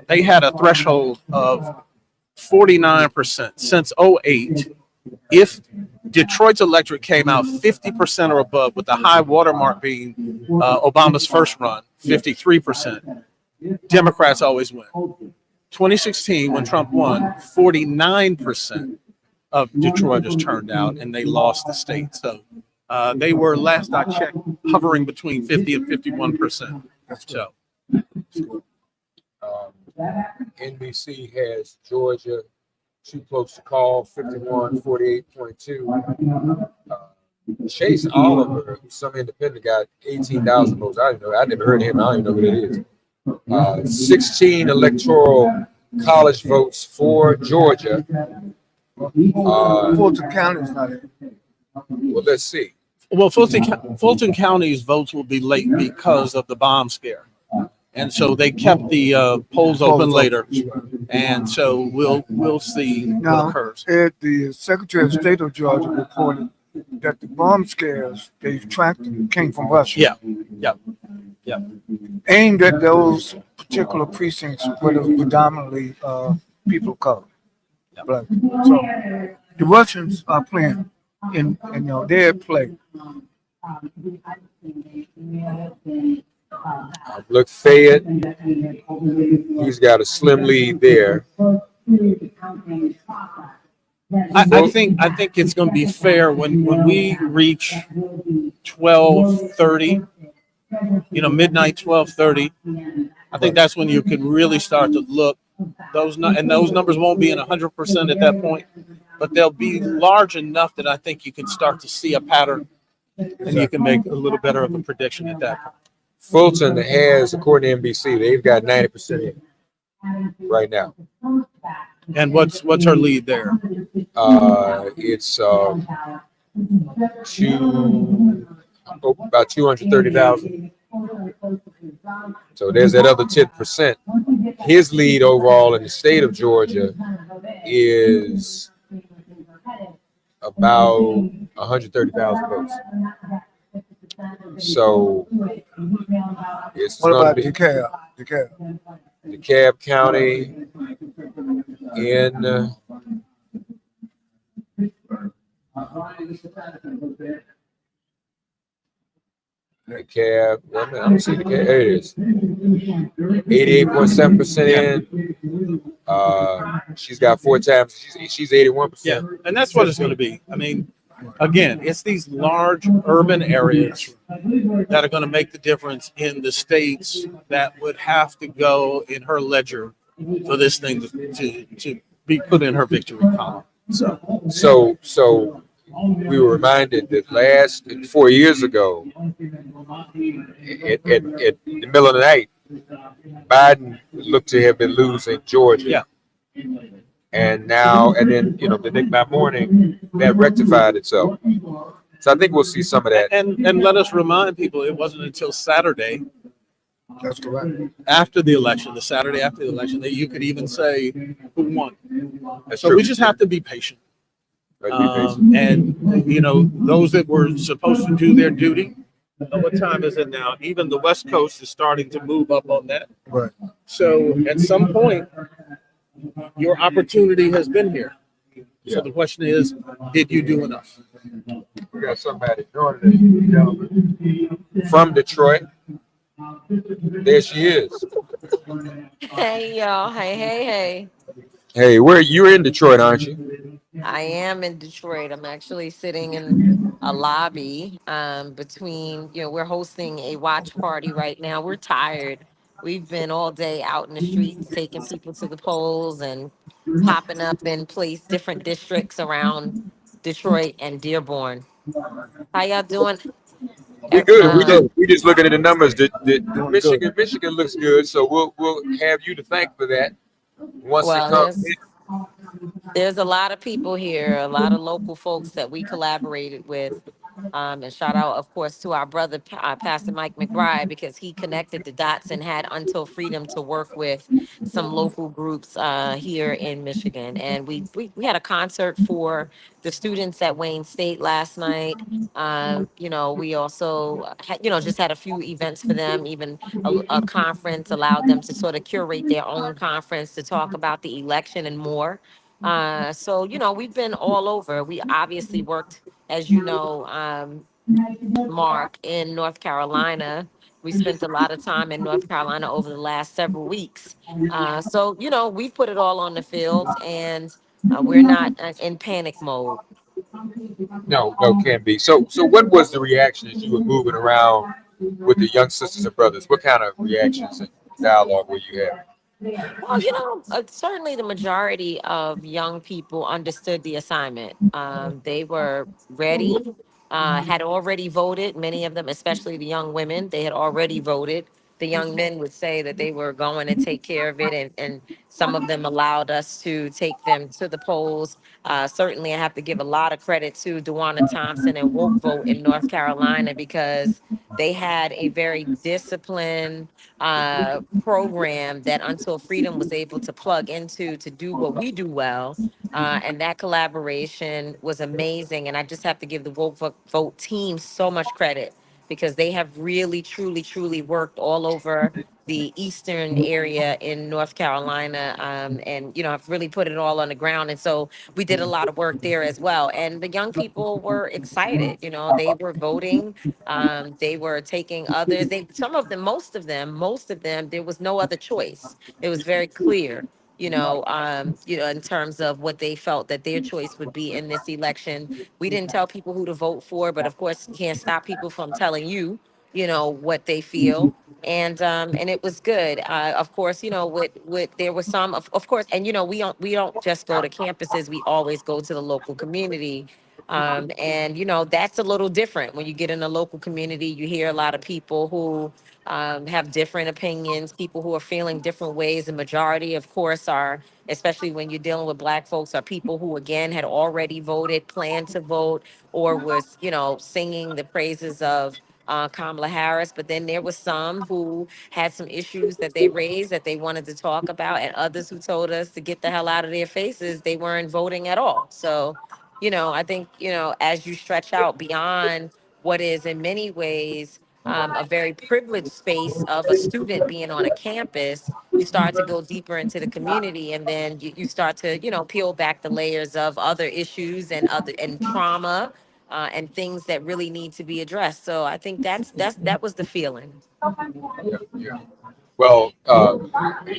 They had a threshold of 49% since 2008. If Detroit's electorate came out 50% or above, with the high watermark being Obama's first run, 53%. Democrats always win. 2016, when Trump won, 49% of Detroiters turned out, and they lost the state. So they were, last I checked, hovering between 50 and 51%. So NBC has Georgia too close to call, 51, 48.2. Chase Oliver, some independent, got 18,000 votes. I didn't know. I never heard of him. I don't even know who that is. 16 electoral college votes for Georgia. Fulton County is not in. Well, let's see. Well, Fulton County's votes will be late because of the bomb scare, and so they kept the polls open later, and so we'll see what occurs. The Secretary of State of Georgia reported that the bomb scares they've tracked them came from Russia. Yeah. Aimed at those particular precincts where there was predominantly people of color. Black. So the Russians are playing in their play. Look, Fayette, he's got a slim lead there. I think it's going to be fair when we reach 12:30, midnight 12:30. I think that's when you can really start to look. Those numbers won't be in 100% at that point, but they'll be large enough that I think you can start to see a pattern, and you can make a little better of a prediction at that point. Fulton has, according to NBC, they've got 90% in right now. And what's her lead there? It's about 230,000. So there's that other 10%. His lead overall in the state of Georgia is about 130,000 votes. So it's what about DeKalb? DeKalb County in DeKalb. I don't see DeKalb. There it is. 88.7% in. She's got 4 times. She's 81%. Yeah, and that's what it's going to be. I mean, again, it's these large urban areas that are going to make the difference in the states that would have to go in her ledger for this thing to be put in her victory column. So we were reminded that 4 years ago, at the middle of the night, Biden looked to have been losing Georgia. Yeah. And then by morning, that rectified itself. So I think we'll see some of that. And let us remind people, it wasn't until Saturday. That's correct. After the election, the Saturday after the election, that you could even say who won. That's so true. We just have to be patient. And those that were supposed to do their duty. What time is it now? Even the West Coast is starting to move up on that. Right. So at some point, your opportunity has been here. So the question is, did you do enough? We got somebody joining us from Detroit. There she is. Hey y'all. Hey. Hey, you're in Detroit, aren't you? I am in Detroit. I'm actually sitting in a lobby between, we're hosting a watch party right now. We're tired. We've been all day out in the streets, taking people to the polls and popping up in different districts around Detroit and Dearborn. How y'all doing? We good. We just looking at the numbers. Michigan looks good, so we'll have you to thank for that. Once it comes in. There's a lot of people here, a lot of local folks that we collaborated with. And shout out, of course, to our brother, Pastor Mike McBride, because he connected the dots and had Until Freedom to work with some local groups here in Michigan. And we had a concert for the students at Wayne State last night. We also, just had a few events for them, even a conference allowed them to sort of curate their own conference to talk about the election and more. We've been all over. We obviously worked, as you know, Mark, in North Carolina. We spent a lot of time in North Carolina over the last several weeks. We put it all on the field, and we're not in panic mode. No, can't be. So what was the reaction as you were moving around with the young sisters and brothers? What kind of reactions and dialogue were you having? Well, certainly the majority of young people understood the assignment. They were ready. had already voted. Many of them, especially the young women, they had already voted. The young men would say that they were going to take care of it, and some of them allowed us to take them to the polls. Certainly, I have to give a lot of credit to Dewana Thompson and Woke Vote in North Carolina because they had a very disciplined program that Until Freedom was able to plug into to do what we do well. And that collaboration was amazing. And I just have to give the Vote team so much credit because they have really, truly, truly worked all over the eastern area in North Carolina. And, I've really put it all on the ground. And so we did a lot of work there as well. And the young people were excited. They were voting. They were taking others. Some of them, most of them, there was no other choice. It was very clear in terms of what they felt that their choice would be in this election. We didn't tell people who to vote for, but of course, you can't stop people from telling you, what they feel. And it was good. Of course, with there was some, of course, and we don't just go to campuses. We always go to the local community. And that's a little different when you get in a local community. You hear a lot of people who have different opinions, people who are feeling different ways. The majority, of course, are, especially when you're dealing with Black folks, are people who, again, had already voted, planned to vote, or was, singing the praises of Kamala Harris. But then there was some who had some issues that they raised that they wanted to talk about, and others who told us to get the hell out of their faces. They weren't voting at all. So, I think, as you stretch out beyond what is in many ways a very privileged space of a student being on a campus, you start to go deeper into the community, and then you start to, peel back the layers of other issues and trauma and things that really need to be addressed. So I think that was the feeling. Yeah. Well,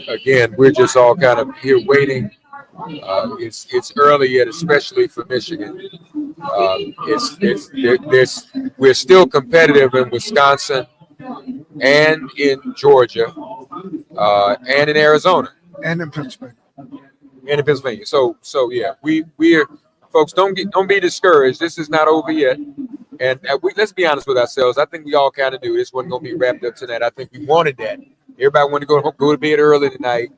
again, we're just all kind of here waiting. It's early yet, especially for Michigan. There's we're still competitive in Wisconsin and in Georgia and in Arizona And in Pennsylvania. and in Pennsylvania. So yeah, we're folks, don't be discouraged. This is not over yet. And let's be honest with ourselves. I think we all kind of knew this wasn't going to be wrapped up tonight. I think we wanted that. Everybody wanted to go to bed early tonight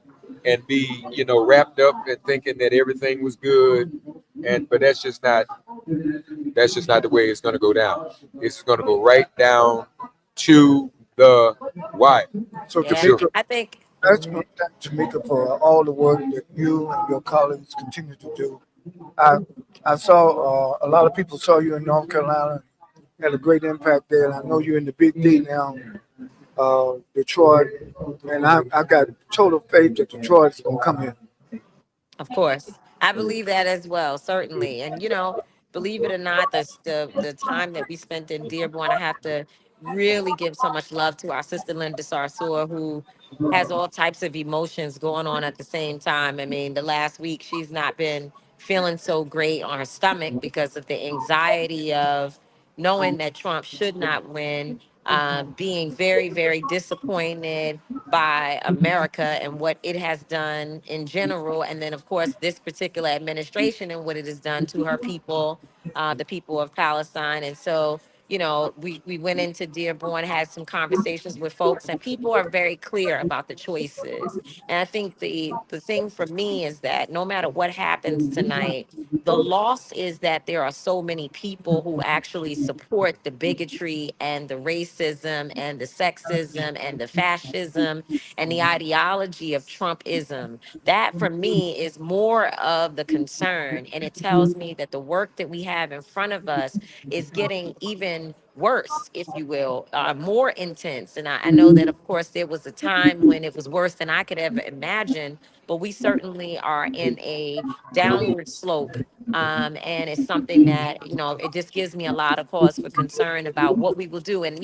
and be, wrapped up and thinking that everything was good. But that's just not the way it's going to go down. It's going to go right down to the why. So Yeah, Tamika, I think. that's Tamika for all the work that you and your colleagues continue to do. I I saw a lot of people saw you in North Carolina, had a great impact there, and I know you're in the Big D now, Detroit, and I got total faith that Detroit's gonna come in. Of course. I believe that as well, certainly. And believe it or not, the time that we spent in Dearborn, I have to really give so much love to our sister Linda Sarsour, who has all types of emotions going on at the same time. I mean, the last week she's not been feeling so great on her stomach because of the anxiety of knowing that Trump should not win, being very, very disappointed by America and what it has done in general. And then, of course, this particular administration and what it has done to her people, the people of Palestine. And so, we went into Dearborn, had some conversations with folks, and people are very clear about the choices. And I think the thing for me is that no matter what happens tonight, the loss is that there are so many people who actually support the bigotry and the racism and the sexism and the fascism and the ideology of Trumpism. That for me is more of the concern. And it tells me that the work that we have in front of us is getting even worse, if you will, more intense. And I know that, of course, there was a time when it was worse than I could ever imagine, but we certainly are in a downward slope. And it's something that, it just gives me a lot of cause for concern about what we will do. And,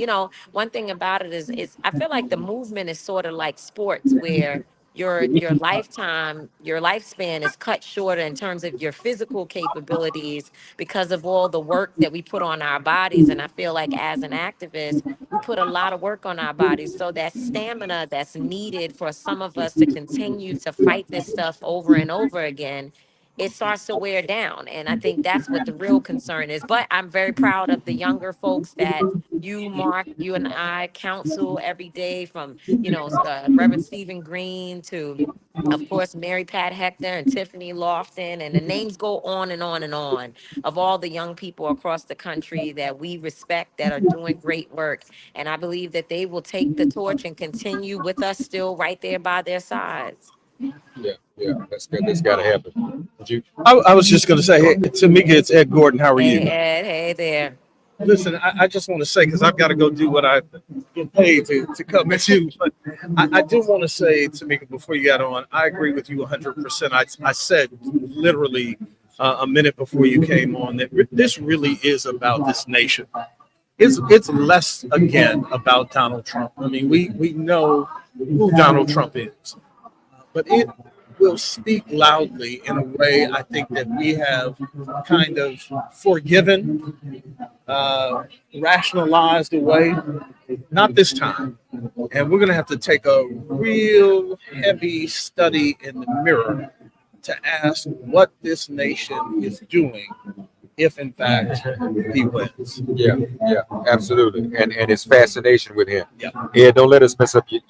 one thing about it is I feel like the movement is sort of like sports where your lifetime, your lifespan is cut shorter in terms of your physical capabilities because of all the work that we put on our bodies. And I feel like as an activist, we put a lot of work on our bodies. So that stamina that's needed for some of us to continue to fight this stuff over and over again it starts to wear down. And I think that's what the real concern is. But I'm very proud of the younger folks that you, Mark, you and I counsel every day, from, Reverend Stephen Green to, of course, Mary Pat Hector and Tiffany Lofton. And the names go on and on and on, of all the young people across the country that we respect that are doing great work. And I believe that they will take the torch and continue with us still right there by their sides. Yeah, that's good. That's got to happen. Would you? I was just going to say, hey, Tamika, it's Ed Gordon. How are Hey, you? Ed, hey there. Listen, I just want to say, because I've got to go do what I get paid to come at you, but I do want to say, Tamika, before you got on, I agree with you 100%. I said literally a minute before you came on that this really is about this nation. It's less, again, about Donald Trump. I mean, we know who Donald Trump is, but it will speak loudly in a way I think that we have kind of forgiven, rationalized away. Not this time. And we're going to have to take a real heavy study in the mirror to ask what this nation is doing if, in fact, he wins. Yeah, absolutely. And his fascination with him. Yeah. Yeah, don't let us mess up your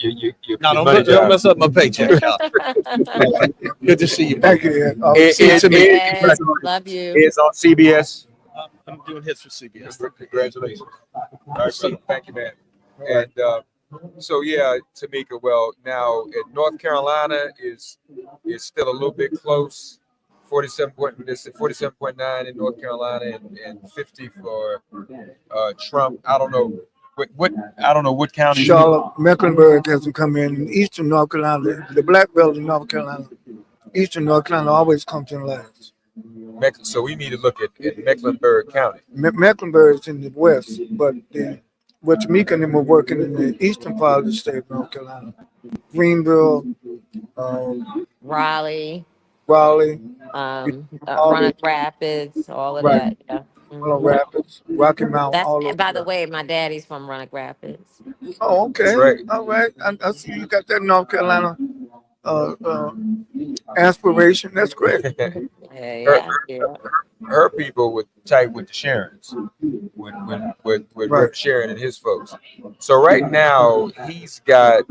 No, money don't job. mess up my paycheck. Good to see you. Thank you. Ed, love you. It's on CBS. I'm doing hits for CBS. Congratulations. All right, brother. Thank you, man. And so, yeah, Tamika, well, now at North Carolina is still a little bit close. 47.9 in North Carolina and 50 for Trump. I don't know what county. Charlotte, Mecklenburg hasn't come in. Eastern North Carolina, the Black Belt in North Carolina, Eastern North Carolina always comes in last. So we need to look at Mecklenburg County. Mecklenburg is in the west, but what Tamika and them are working in the eastern part of the state of North Carolina. Greenville, Raleigh, Raleigh, Rapids, all of right. that. Yeah. Roanoke Rapids, Rocky Mount, That's, all and by over. the way, my daddy's from Roanoke Rapids. Oh, okay. That's right. All right. I see you got that North Carolina aspiration. That's great. Her people were tight with the Sharons, with Right. Rip Sharon and his folks. So right now he's ahead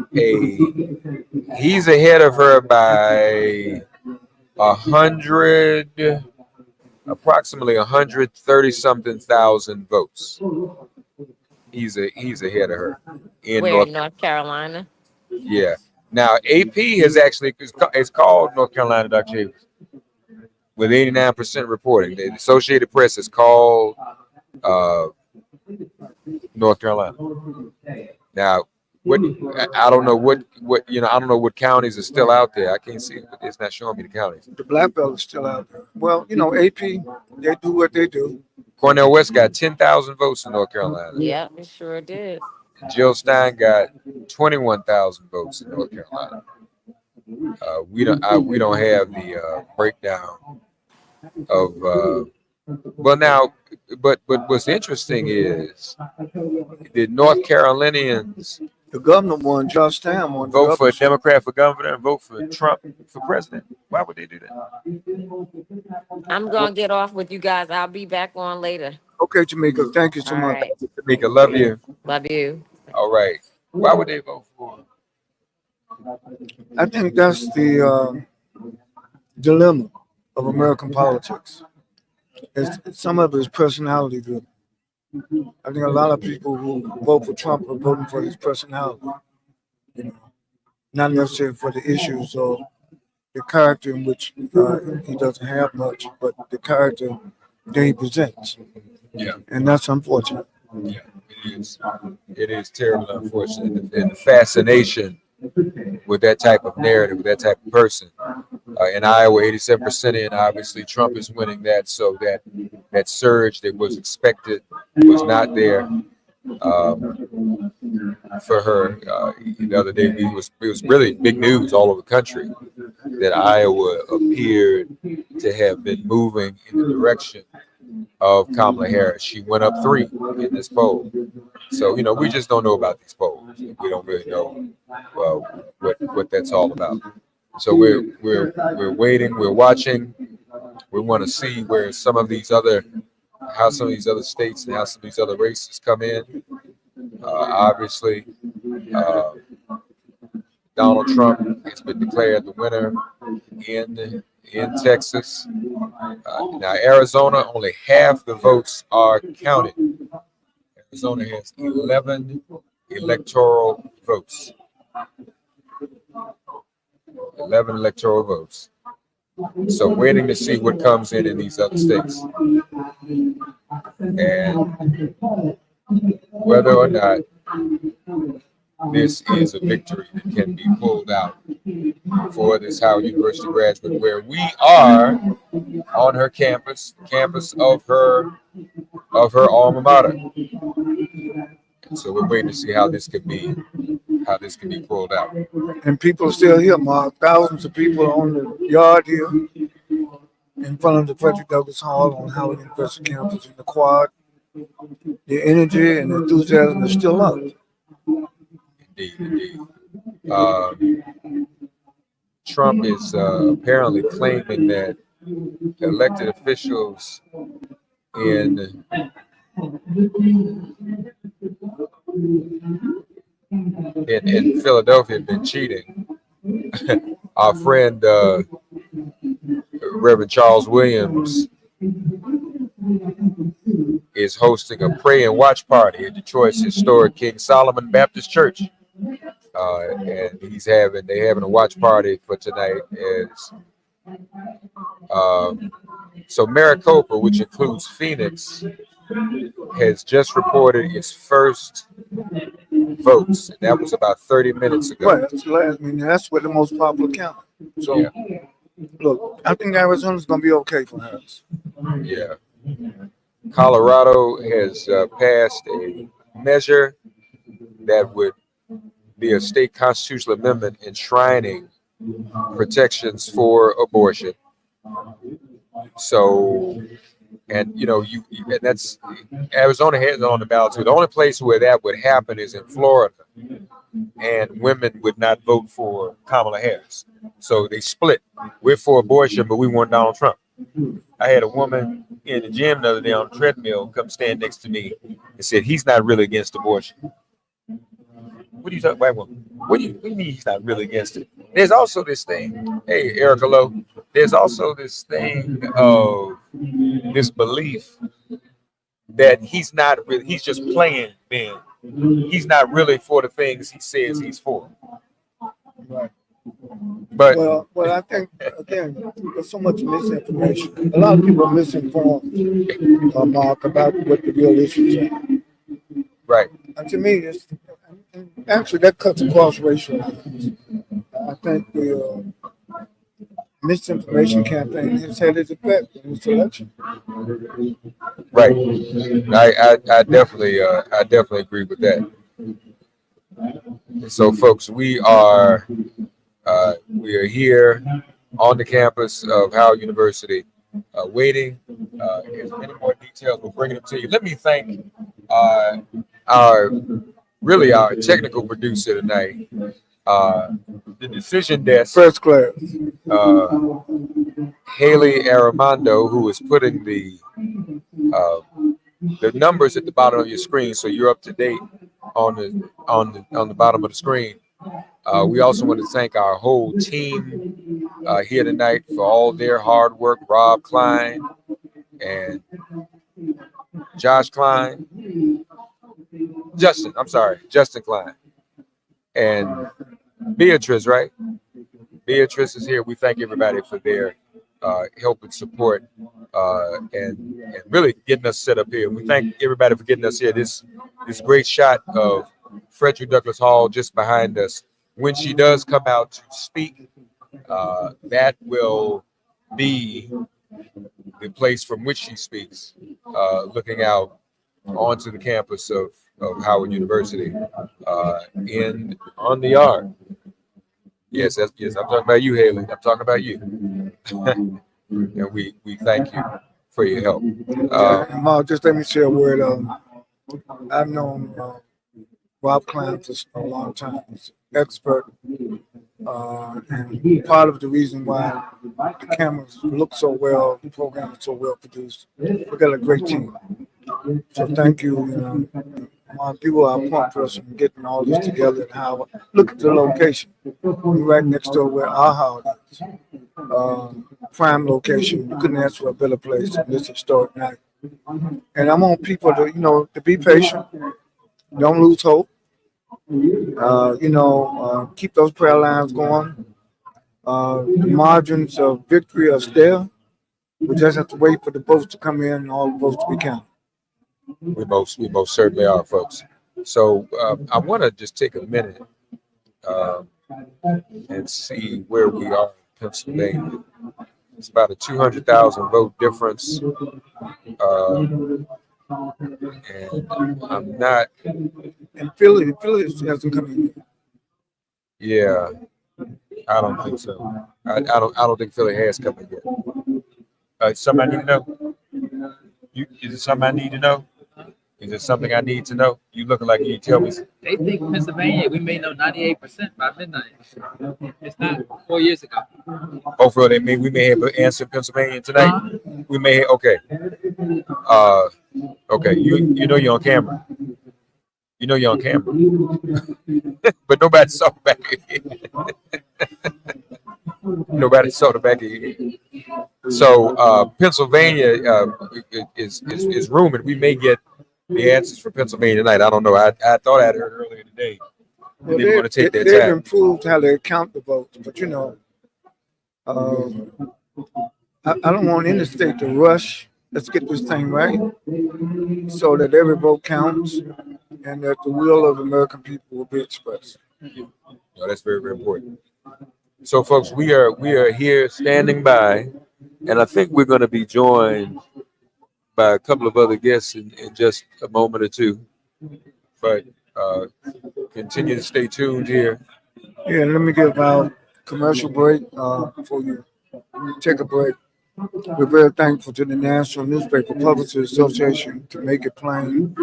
of her by approximately 130 something thousand votes. He's ahead of her in North Carolina. Yeah. Now AP has actually it's called North Carolina, Dr. Havens, with 89% reporting. The Associated Press has called North Carolina. Now, I don't know what I don't know what counties are still out there. I can't see it. It's not showing me the counties. The Black Belt is still out there. Well, AP, they do what they do. Cornell West got 10,000 votes in North Carolina. Yeah, it sure did. Jill Stein got 21,000 votes in North Carolina. We don't have the breakdown of well now, but what's interesting is the North Carolinians. The governor won, Josh Stam won. Vote for a Democrat for governor and vote for Trump for president. Why would they do that? I'm gonna get off with you guys. I'll be back on later. Okay, Tamika. Thank you so much. Right. Tamika, love you. Love you. All right. Why would they vote for? I think that's the dilemma of American politics. Some of it is personality driven. I think a lot of people who vote for Trump are voting for his personality, not necessarily for the issues or the character in which he doesn't have much, but the character that he presents. Yeah, and that's unfortunate. Yeah, it is. It is terribly unfortunate, and the fascination with that type of narrative, with that type of person. In Iowa, 87% in. Obviously, Trump is winning that, so that surge that was expected was not there for her. The other day, it was really big news all over the country that Iowa appeared to have been moving in the direction of Kamala Harris. She went up 3 in this poll. So, we just don't know about these polls. We don't really know what that's all about. So we're waiting, we're watching. We want to see where some of these other, how some of these other states and how some of these other races come in. Obviously, Donald Trump has been declared the winner in Texas. Now, Arizona, only half the votes are counted. Arizona has 11 electoral votes. 11 electoral votes. So waiting to see what comes in these other states. And whether or not this is a victory that can be pulled out for this Howard University graduate, where we are on her campus, the campus of her alma mater. And so we're waiting to see how this can be pulled out. And people are still here, Mark. Thousands of people on the yard here in front of the Frederick Douglass Hall on Howard University campus in the quad. The energy and enthusiasm is still up. Indeed. Trump is apparently claiming that elected officials in Philadelphia have been cheating. Our friend Reverend Charles Williams is hosting a pray and watch party at Detroit's historic King Solomon Baptist Church. And they're having a watch party for tonight. So Maricopa, which includes Phoenix, has just reported its first votes, and that was about 30 minutes ago. Right, that's where the most popular county. So, yeah. Look, I think Arizona's going to be okay for us. Yeah. Colorado has passed a measure that would be a state constitutional amendment enshrining protections for abortion. So, and that's Arizona has it on the ballot too. The only place where that would happen is in Florida, and women would not vote for Kamala Harris. So they split. We're for abortion, but we want Donald Trump. I had a woman in the gym the other day on a treadmill come stand next to me and said he's not really against abortion. What are you talking about, woman? What do you mean he's not really against it? There's also this thing. Hey, Erica Lowe. There's also this thing of this belief that he's not really, he's just playing then. He's not really for the things he says he's for. Right. But well, I think again, there's so much misinformation. A lot of people are misinformed, Mark, about what the real issues are. Right. And to me, actually that cuts across racial lines. I think the misinformation campaign has had its effect in this election. Right. I definitely agree with that. So, folks, we are here on the campus of Howard University, waiting. As many more details, we'll bring them to you. Let me thank our technical producer tonight, the decision desk, first class, Haley Armando, who is putting the numbers at the bottom of your screen, so you're up to date on the bottom of the screen. We also want to thank our whole team here tonight for all their hard work. Rob Klein and Josh Klein, Justin Klein, and Beatrice, right? Beatrice is here. We thank everybody for their help and support and really getting us set up here. We thank everybody for getting us here. This great shot of Frederick Douglass Hall just behind us. When she does come out to speak, that will be the place from which she speaks, looking out onto the campus of Howard University on the yard. Yes, I'm talking about you, Haley. I'm talking about you. And we thank you for your help. Mark, just let me share a word. I've known Rob Klein for a long time. He's an expert And part of the reason why the cameras look so well, the program is so well produced, we got a great team. So thank you, Mark, you were our point person in getting all this together and how, look at the location. We're right next door where our house is. Prime location. You couldn't ask for a better place on this historic night. And I want people to, to be patient. Don't lose hope. Keep those prayer lines going. The margins of victory are there. We just have to wait for the votes to come in and all the votes to be counted. We most certainly are, folks. So I want to just take a minute and see where we are in Pennsylvania. It's about a 200,000 vote difference, and I'm not. And Philly hasn't come in. Yeah, I don't think so. I don't think Philly has come in yet. Something I need to know. Is it something I need to know? Is it something I need to know? You looking like you tell me. They think Pennsylvania, we may know 98% by midnight. It's not 4 years ago. Oh, for they may we may have an answer in Pennsylvania tonight. We may okay. Okay. You know you're on camera. You know you're on camera, but nobody saw the back of your head. Nobody saw the back of your head. So Pennsylvania is rumored we may get the answers for Pennsylvania tonight. I don't know. I thought I had heard earlier today. Well, They want to take their they've time. improved how they count the votes, but I don't want any state to rush. Let's get this thing right so that every vote counts and that the will of the American people will be expressed. No, that's very, very important. So, folks, we are here standing by, and I think we're going to be joined by a couple of other guests in just a moment or two. But continue to stay tuned here. Yeah, let me give our commercial break before you take a break. We're very thankful to the National Newspaper Publishers Association to make it plain,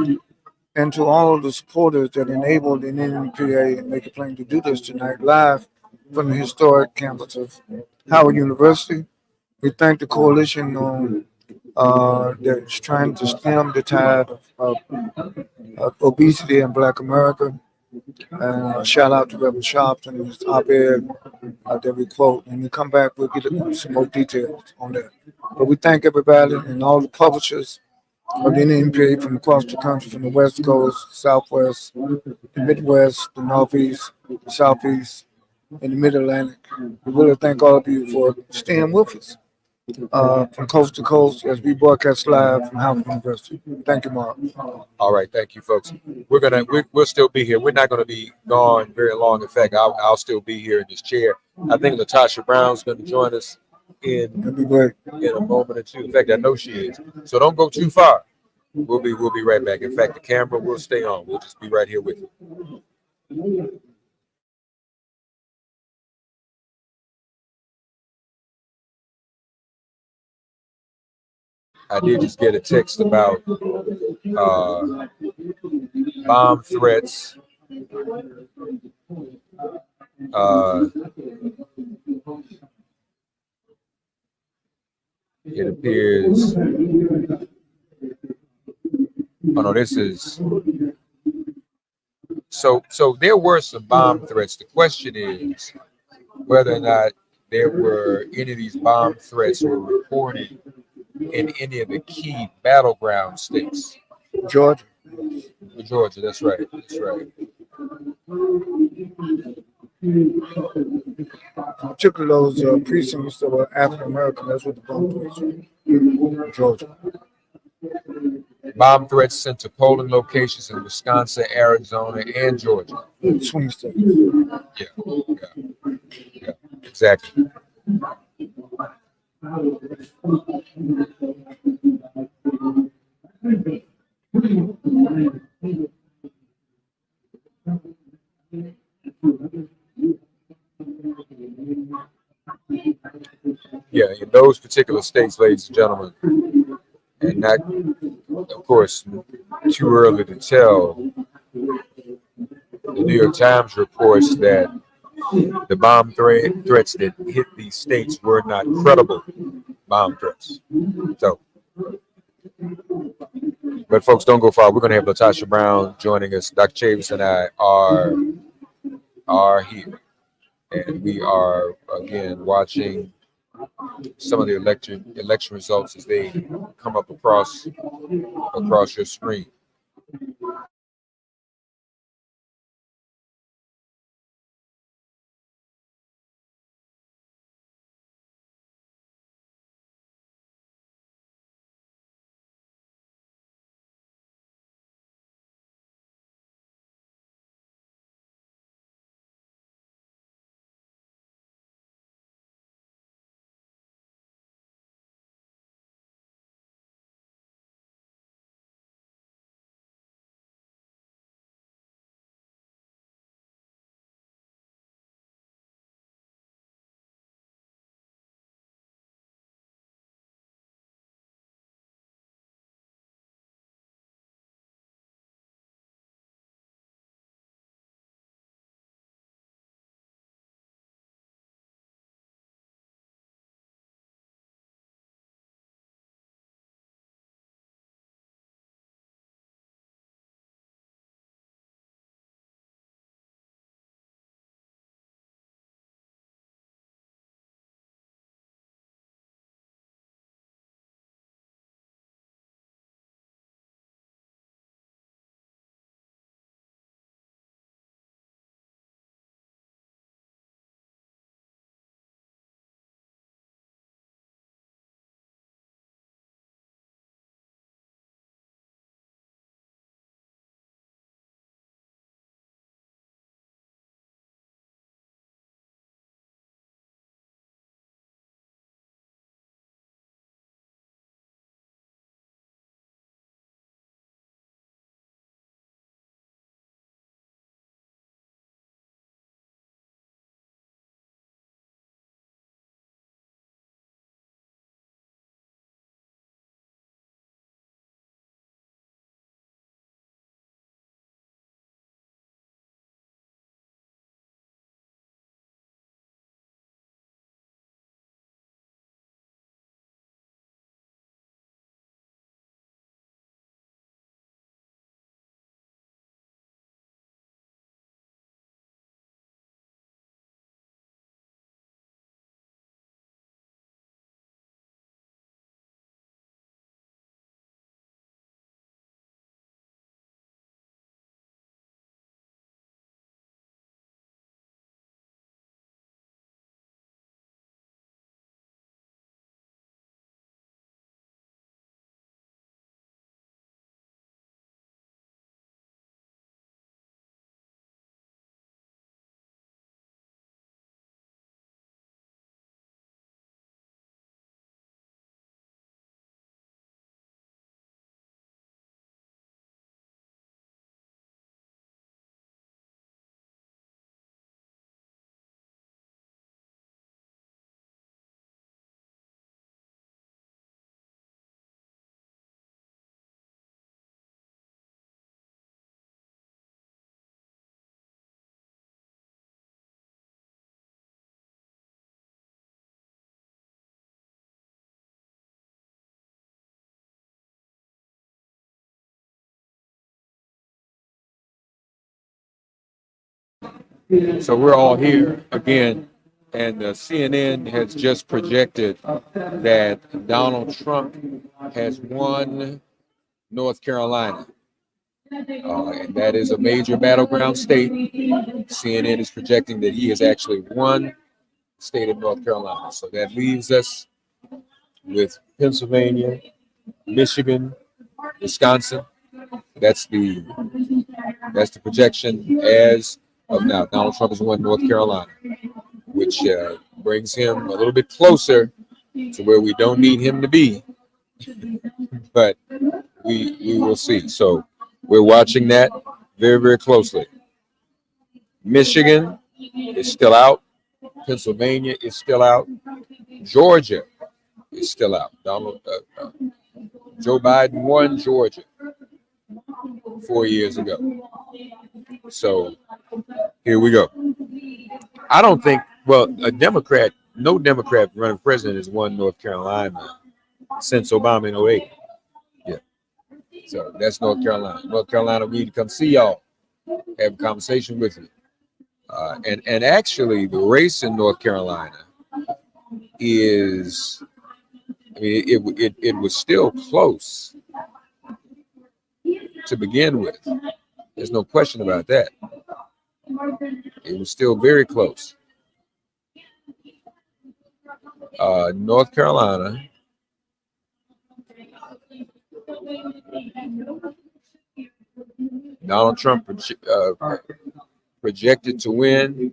and to all of the supporters that enabled the NNPA and Make It Plain to do this tonight live from the historic campus of Howard University. We thank the coalition that's trying to stem the tide of obesity in Black America. And shout out to Reverend Sharps and his op-ed that we quote. And we come back, we'll get some more details on that. But we thank everybody and all the publishers of the NNPA from across the country, from the West Coast, Southwest, the Midwest, the Northeast, the Southeast, and the Mid-Atlantic. We really thank all of you for staying with us from coast to coast as we broadcast live from Howard University. Thank you, Mark. All right, thank you, folks. We'll still be here. We're not going to be gone very long. In fact, I'll still be here in this chair. I think Latasha Brown's going to join us in a moment or two. In fact, I know she is. So don't go too far. We'll be right back. In fact, the camera will stay on. We'll just be right here with you. I did just get a text about bomb threats. It appears. Oh no, this is. So there were some bomb threats. The question is whether or not there were any of these bomb threats were reported in any of the key battleground states. Georgia, that's right. That's right. Particularly those precincts that were African American, that's what the bomb threats were. Georgia. Bomb threats sent to polling locations in Wisconsin, Arizona, and Georgia. Swing states. Yeah, exactly. Yeah, in those particular states, ladies and gentlemen, and not, of course, too early to tell. The New York Times reports that the bomb threats that hit these states were not credible bomb threats. So, but folks, don't go far. We're going to have Latasha Brown joining us. Dr. Chavis and I are here, and we are again watching some of the election results as they come up across your screen. So we're all here again, and CNN has just projected that Donald Trump has won North Carolina, and that is a major battleground state. CNN is projecting that he has actually won the state of North Carolina. So that leaves us with Pennsylvania, Michigan, Wisconsin. That's the projection as of now. Donald Trump has won North Carolina, which brings him a little bit closer to where we don't need him to be, but we will see. So we're watching that very, very closely. Michigan is still out. Pennsylvania is still out. Georgia is still out. Joe Biden won Georgia 4 years ago. So here we go. I don't think. Well, no Democrat running president has won North Carolina since Obama in 08. Yeah. So that's North Carolina. North Carolina, we need to come see y'all, have a conversation with you. And actually, the race in North Carolina is, I mean, it was still close to begin with. There's no question about that. It was still very close. North Carolina. Donald Trump projected to win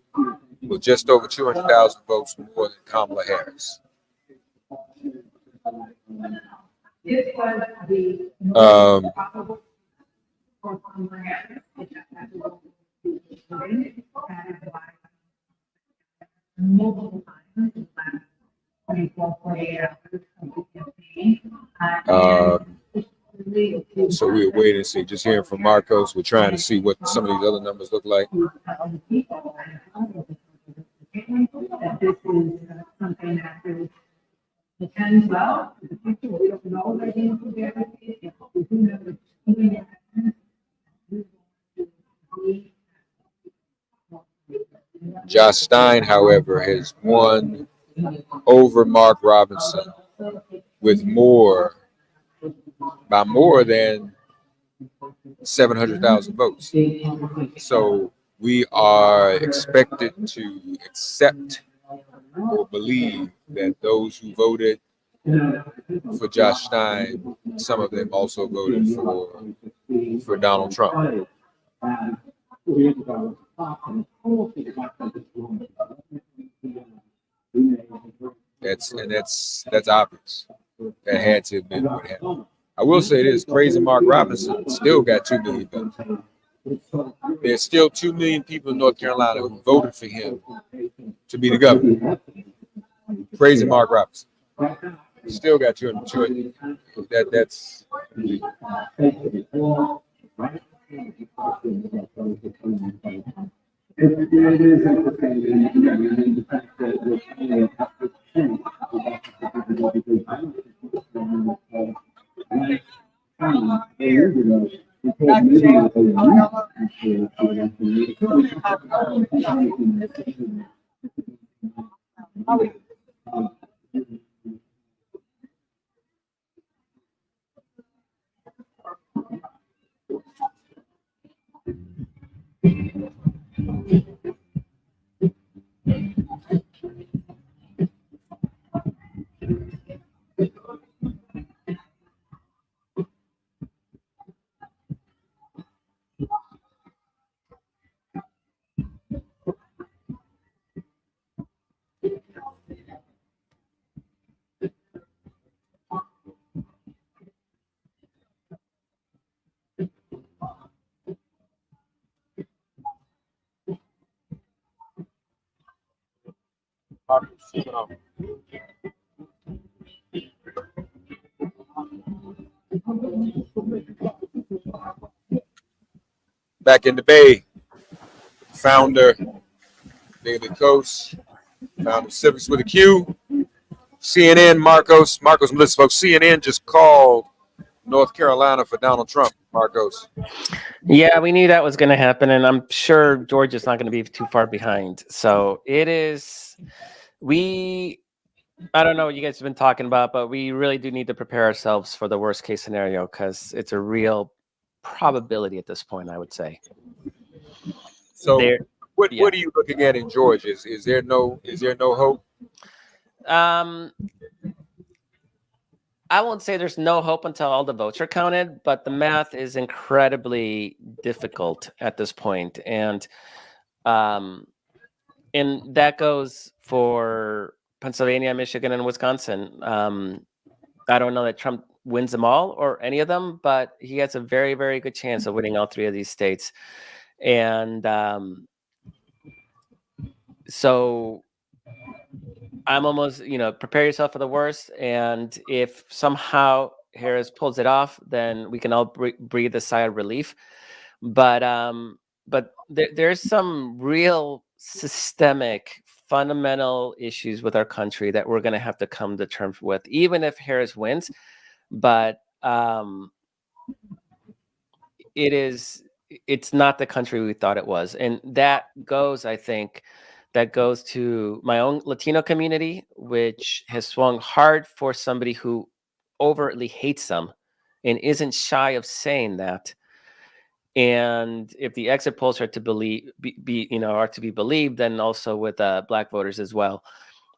with just over 200,000 votes more than Kamala Harris. So we'll wait and see. Just hearing from Marcos, we're trying to see what some of these other numbers look like. Josh Stein, however, has won over Mark Robinson with by more than 700,000 votes. So we are expected to accept or believe that those who voted for Josh Stein, some of them also voted for Donald Trump. That's obvious. That had to have been what happened. I will say this: crazy Mark Robinson still got 2 million votes. There's still 2 million people in North Carolina who voted for him to be the governor. Crazy Mark Robinson still got 200. That's. Back in the Bay, founder David Coast, founder of Civics with a Q, CNN, Marcos, Melissa, folks. CNN just called North Carolina for Donald Trump, Marcos. Yeah, we knew that was going to happen, and I'm sure Georgia's not going to be too far behind. So it is, I don't know what you guys have been talking about, but we really do need to prepare ourselves for the worst case scenario because it's a real probability at this point, I would say. So what are you looking at in Georgia? Is there no hope? I won't say there's no hope until all the votes are counted, but the math is incredibly difficult at this point. And that goes for Pennsylvania, Michigan, and Wisconsin. I don't know that Trump wins them all or any of them, but he has a very, very good chance of winning all 3 of these states. And so I'm almost, prepare yourself for the worst. And if somehow Harris pulls it off, then we can all breathe a sigh of relief. But there's some real systemic, fundamental issues with our country that we're going to have to come to terms with, even if Harris wins. But it's not the country we thought it was. And that goes, I think, to my own Latino community, which has swung hard for somebody who overtly hates them and isn't shy of saying that. And if the exit polls are to be believed, then also with Black voters as well.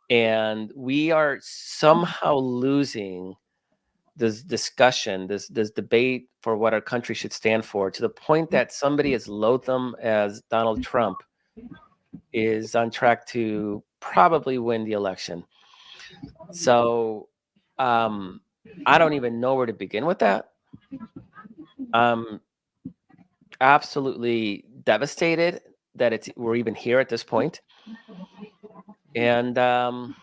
And we are somehow losing this discussion, this debate for what our country should stand for, to the point that somebody as loathsome as Donald Trump is on track to probably win the election. So I don't even know where to begin with that. I'm absolutely devastated that we're even here at this point. And I'm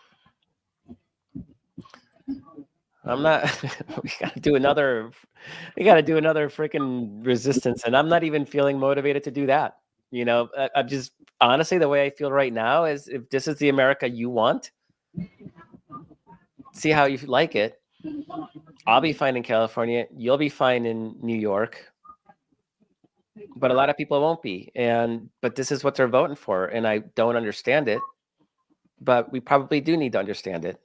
not. we got to do another freaking resistance, and I'm not even feeling motivated to do that. I'm just, honestly, the way I feel right now is, if this is the America you want, see how you like it. I'll be fine in California. You'll be fine in New York. But a lot of people won't be. But this is what they're voting for, and I don't understand it. But we probably do need to understand it.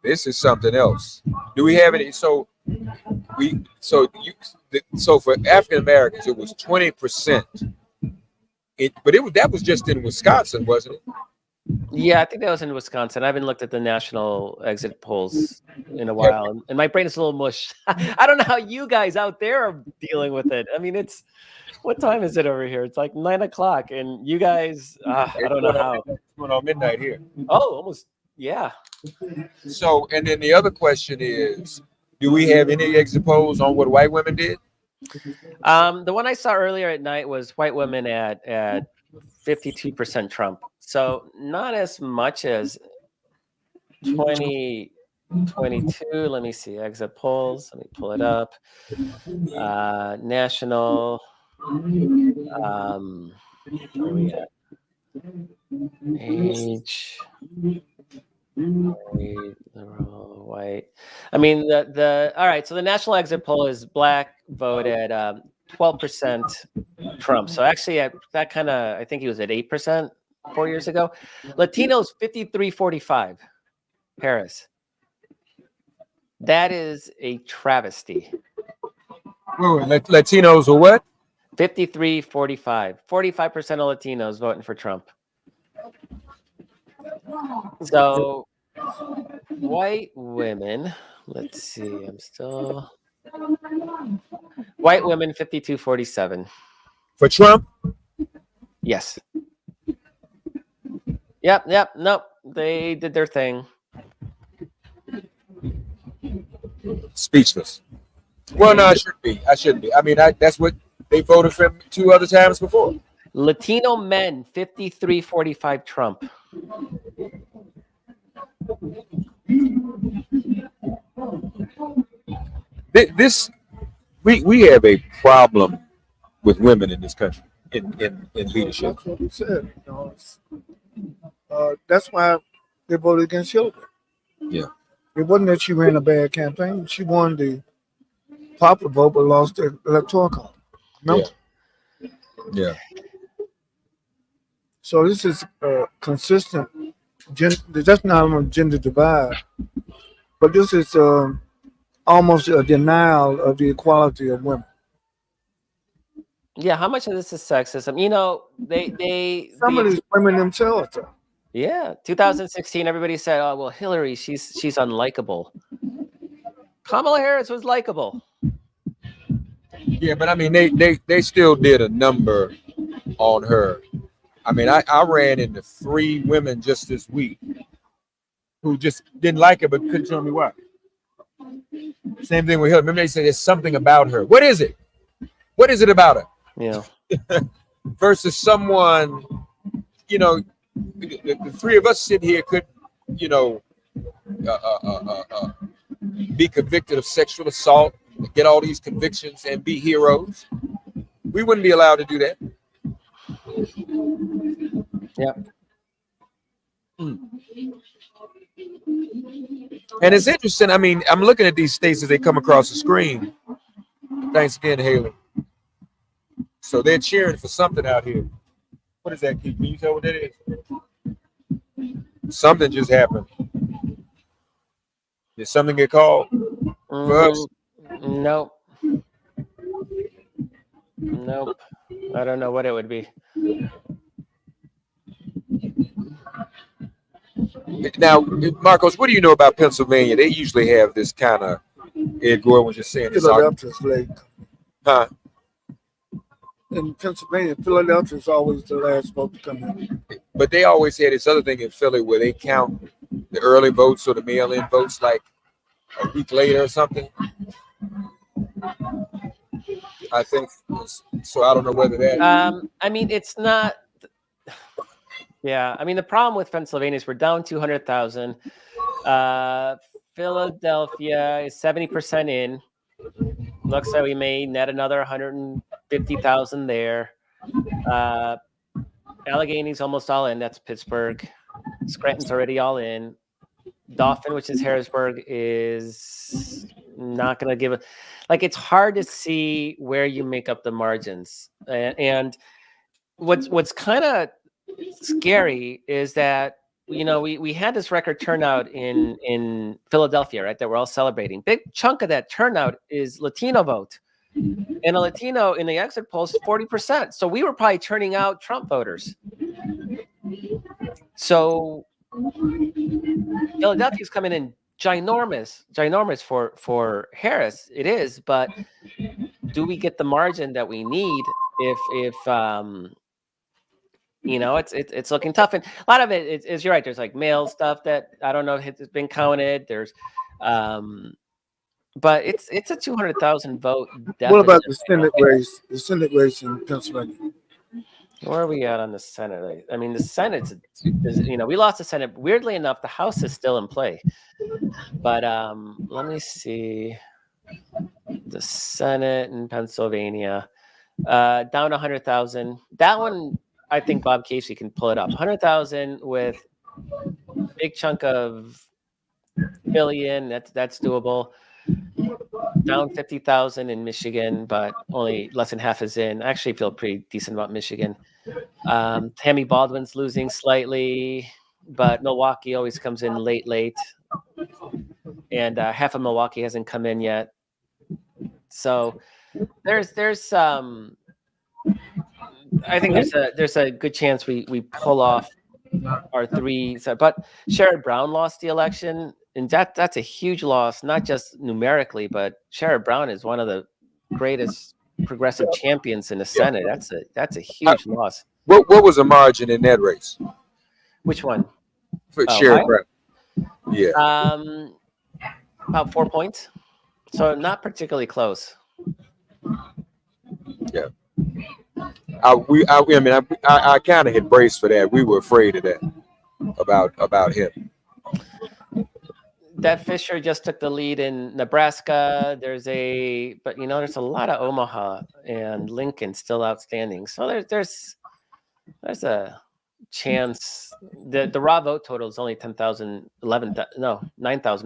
This is something else. Do we have any? So for African Americans, it was 20%. That was just in Wisconsin, wasn't it? Yeah, I think that was in Wisconsin. I haven't looked at the national exit polls in a while, and my brain is a little mush. I don't know how you guys out there are dealing with it. I mean, what time is it over here? It's like 9 o'clock, and you guys, I don't know how. It's going on midnight here. Oh, almost, yeah. So, and then the other question is, do we have any exit polls on what white women did? The one I saw earlier at night was white women at 52% Trump. So not as much as 2022. Let me see, exit polls. Let me pull it up. National. Where are we at? Age. Liberal, white. I mean, all right. So the national exit poll is Black vote at 12% Trump. So actually, that kind of, I think he was at 8% 4 years ago. Latinos 53-45. Harris. That is a travesty. Latinos are what? 53-45. 45% of Latinos voting for Trump. So white women, let's see, white women 52-47. For Trump? Yes. Yep, nope. They did their thing. Speechless. Well, no, I shouldn't be. I mean, that's what they voted for 2 other times before. Latino men 53-45 Trump. We have a problem with women in this country in leadership. That's what we said. That's why they voted against Hillary. Yeah. It wasn't that she ran a bad campaign. She won the popular vote but lost the electoral college. No. Yeah. So this is consistent. That's not a gender divide, but this is almost a denial of the equality of women. Yeah, how much of this is sexism? Some of these women themselves. Yeah, 2016, everybody said, "Oh well, Hillary, she's unlikable." Kamala Harris was likable. Yeah, but I mean, they still did a number on her. I mean, I ran into 3 women just this week who just didn't like her, but couldn't tell me why. Same thing with her. Remember, they said there's something about her. What is it? What is it about her? Yeah. Versus someone, the 3 of us sitting here could, be convicted of sexual assault, get all these convictions and be heroes. We wouldn't be allowed to do that. Yep. And it's interesting. I mean, I'm looking at these states as they come across the screen. Thanks again, Haley. So they're cheering for something out here. What is that, Keith? Can you tell what that is? Something just happened. Did something get called for us? Nope. Nope. I don't know what it would be. Now, Marcos, what do you know about Pennsylvania? They usually have this kind of, Ed Gore was just saying this. Philadelphia's late. Huh? In Pennsylvania, Philadelphia is always the last vote to come in. But they always had this other thing in Philly where they count the early votes or the mail-in votes like a week later or something. I think so. I don't know whether that. I mean, it's not. Yeah, I mean, the problem with Pennsylvania is we're down 200,000. Philadelphia is 70% in. Looks like we may net another 150,000 there. Allegheny's almost all in. That's Pittsburgh. Scranton's already all in. Dauphin, which is Harrisburg, is not going to give it. Like, it's hard to see where you make up the margins. And what's kind of scary is that, you know, we had this record turnout in Philadelphia, right, that we're all celebrating. Big chunk of that turnout is Latino vote. And a Latino in the exit polls is 40%. So we were probably turning out Trump voters. So Philadelphia's coming in ginormous for Harris. It is, but do we get the margin that we need if you know, it's looking tough. And a lot of it is you're right. There's like mail stuff that I don't know if it's been counted. There's but it's a 200,000 vote deficit. What about the Senate race? The Senate race in Pennsylvania. Where are we at on the Senate? I mean, the Senate's, you know, we lost the Senate. Weirdly enough, the House is still in play. But let me see. The Senate in Pennsylvania, down 100,000. That one, I think Bob Casey can pull it up. 100,000 with big chunk of Philly in. That's doable. Down 50,000 in Michigan, but only less than half is in. I actually feel pretty decent about Michigan. Tammy Baldwin's losing slightly, but Milwaukee always comes in late. And half of Milwaukee hasn't come in yet. So there's I think there's a good chance we pull off our three. But Sherrod Brown lost the election, and that's a huge loss, not just numerically, but Sherrod Brown is one of the greatest progressive champions in the Senate. That's a huge loss. What was the margin in that race? Which one? For Sherrod Brown. Yeah. About 4 points. So not particularly close. Yeah. I kind of had braced for that. We were afraid of that about him. That Fisher just took the lead in Nebraska. But you know, there's a lot of Omaha and Lincoln still outstanding. So there's a chance. The raw vote total is only 9,000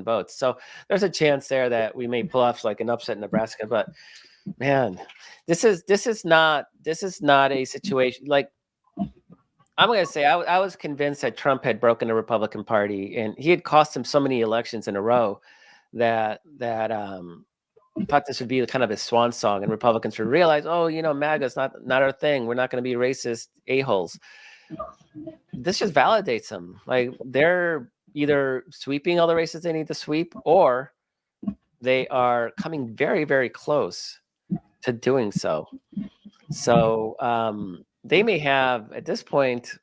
votes. So there's a chance there that we may pull off like an upset in Nebraska. But man, this is not a situation like. I'm going to say I was convinced that Trump had broken the Republican Party, and he had cost him so many elections in a row that thought this would be kind of a swan song, and Republicans would realize, oh, you know, MAGA's not our thing. We're not going to be racist a-holes. This just validates them. Like, they're either sweeping all the races they need to sweep, or they are coming very, very close to doing so. So, they may have, at this point,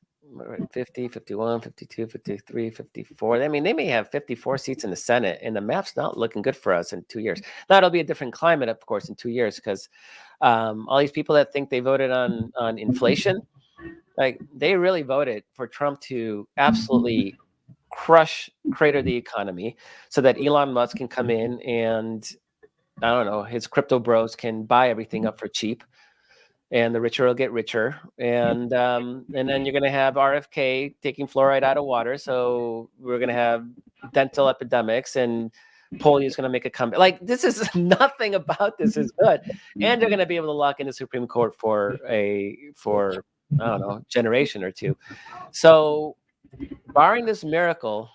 50, 51, 52, 53, 54. I mean, they may have 54 seats in the Senate, and the map's not looking good for us in 2 years. Now, it'll be a different climate, of course, in 2 years, because all these people that think they voted on inflation, like, they really voted for Trump to absolutely crater the economy so that Elon Musk can come in and, I don't know, his crypto bros can buy everything up for cheap, and the richer will get richer. And then you're going to have RFK taking fluoride out of water. So we're going to have dental epidemics, and polio is going to make a comeback. Like, this is nothing about this is good. And they're going to be able to lock in the Supreme Court for I don't know, generation or two. So barring this miracle,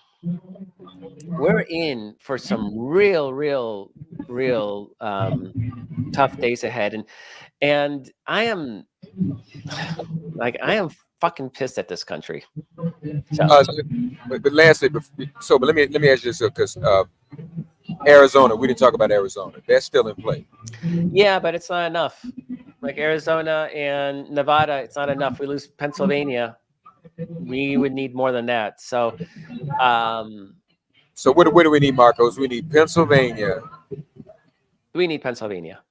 we're in for some real tough days ahead. And I am fucking pissed at this country. So, but lastly, but let me ask you this, because Arizona, we didn't talk about Arizona. That's still in play. yeah, but it's not enough. Like Arizona and Nevada, it's not enough. We lose Pennsylvania, we would need more than that. So, so what do we need, Marcos? We need Pennsylvania. We need Pennsylvania.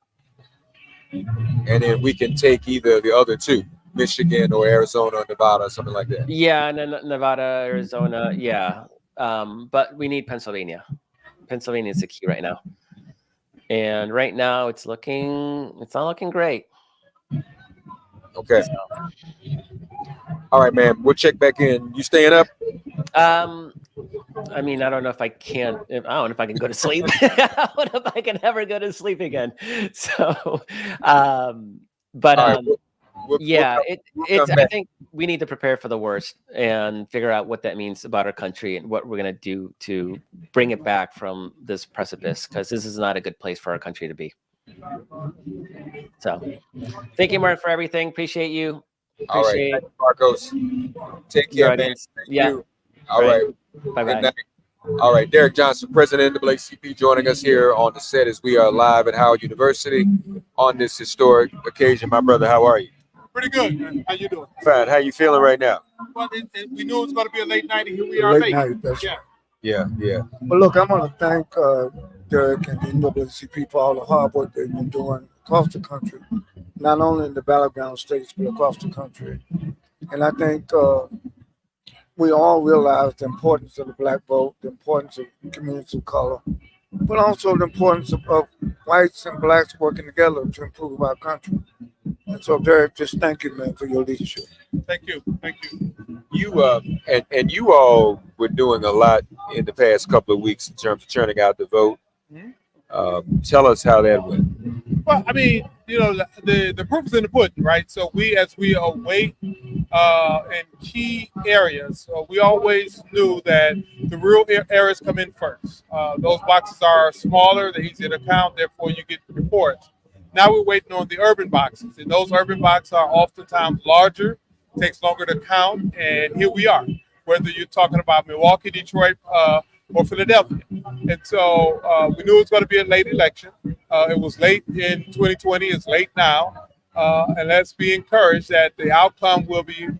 And then we can take either the other two, Michigan or Arizona or Nevada, or something like that. Yeah, and then Nevada, Arizona, yeah. But we need Pennsylvania. Pennsylvania is the key right now. And right now it's not looking great. Okay. All right, man. We'll check back in. You staying up? I mean, I don't know if I can. I don't know if I can go to sleep. I don't know if I can ever go to sleep again. So, but yeah, it's. I think we need to prepare for the worst and figure out what that means about our country and what we're gonna do to bring it back from this precipice, because this is not a good place for our country to be. So, thank you, Mark, for everything. Appreciate you. All right, thank you, Marcos. Take care, man. Thank you. All right. Bye-bye. All right, Derek Johnson, president of NAACP, joining us here on the set as we are live at Howard University on this historic occasion. My brother, how are you? Pretty good, man. How you doing? Fine. How you feeling right now? Well, we knew it was going to be a late night, and here we are late. Yeah. But look, I want to thank Derek and the NAACP for all the hard work they've been doing across the country, not only in the battleground states, but across the country. And I think we all realize the importance of the Black vote, the importance of communities of color, but also the importance of whites and Blacks working together to improve our country. And so, Derek, just thank you, man, for your leadership. Thank you. You and you all were doing a lot in the past couple of weeks in terms of turning out the vote. Tell us how that went. Well, I mean, the proof is in the pudding, right? So as we await in key areas, we always knew that the rural areas come in first. Those boxes are smaller, they're easier to count, therefore you get reports. Now we're waiting on the urban boxes, and those urban boxes are oftentimes larger, takes longer to count, and here we are, whether you're talking about Milwaukee, Detroit, or Philadelphia. And so we knew it was going to be a late election. It was late in 2020, it's late now, and let's be encouraged that the outcome will be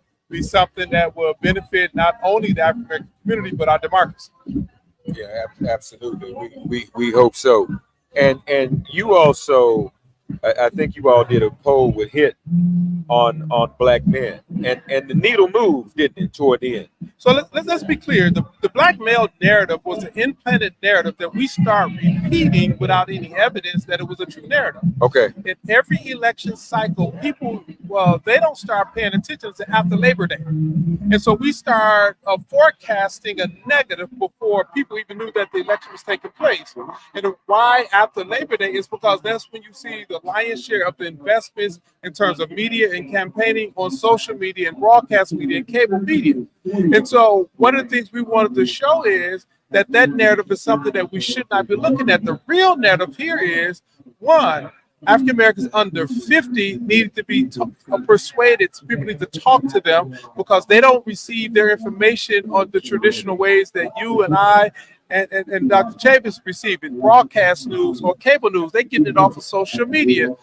something that will benefit not only the African American community, but our democracy. Yeah, absolutely. We hope so. And you also, I think you all did a poll with HIT on Black men, and the needle moved, didn't it, toward the end? So let's be clear. The Black male narrative was an implanted narrative that we start repeating without any evidence that it was a true narrative. Okay. In every election cycle, people, they don't start paying attention until after Labor Day. And so we start forecasting a negative before people even knew that the election was taking place. And why after Labor Day is because that's when you see the lion's share of the investments in terms of media and campaigning on social media and broadcast media and cable media. And so one of the things we wanted to show is that narrative is something that we should not be looking at. The real narrative here is, one, African Americans under 50 need to be persuaded. People need to talk to them because they don't receive their information on the traditional ways that you and I and Dr. Chavis receive it, broadcast news or cable news. They get it off of social media.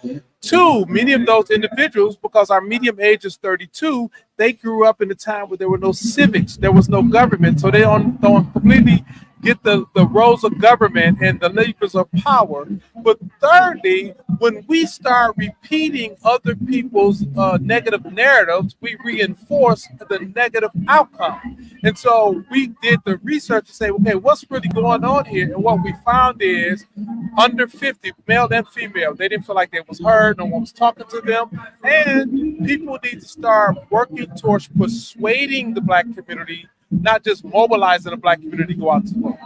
Two, many of those individuals, because our median age is 32, they grew up in a time where there were no civics, there was no government, so they on completely get the roles of government and the levers of power. But thirdly, when we start repeating other people's negative narratives, we reinforce the negative outcome. And so we did the research to say, okay, what's really going on here? And what we found is under 50, male and female, they didn't feel like they was heard, no one was talking to them. And people need to start working towards persuading the Black community, not just mobilizing the Black community to go out to vote.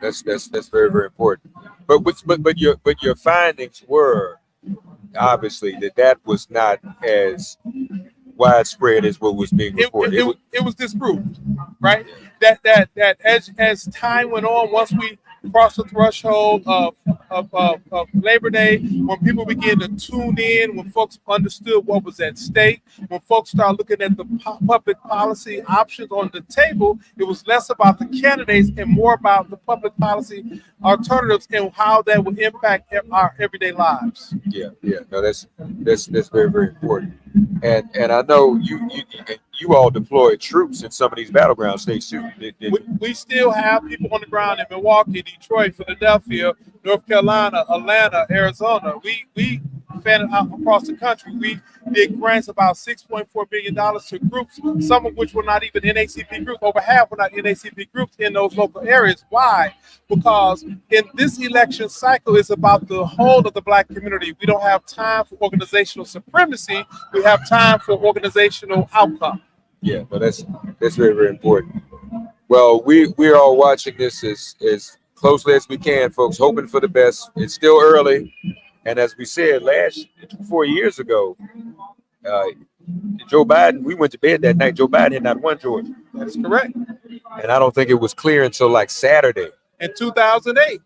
That's very, very important. But your findings were obviously that was not as widespread as what was being reported. It was disproved, right? That as time went on, once we crossed the threshold of Labor Day, when people began to tune in, when folks understood what was at stake, when folks started looking at the public policy options on the table, it was less about the candidates and more about the public policy alternatives and how that would impact our everyday lives. Yeah. No, that's very, very important. And I know you all deployed troops in some of these battleground states too. We still have people on the ground in Milwaukee, Detroit, Philadelphia, North Carolina, Atlanta, Arizona. We fed it out across the country. We did grants about $6.4 billion to groups, some of which were not even NACP groups. Over half were not NACP groups in those local areas. Why? Because in this election cycle, it's about the whole of the Black community. We don't have time for organizational supremacy. We have time for organizational outcome. Yeah, no, that's very, very important. Well, we're all watching this as closely as we can, folks, hoping for the best. It's still early. And as we said 4 years ago, Joe Biden, we went to bed that night. Joe Biden had not won Georgia. That is correct. And I don't think it was clear until like Saturday. In 2008,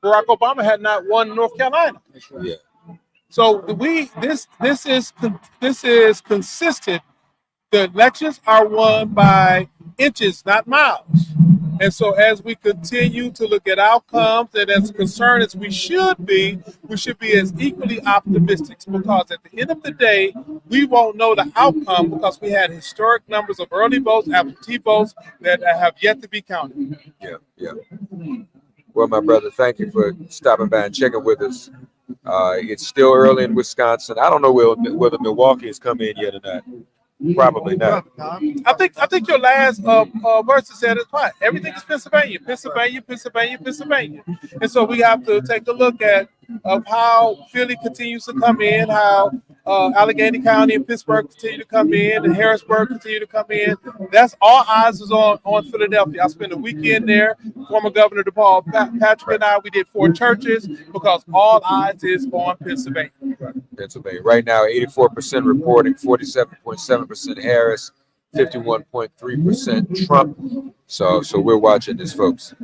Barack Obama had not won North Carolina. Yeah. So this is consistent. The elections are won by inches, not miles. And so as we continue to look at outcomes and as concerned as we should be as equally optimistic, because at the end of the day, we won't know the outcome because we had historic numbers of early votes, absentee votes that have yet to be counted. Yeah. Well, my brother, thank you for stopping by and checking with us. It's still early in Wisconsin. I don't know whether Milwaukee has come in yet or not. Probably not. I think your last verse said it fine. Everything is Pennsylvania. And so we have to take a look at how Philly continues to come in, how Allegheny County and Pittsburgh continue to come in, and Harrisburg continue to come in. That's all eyes is on Philadelphia. I spent a weekend there. Former Governor DePaul Patrick and I, we did 4 churches because all eyes is on Pennsylvania. Right now, 84% reporting, 47.7% Harris, 51.3% Trump. So we're watching this, folks.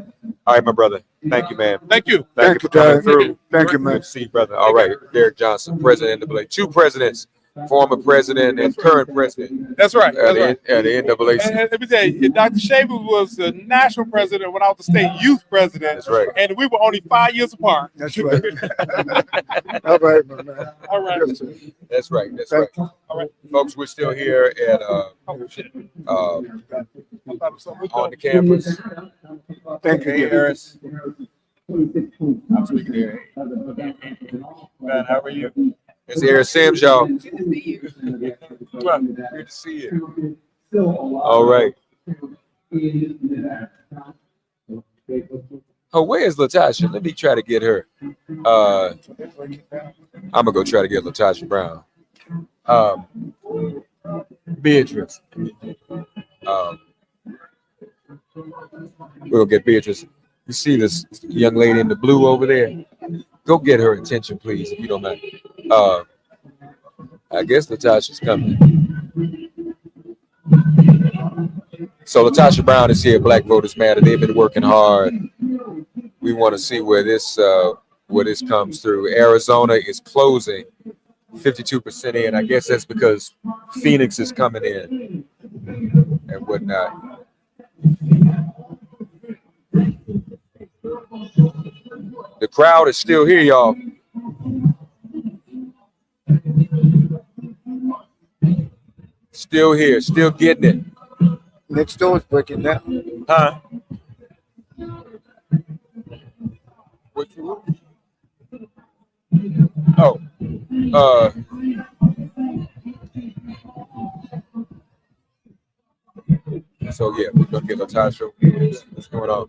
All right, my brother. Thank you, man. Thank you. Thank you for coming through. Thank you, man. Good to see you, brother. All right, Derek Johnson, president of the NAACP. 2 presidents, former president and current president. That's right. At the NAACP. And let me tell you, Dr. Shaver was the national president when I was the state youth president. That's right. And we were only 5 years apart. That's right. All right, my man. All right. That's right. All right. Folks, we're still here at on the campus. Thank you, Hey, Harris. I'm speaking here. Man, how are you? It's Harris Sims, y'all. Good to see you. All right. Oh, where's Latasha? Let me try to get her. I'm gonna go try to get Latasha Brown. Beatrice. We'll get Beatrice. You see this young lady in the blue over there? Go get her attention, please, if you don't mind. I guess Latasha's coming. So Latasha Brown is here. Black Voters Matter. They've been working hard. We want to see where this comes through. Arizona is closing 52% in. I guess that's because Phoenix is coming in and whatnot. The crowd is still here, y'all. Still here, still getting it. Next door is breaking down. Huh? Oh, uh, so yeah, we're gonna give Natasha what's going on.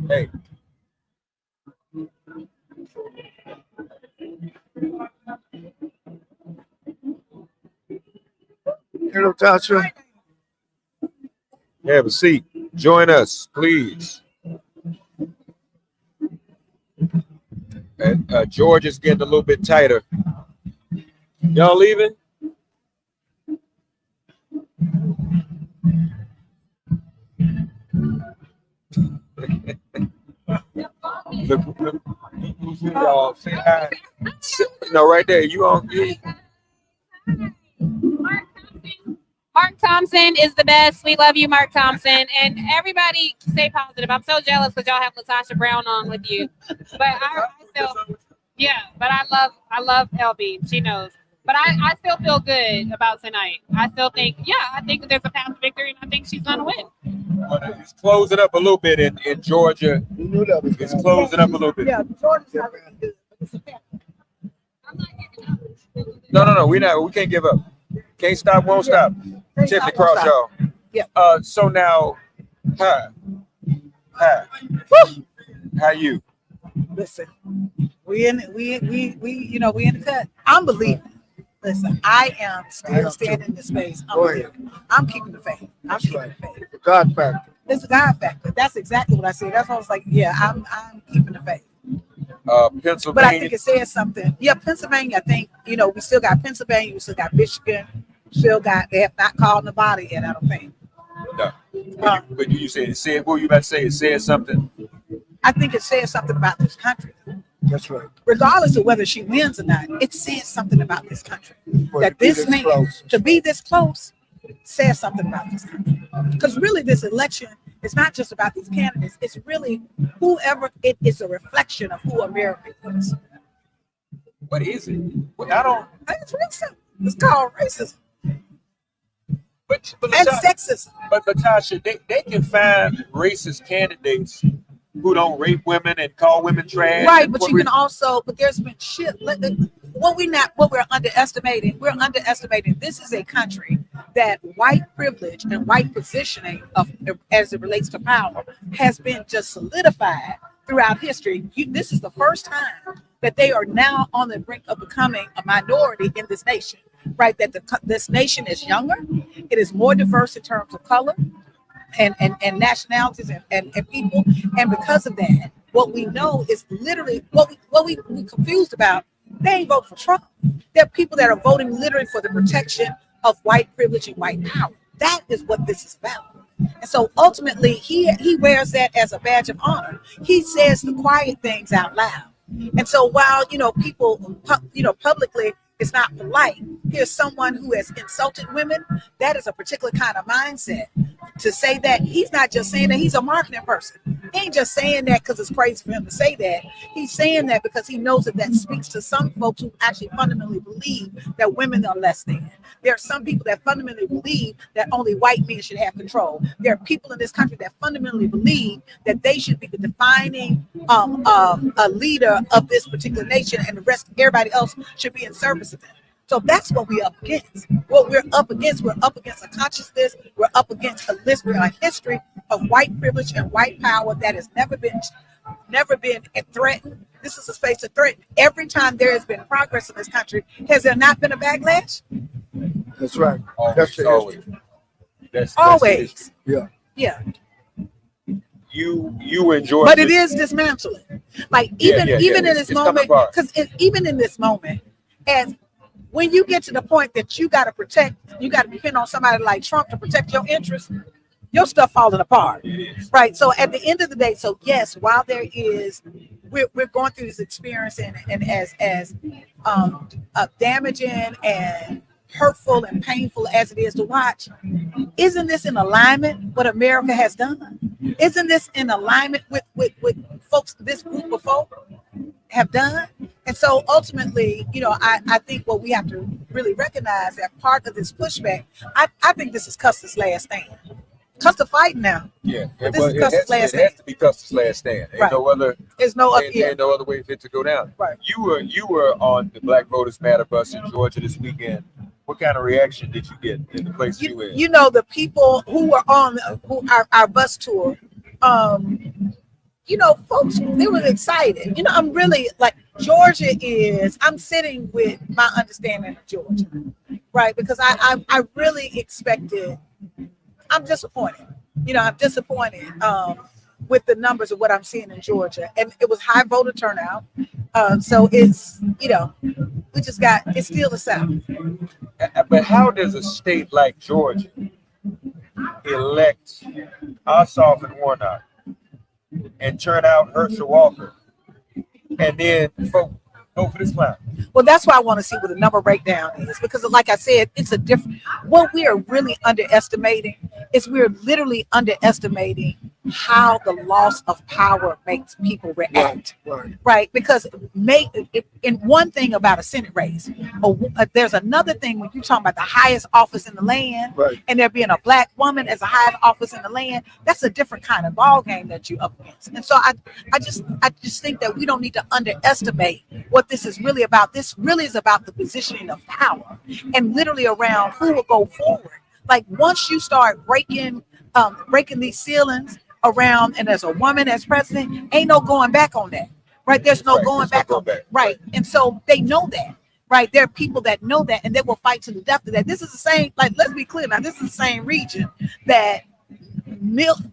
Hey. Hello, Tasha. Have a seat. Join us, please. And George is getting a little bit tighter. Y'all leaving? Look, y'all say hi. No, right there. You on? Mark Thompson is the best. We love you, Mark Thompson. And everybody stay positive. I'm so jealous because y'all have Latasha Brown on with you. But I still, yeah, but I love LB. She knows. But I still feel good about tonight. I still think, I think that there's a path to victory, and I think she's going to win. It's closing up a little bit in Georgia. It's closing up a little bit. Yeah, Georgia's No. We can't give up. Can't stop, won't stop. Tiffany Cross, y'all. Yeah. So now, hi. How you? Listen, we in the cut. I'm believing. Listen, I am still standing in the space. I'm keeping the faith. I'm keeping the faith. The God factor. It's a God factor. That's exactly what I said. That's why I was like, yeah, I'm keeping the faith. Pennsylvania. But I think it says something. Yeah, Pennsylvania. I think we still got Pennsylvania. We still got Michigan. They have not called nobody yet. I don't think. No. But you said what were you about to say? It said something. I think it says something about this country. That's right. Regardless of whether she wins or not, it says something about this country. That this man to be this close says something about this country. Because really, this election is not just about these candidates. It's really whoever it is a reflection of who America is. What is it? I don't. It's racism. It's called racism. But and sexism. But Natasha, they can find racist candidates who don't rape women and call women trash. Right, but you can also, but there's been shit. What we're underestimating, this is a country that white privilege and white positioning of as it relates to power has been just solidified throughout history. This is the first time that they are now on the brink of becoming a minority in this nation, right? That this nation is younger, it is more diverse in terms of color and nationalities and people. And because of that, what we know is literally what we confused about, they ain't vote for Trump. There are people that are voting literally for the protection of white privilege and white power. That is what this is about. And so ultimately, he wears that as a badge of honor. He says the quiet things out loud. And so while, people, publicly, it's not polite. Here's someone who has insulted women. That is a particular kind of mindset. To say that, he's not just saying that, he's a marketing person. He ain't just saying that because it's crazy for him to say that. He's saying that because he knows that speaks to some folks who actually fundamentally believe that women are less than. There are some people that fundamentally believe that only white men should have control. There are people in this country that fundamentally believe that they should be the defining a leader of this particular nation, and the rest, everybody else, should be in service of them. So that's what we're up against. We're up against a consciousness. We're up against a history of white privilege and white power that has never been threatened. This is a space to threaten. Every time there has been progress in this country, has there not been a backlash? That's right. Always. That's always. Yeah. Yeah. You enjoy, but it is dismantling. Like even in this moment, because even in this moment, as when you get to the point that you got to protect, you got to depend on somebody like Trump to protect your interests, your stuff falling apart, right? So at the end of the day, so yes, while there is, we're going through this experience and as damaging and hurtful and painful as it is to watch, isn't this in alignment what America has done? Isn't this in alignment with folks, this group of folk have done? And so ultimately, I think what we have to really recognize that part of this pushback, I think this is Custer's last stand. Custer fighting now. Yeah, But this is Custer's last it has to be Custer's last stand. Ain't Right. no other. There's no other. Ain't no other way for it to go down. Right. You were on the Black Voters Matter bus in Georgia this weekend. What kind of reaction did you get in the place you were in? You know, the people who were on our bus tour, you know, folks, they were excited. You know, I'm really like, Georgia is, I'm sitting with my understanding of Georgia, right? Because I really expected, I'm disappointed. You know, I'm disappointed with the numbers of what I'm seeing in Georgia. And it was high voter turnout. So it's, you know, we just got, it's still the South. But how does a state like Georgia elect Ossoff and Warnock and turn out Herschel Walker and then vote for this clown? Well, that's why I want to see what the number breakdown is, because like I said, it's a different, what we are really underestimating is we're literally underestimating how the loss of power makes people react, right? Because in one thing about a Senate race, there's another thing when you're talking about the highest office in the land, and there being a Black woman as a highest office in the land, that's a different kind of ball game that you're up against. And so I just think that we don't need to underestimate what this is really about. This really is about the positioning of power and literally around who will go forward. Like once you start breaking these ceilings around, and there's a woman as president, ain't no going back on that, right? There's no going back on that, right? And so they know that, right? There are people that know that, and they will fight to the death of that. This is the same, like, let's be clear now, this is the same region that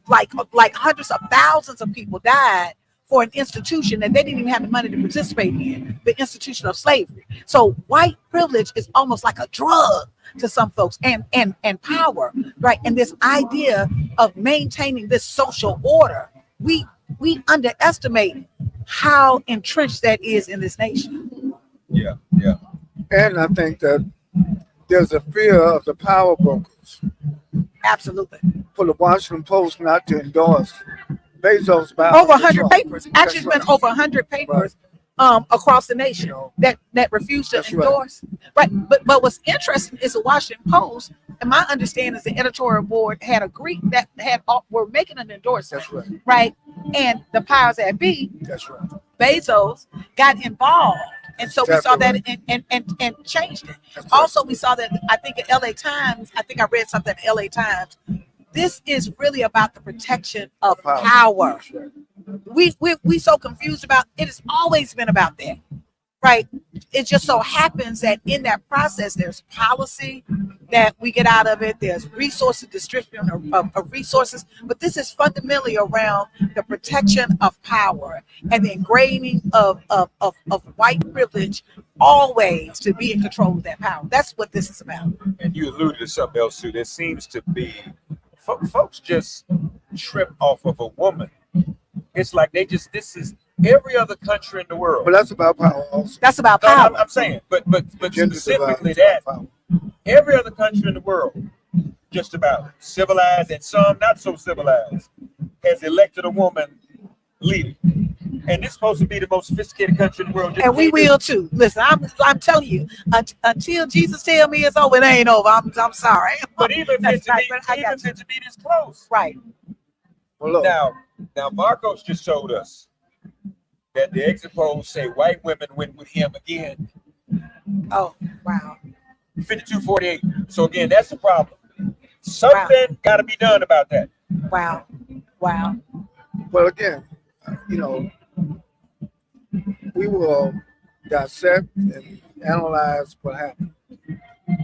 like hundreds of thousands of people died for an institution that they didn't even have the money to participate in, the institution of slavery. So white privilege is almost like a drug to some folks, and power, right? And this idea of maintaining this social order, we underestimate how entrenched that is in this nation. Yeah. And I think that there's a fear of the power brokers. Absolutely. For the Washington Post not to endorse Bezos' over 100 papers. Actually, it's been over 100 papers across the nation that refused to endorse. Right. But what's interesting is the Washington Post, and my understanding is the editorial board had agreed that were making an endorsement. Right. And the powers that be, Bezos, got involved. And so we saw that and changed it. Also, we saw that, I think at LA Times, I think I read something at LA Times. This is really about the protection of power. We so confused about it. Has always been about that, right? It just so happens that in that process, there's policy that we get out of it. There's resources, distribution of resources, but this is fundamentally around the protection of power and the ingraining of white privilege always to be in control of that power. That's what this is about. And you alluded to something else too. There seems to be folks just trip off of a woman. It's like this is every other country in the world. But that's about power also. That's about power. I'm saying, but specifically that every other country in the world, just about civilized and some not so civilized, has elected a woman leader. And this is supposed to be the most sophisticated country in the world. And we will too. Listen, I'm telling you, until Jesus tell me it's over, it ain't over. I'm sorry. But even if it to be this close, right? Well, now Marcos just told us that the exit polls say white women win with him again. Oh, wow. 52-48. So again, that's the problem. Something got to be done about that. Wow. Well, again, you know, we will dissect and analyze what happened.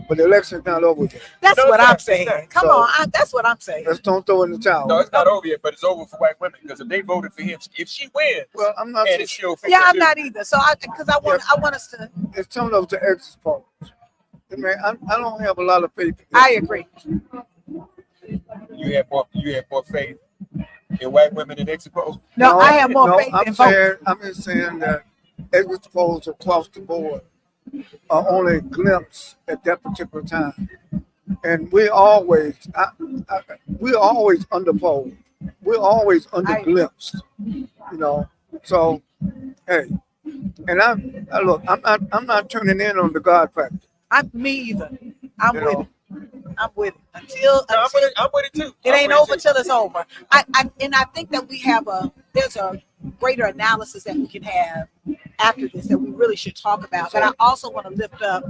But the election's not over yet. That's what I'm saying. Come on, that's what I'm saying. Let's don't throw in the towel. No, it's not over yet, but it's over for white women because if they voted for him, if she wins, well, I'm not. And it's still I'm not either. So I want us to. It's some of the exit polls. I mean, I don't have a lot of faith. I agree. You have more faith in white women than exit polls? No, I have more faith in both. I'm just saying that exit polls across the board are only a glimpse at that particular time, and we're always underpolled. We're always underglimpsed, you know. So, hey, and I'm not turning in on the God factor. Me either. I'm with it. I'm with it. Until I'm with it too. It ain't over till it's over. I think that there's a greater analysis that we can have after this that we really should talk about. But I also want to lift up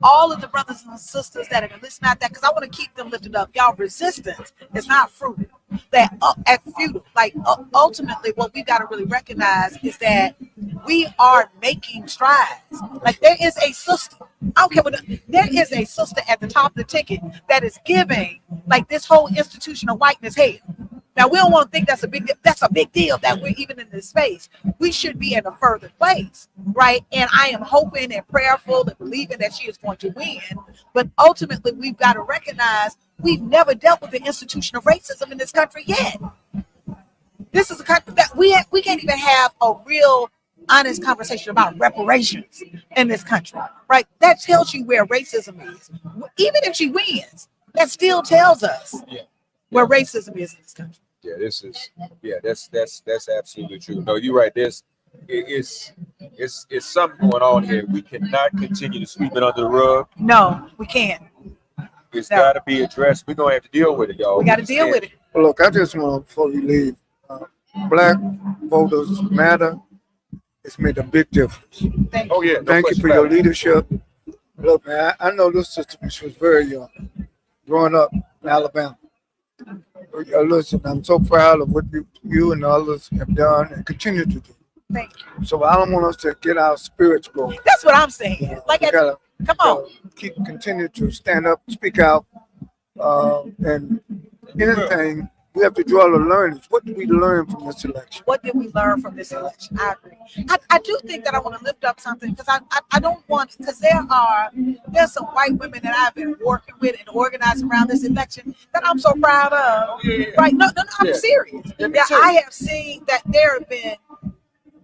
all of the brothers and sisters that are listening out there, because I want to keep them lifted up. Y'all, resistance is not fruitful. That at futile. Like ultimately, what we got to really recognize is that we are making strides. Like there is a sister. I don't care what there is a sister at the top of the ticket that is giving like this whole institution of whiteness hell. Now we don't want to think that's a big deal that we're even in this space. We should be in a further place, right? And I am hoping and prayerful and believing that she is going to win. But ultimately, we've got to recognize we've never dealt with the institution of racism in this country yet. This is a country that we can't even have a real honest conversation about reparations in this country, right? That tells you where racism is. Even if she wins, that still tells us where racism is in this country. That's absolutely true. No, you're right. It's something going on here. We cannot continue to sweep it under the rug. No, we can't. It's got to be addressed. We're gonna have to deal with it, y'all. We got to deal with it. Well, look, I just want to, before we leave, Black voters matter. It's made a big difference. Thank you for your leadership. Look, man, I know this sister when she was very young, growing up in Alabama. Listen, I'm so proud of what you and others have done and continue to do. Thank you. So I don't want us to get our spirits broken. That's what I'm saying. Like, come on. Continue to stand up, speak out, and anything. We have to draw the learnings. What did we learn from this election? What did we learn from this election? I agree. I do think that I want to lift up something because I don't want, because there's some white women that I've been working with and organizing around this election that I'm so proud of. Right? No, I'm serious. I have seen that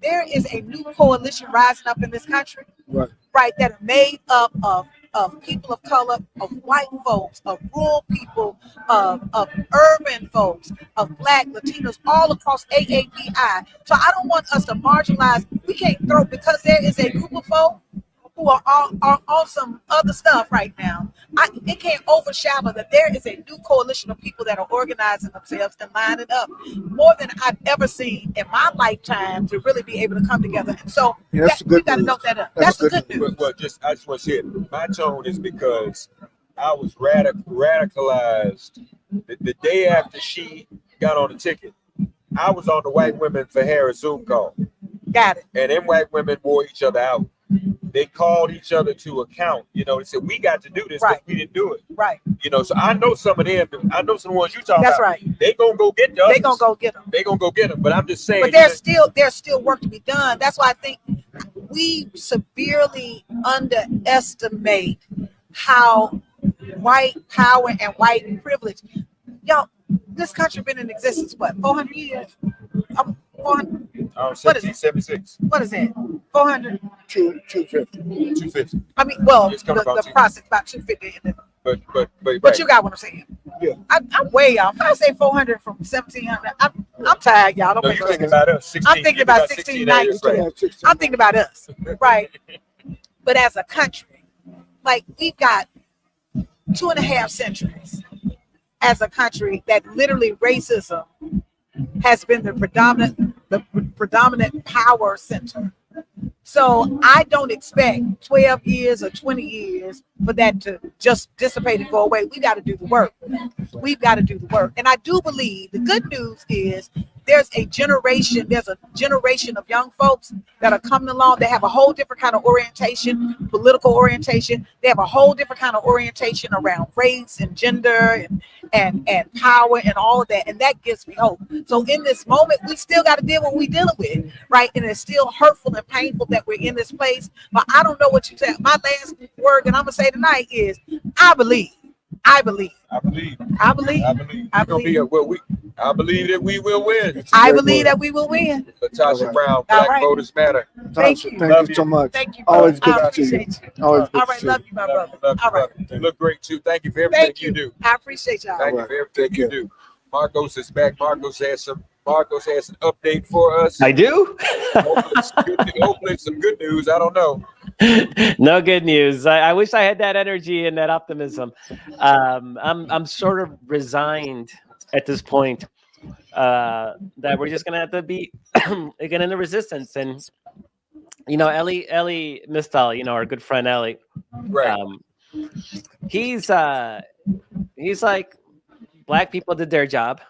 there is a new coalition rising up in this country. Right, that are made up of people of color, of white folks, of rural people, of urban folks, of Black, Latinos, all across AAPI. So I don't want us to marginalize. We can't throw, because there is a group of folk who are on some other stuff right now. It can't overshadow that there is a new coalition of people that are organizing themselves and lining up more than I've ever seen in my lifetime to really be able to come together. And so we got to note that up. That's the good news. Well, I just want to say it. My tone is because I was radicalized the day after she got on the ticket. I was on the White Women for Harris Zoom call. Got it. And them white women wore each other out. They called each other to account. They said, we got to do this because we didn't do it. Right. So I know some of them. I know some of the ones you talking about. That's right. They gonna go get the others. They gonna go get them. They gonna go get them. But I'm just saying. But there's still work to be done. That's why I think we severely underestimate how white power and white privilege. Y'all, this country been in existence, 400 years? 400. 1776. What is it? 400? 250. 250. I mean, the process about 250. But you got what I'm saying. Yeah. I'm way off. I say 400 from 1700. I'm tired, y'all. You're thinking about us. I'm thinking about 1690. I'm thinking about us, right? But as a country, like we've got 2.5 centuries as a country that literally racism has been the predominant power center. So I don't expect 12 years or 20 years for that to just dissipate and go away. We got to do the work. We've got to do the work. And I do believe the good news is there's a generation of young folks that are coming along. They have a whole different kind of orientation, political orientation. They have a whole different kind of orientation around race and gender and power and all of that. And that gives me hope. So in this moment, we still got to deal with what we're dealing with, right? And it's still hurtful and painful that we're in this place. But I don't know what you said. My last word that I'm going to say tonight is I believe. I believe that we will win. I believe that we will win. Latasha Brown, Black Voters Matter. Thank you. Thank you so much. Thank you. Always good to see you. Always good All right, love you, my brother. All right. You look great too. Thank you for everything you do. I appreciate y'all. Thank you for everything you do. Marcos is back. Marcos has an update for us. I do. Hopefully some good news. I don't know. No good news. I wish I had that energy and that optimism. I'm sort of resigned at this point that we're just gonna have to be again in the resistance. And Ellie Mistal, our good friend Ellie, Right. he's like, black people did their job.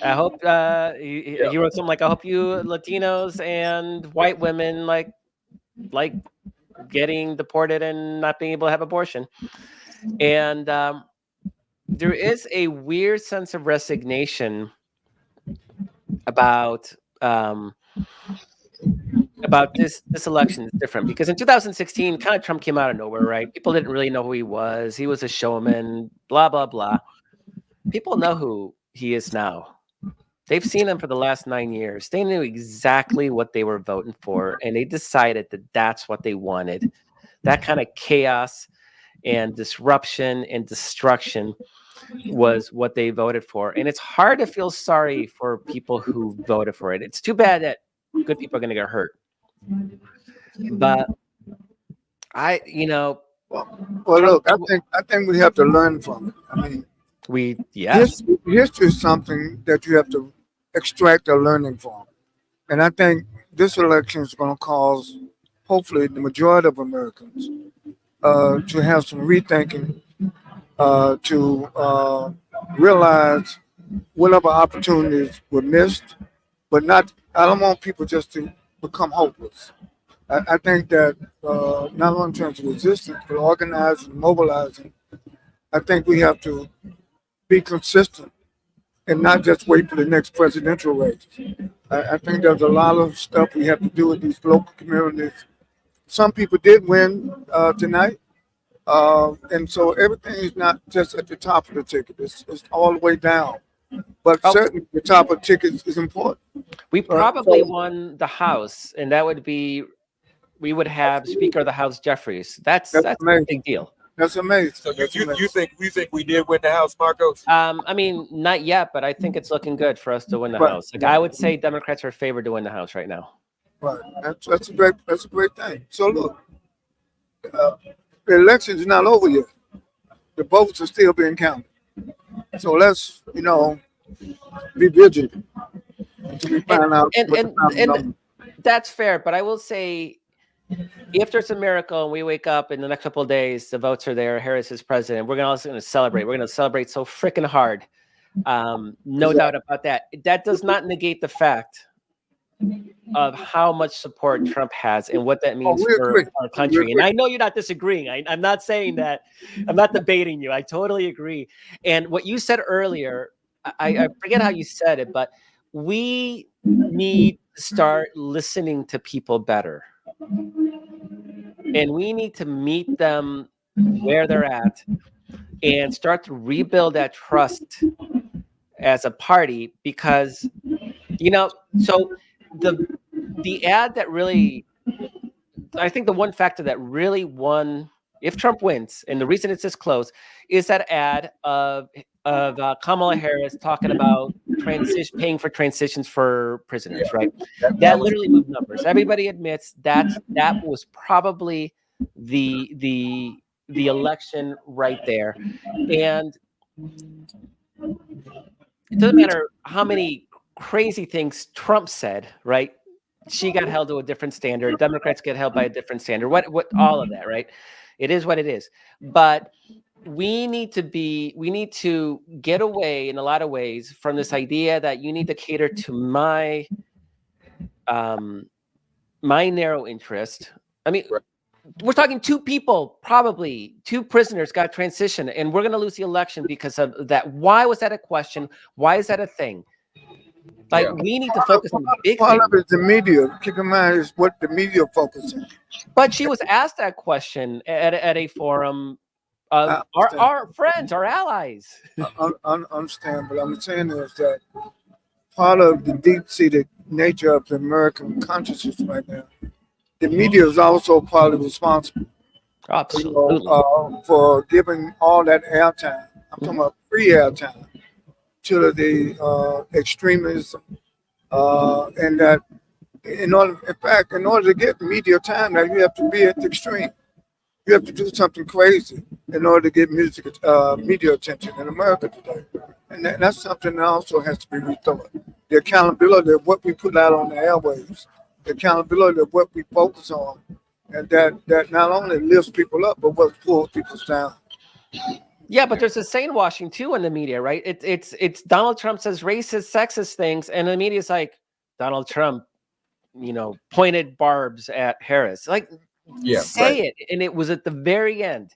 I hope he wrote something like, I hope you Latinos and white women like getting deported and not being able to have abortion. And there is a weird sense of resignation about this election is different, because in 2016, kind of Trump came out of nowhere, right? People didn't really know who he was. He was a showman, blah, blah, blah. People know who he is now. They've seen him for the last 9 years. They knew exactly what they were voting for, and they decided that that's what they wanted. That kind of chaos and disruption and destruction was what they voted for. And it's hard to feel sorry for people who voted for it. It's too bad that good people are going to get hurt. But well, look, I think we have to learn from it. I mean, history is something that you have to extract a learning from. And I think this election is going to cause, hopefully, the majority of Americans to have some rethinking, to realize whatever opportunities were missed, but not. I don't want people just to become hopeless. I think that not only in terms of resistance, but organizing, mobilizing, I think we have to be consistent and not just wait for the next presidential race. I think there's a lot of stuff we have to do with these local communities. Some people did win tonight, and so everything is not just at the top of the ticket. It's all the way down. But certainly the top of the ticket is important. We probably won the House, and that would be, we would have Speaker of the House Jeffries. That's a big deal. That's amazing. So you think we did win the House, Marcos? I mean, not yet, but I think it's looking good for us to win the House. Like, I would say Democrats are favored to win the House right now. Right. That's a great thing. So look, the election is not over yet. The votes are still being counted. So let's be vigilant until we find out. And that's fair, but I will say, if there's a miracle and we wake up in the next couple of days, the votes are there, Harris is president, we're also going to celebrate. We're going to celebrate so freaking hard. No doubt about that. That does not negate the fact of how much support Trump has and what that means for our country. And I know you're not disagreeing. I'm not saying that. I'm not debating you. I totally agree. And what you said earlier, I forget how you said it, but we need to start listening to people better. And we need to meet them where they're at and start to rebuild that trust as a party, because, so the ad that really, I think the one factor that really won, if Trump wins, and the reason it's this close, is that ad of Kamala Harris talking about paying for transitions for prisoners, right? That literally moved numbers. Everybody admits that was probably the election right there. And it doesn't matter how many crazy things Trump said, right? She got held to a different standard. Democrats get held by a different standard. What all of that, right? It is what it is. But we need to get away in a lot of ways from this idea that you need to cater to my narrow interest. I mean, we're talking two people, probably two prisoners got transitioned, and we're going to lose the election because of that. Why was that a question? Why is that a thing? Like, we need to focus on the big thing. Part of it is the media. Keep in mind is what the media focuses on. But she was asked that question at a forum of our friends, our allies. I understand, but I'm saying is that part of the deep-seated nature of the American consciousness right now, the media is also partly responsible. Absolutely. For giving all that airtime. I'm talking about free airtime to the extremism, and that In fact, in order to get media time, now you have to be at the extreme. You have to do something crazy in order to get media attention in America today. And that's something that also has to be rethought. The accountability of what we put out on the airwaves, the accountability of what we focus on, and that not only lifts people up, but what pulls people down. Yeah, but there's a saying washing too in the media, right? It's Donald Trump says racist, sexist things, and the media's like, Donald Trump, pointed barbs at Harris. Like, say it. And it was at the very end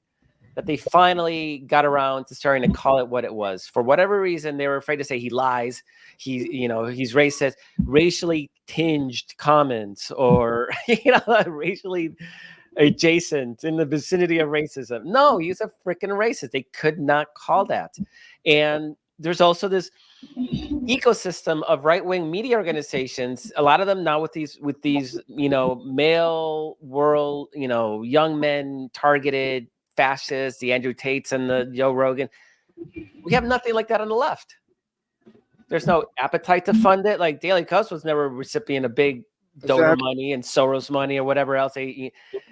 that they finally got around to starting to call it what it was. For whatever reason, they were afraid to say he lies. He's racist, racially tinged comments, or racially adjacent in the vicinity of racism. No, he's a freaking racist. They could not call that. And there's also this ecosystem of right-wing media organizations, a lot of them now with these male world, young men targeted fascists, the Andrew Tates and the Joe Rogan. We have nothing like that on the left. There's no appetite to fund it. Like Daily Kos was never a recipient of big donor money and Soros money or whatever else,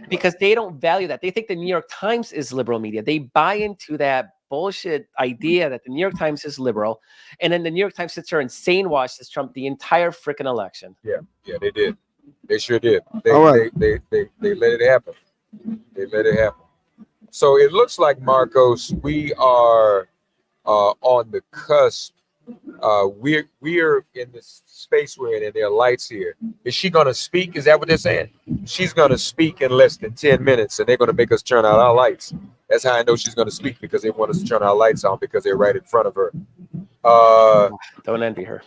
because they don't value that. They think the New York Times is liberal media. They buy into that bullshit idea that the New York Times is liberal, and then the New York Times sits there and sane washes Trump the entire freaking election. Yeah, they did. They sure did. They right. they let it happen. They let it happen. So it looks like, Marcos, we are on the cusp. We're in this space we're in, and there are lights here. Is she going to speak? Is that what they're saying? She's going to speak in less than 10 minutes, and they're going to make us turn out our lights. That's how I know she's going to speak, because they want us to turn our lights on because they're right in front of her. Don't envy her.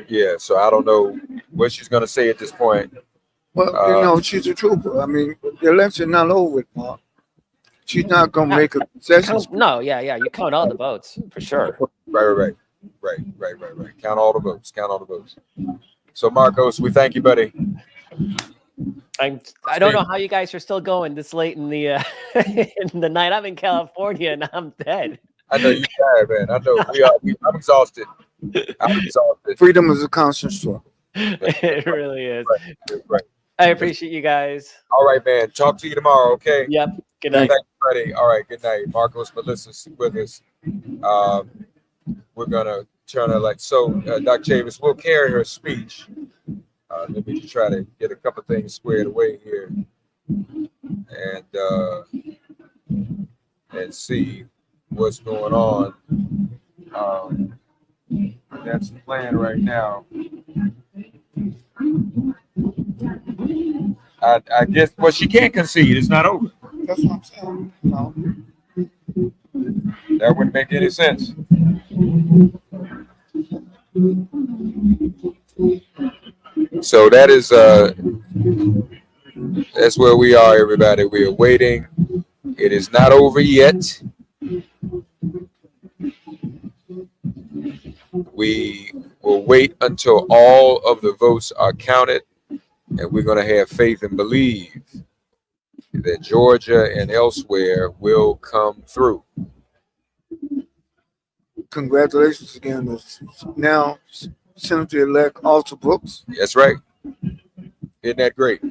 Yeah, so I don't know what she's going to say at this point. Well, she's a trooper. I mean, the election not over with, Mark. She's not going to make a concession. No, yeah. You count all the votes for sure. Right. Count all the votes. So, Marcos, we thank you, buddy. I don't know how you guys are still going this late in the in the night. I'm in California and I'm dead. I know you're tired, man. I know I'm exhausted. Freedom is a constant struggle. It really is. Right. I appreciate you guys. All right, man. Talk to you tomorrow, okay? Yep. Good night. Thank you, buddy. All right, good night. Marcos Melissa's with us. We're gonna turn her light. So, Dr. Chavis, we'll carry her speech. Let me just try to get a couple things squared away here, and see what's going on. That's the plan right now. I guess, well, she can't concede. It's not over. That's what I'm saying. No. That wouldn't make any sense. So that's where we are, everybody. We are waiting. It is not over yet. We will wait until all of the votes are counted, and we're going to have faith and believe that Georgia and elsewhere will come through. Congratulations again. Now, Senator-elect Alta Brooks. That's right. Isn't that great?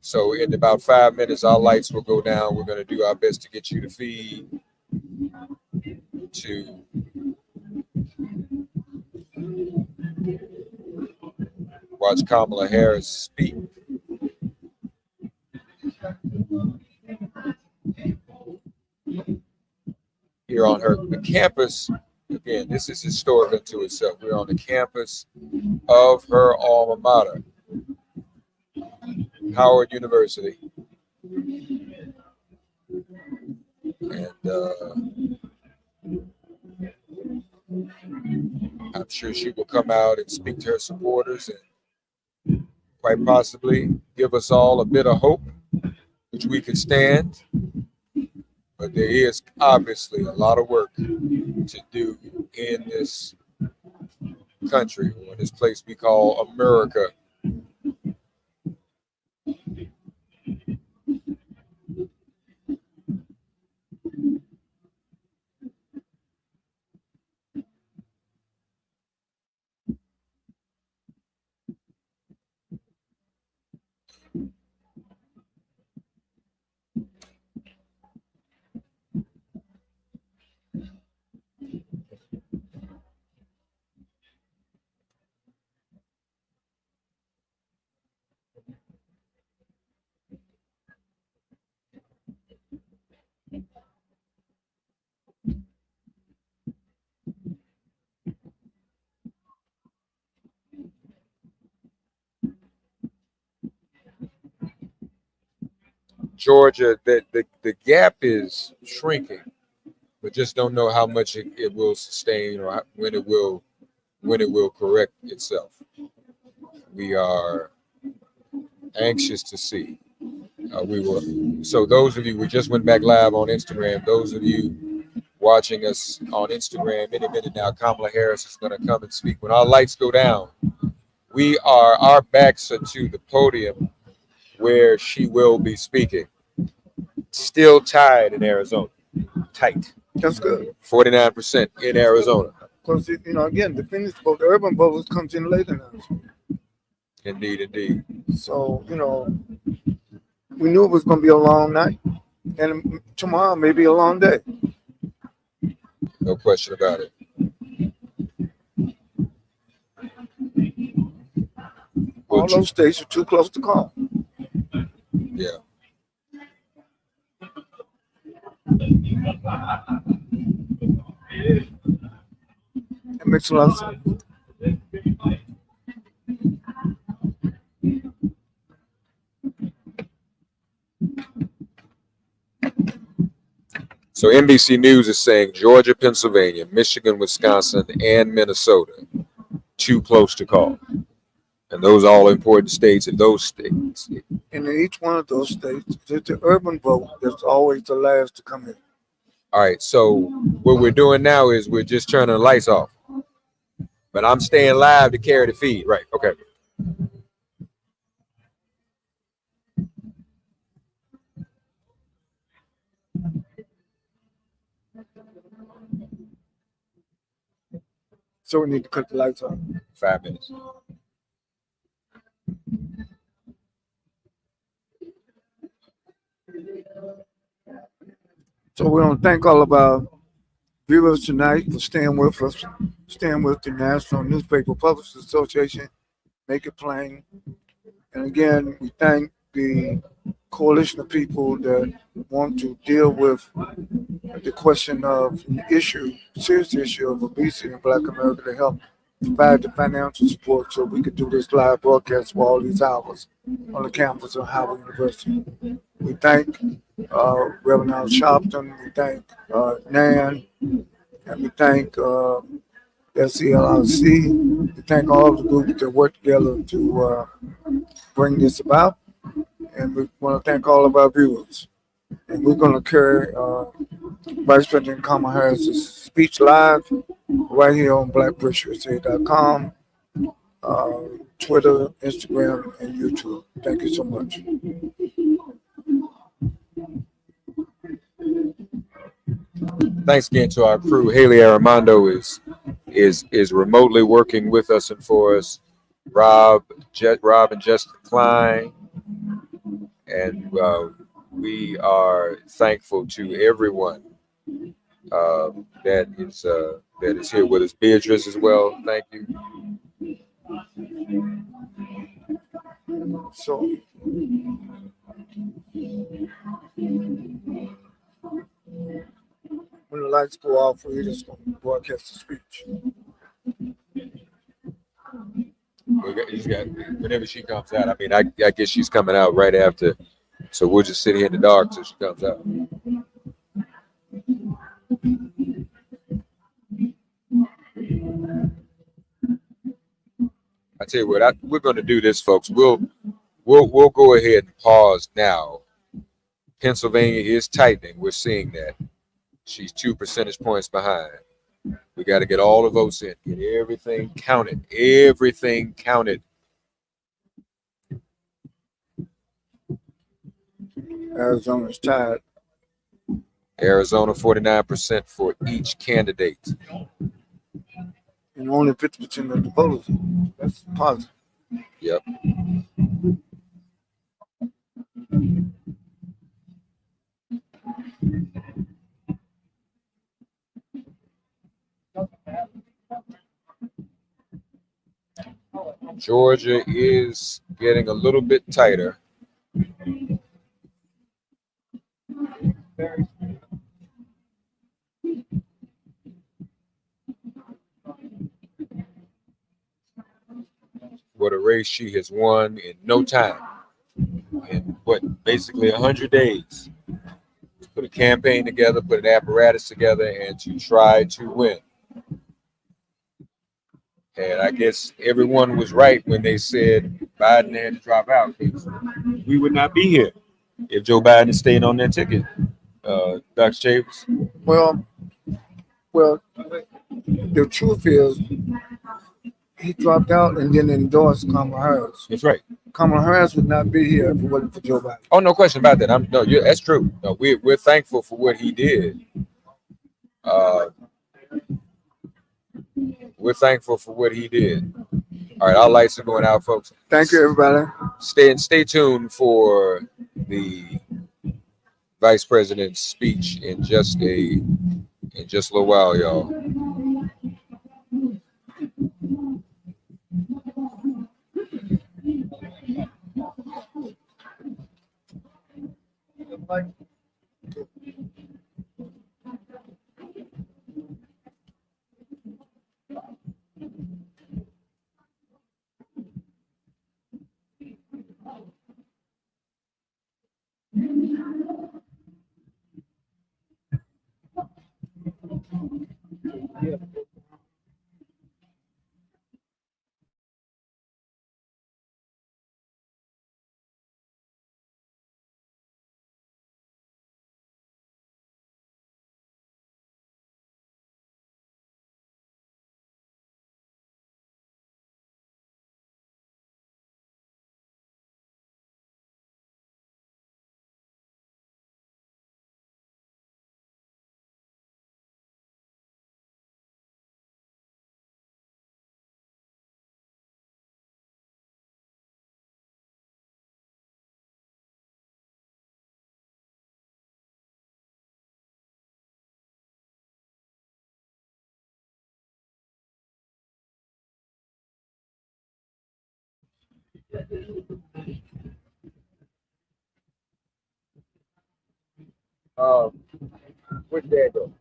So in about 5 minutes, our lights will go down. We're going to do our best to get you the feed to watch Kamala Harris speak. Here on the campus, again, this is historic unto itself. We're on the campus of her alma mater, Howard University. And I'm sure she will come out and speak to her supporters and quite possibly give us all a bit of hope, which we can stand. But there is obviously a lot of work to do in this country, or this place we call America. Georgia, the gap is shrinking, but just don't know how much it will sustain or when it will correct itself. We are anxious to see. So those of you, we just went back live on Instagram. Those of you watching us on Instagram, any minute now, Kamala Harris is going to come and speak. When our lights go down, our backs are to the podium where she will be speaking. Still tied in Arizona. Tight. That's good. 49% in Arizona. Because, again, the Phoenix vote, the urban voters comes in later now. Indeed. So, we knew it was going to be a long night. And tomorrow may be a long day. No question about it. All those states are too close to call. Yeah. It makes a lot of sense. So NBC News is saying Georgia, Pennsylvania, Michigan, Wisconsin, and Minnesota too close to call. And those are all important states in those states. And in each one of those states, it's the urban vote that's always the last to come in. All right, so what we're doing now is we're just turning the lights off. But I'm staying live to carry the feed. Right, okay. So we need to cut the lights on. 5 minutes. So we want to thank all of our viewers tonight for staying with us, staying with the National Newspaper Publishers Association, Make It Plain. And again, we thank the coalition of people that want to deal with the question of an issue, serious issue of obesity in Black America to help provide the financial support so we could do this live broadcast for all these hours on the campus of Howard University. We thank Reverend Al Sharpton, we thank Nan, and we thank SCLRC. We thank all the groups that work together to bring this about. And we want to thank all of our viewers. And we're going to carry Vice President Kamala Harris' speech live right here on blackbushusa.com, Twitter, Instagram, and YouTube. Thank you so much. Thanks again to our crew. Haley Armando is remotely working with us and for us. Rob and Jessica Klein, and we are thankful to everyone that is here with us. Beatrice as well. Thank you. So when the lights go off, we're just going to broadcast the speech. Whenever she comes out, I mean, I guess she's coming out right after, so we'll just sit here in the dark till she comes out. I tell you what, we're going to do this, folks. We'll go ahead and pause now. Pennsylvania is tightening. We're seeing that. She's 2 percentage points behind. We got to get all the votes in, get everything counted. Everything counted. Arizona's tied. Arizona 49% for each candidate. And only 50% of the voters. That's positive. Yep. Georgia is getting a little bit tighter. What a race she has won in no time. in what, basically 100 days, to put a campaign together, put an apparatus together, and to try to win. And I guess everyone was right when they said Biden had to drop out. We would not be here if Joe Biden stayed on that ticket. Dr. Chambers? Well, the truth is, he dropped out and then endorsed Kamala Harris. That's right. Kamala Harris would not be here if it wasn't for Joe Biden. Oh, no question about that. That's true. No, we're thankful for what he did. We're thankful for what he did. All right, our lights are going out, folks. Thank you, everybody. Stay tuned for the vice president's speech in just a little while, y'all. Where'd Dad go?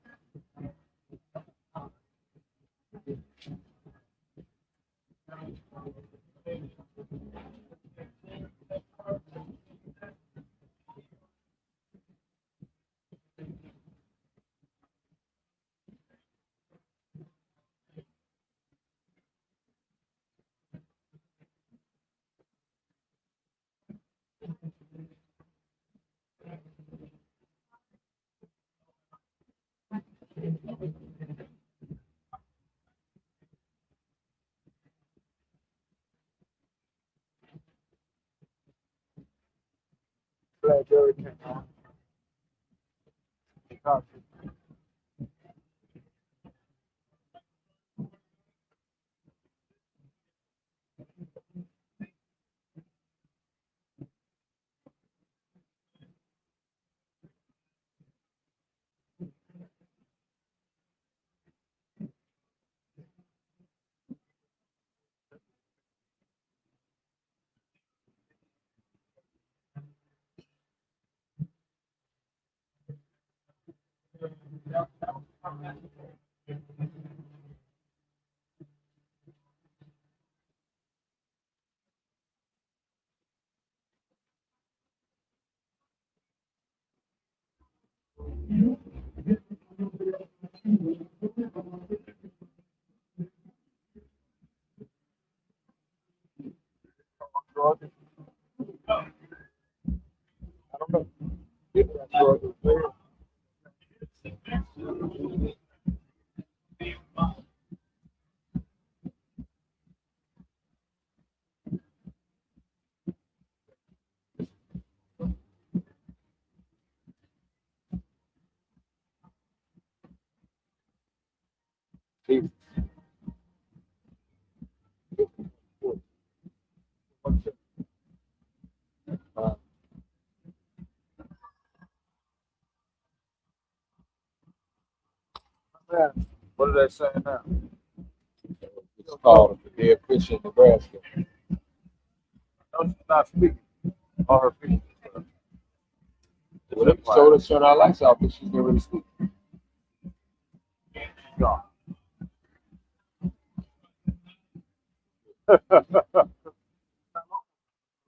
Glad Jerry came on. What did they say now? It's called the dead fish in Nebraska. No, she's not speaking. All her feet. Well, if you showed our lights out, but she's never really speaking. Gone.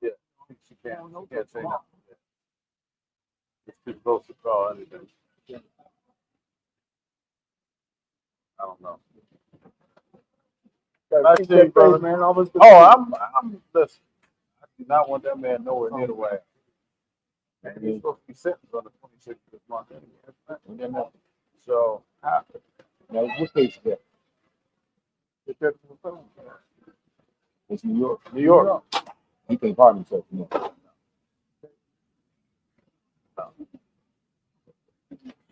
Yeah, she can't. Can't say that. It's too close to call anything. I don't know. I see you, brother. Man, I'm listen. I do not want that man nowhere near the way. And he's supposed to be sentenced on the 26th of this month anyway. So, now what case is that? It's New York. New York. He can't pardon himself. No.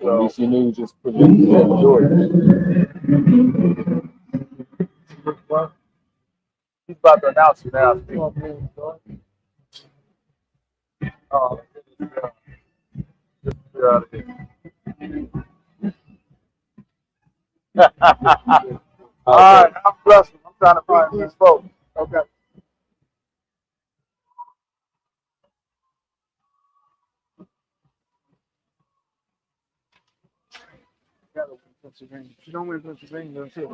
So, at least you knew just put it in Georgia. He's about to announce it now. Oh, just get out of here. All right, I'm blessed. I'm trying to find these folks. Okay. Pennsylvania. If you don't win Pennsylvania, that's it.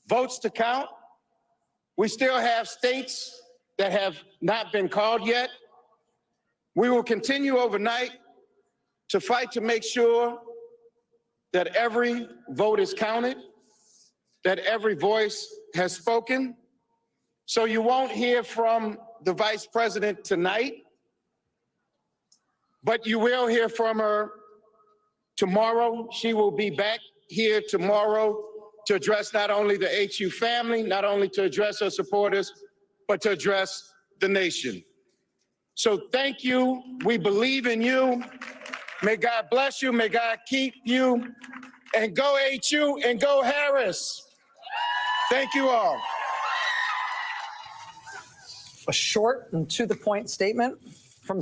Votes to count. We still have states that have not been called yet. We will continue overnight to fight to make sure that every vote is counted, that every voice has spoken. So you won't hear from the vice president tonight, but you will hear from her tomorrow. She will be back here tomorrow to address not only the HU family, not only to address her supporters, but to address the nation. So thank you. We believe in you. May God bless you. May God keep you. And go HU and go Harris. Thank you all. A short and to the point statement from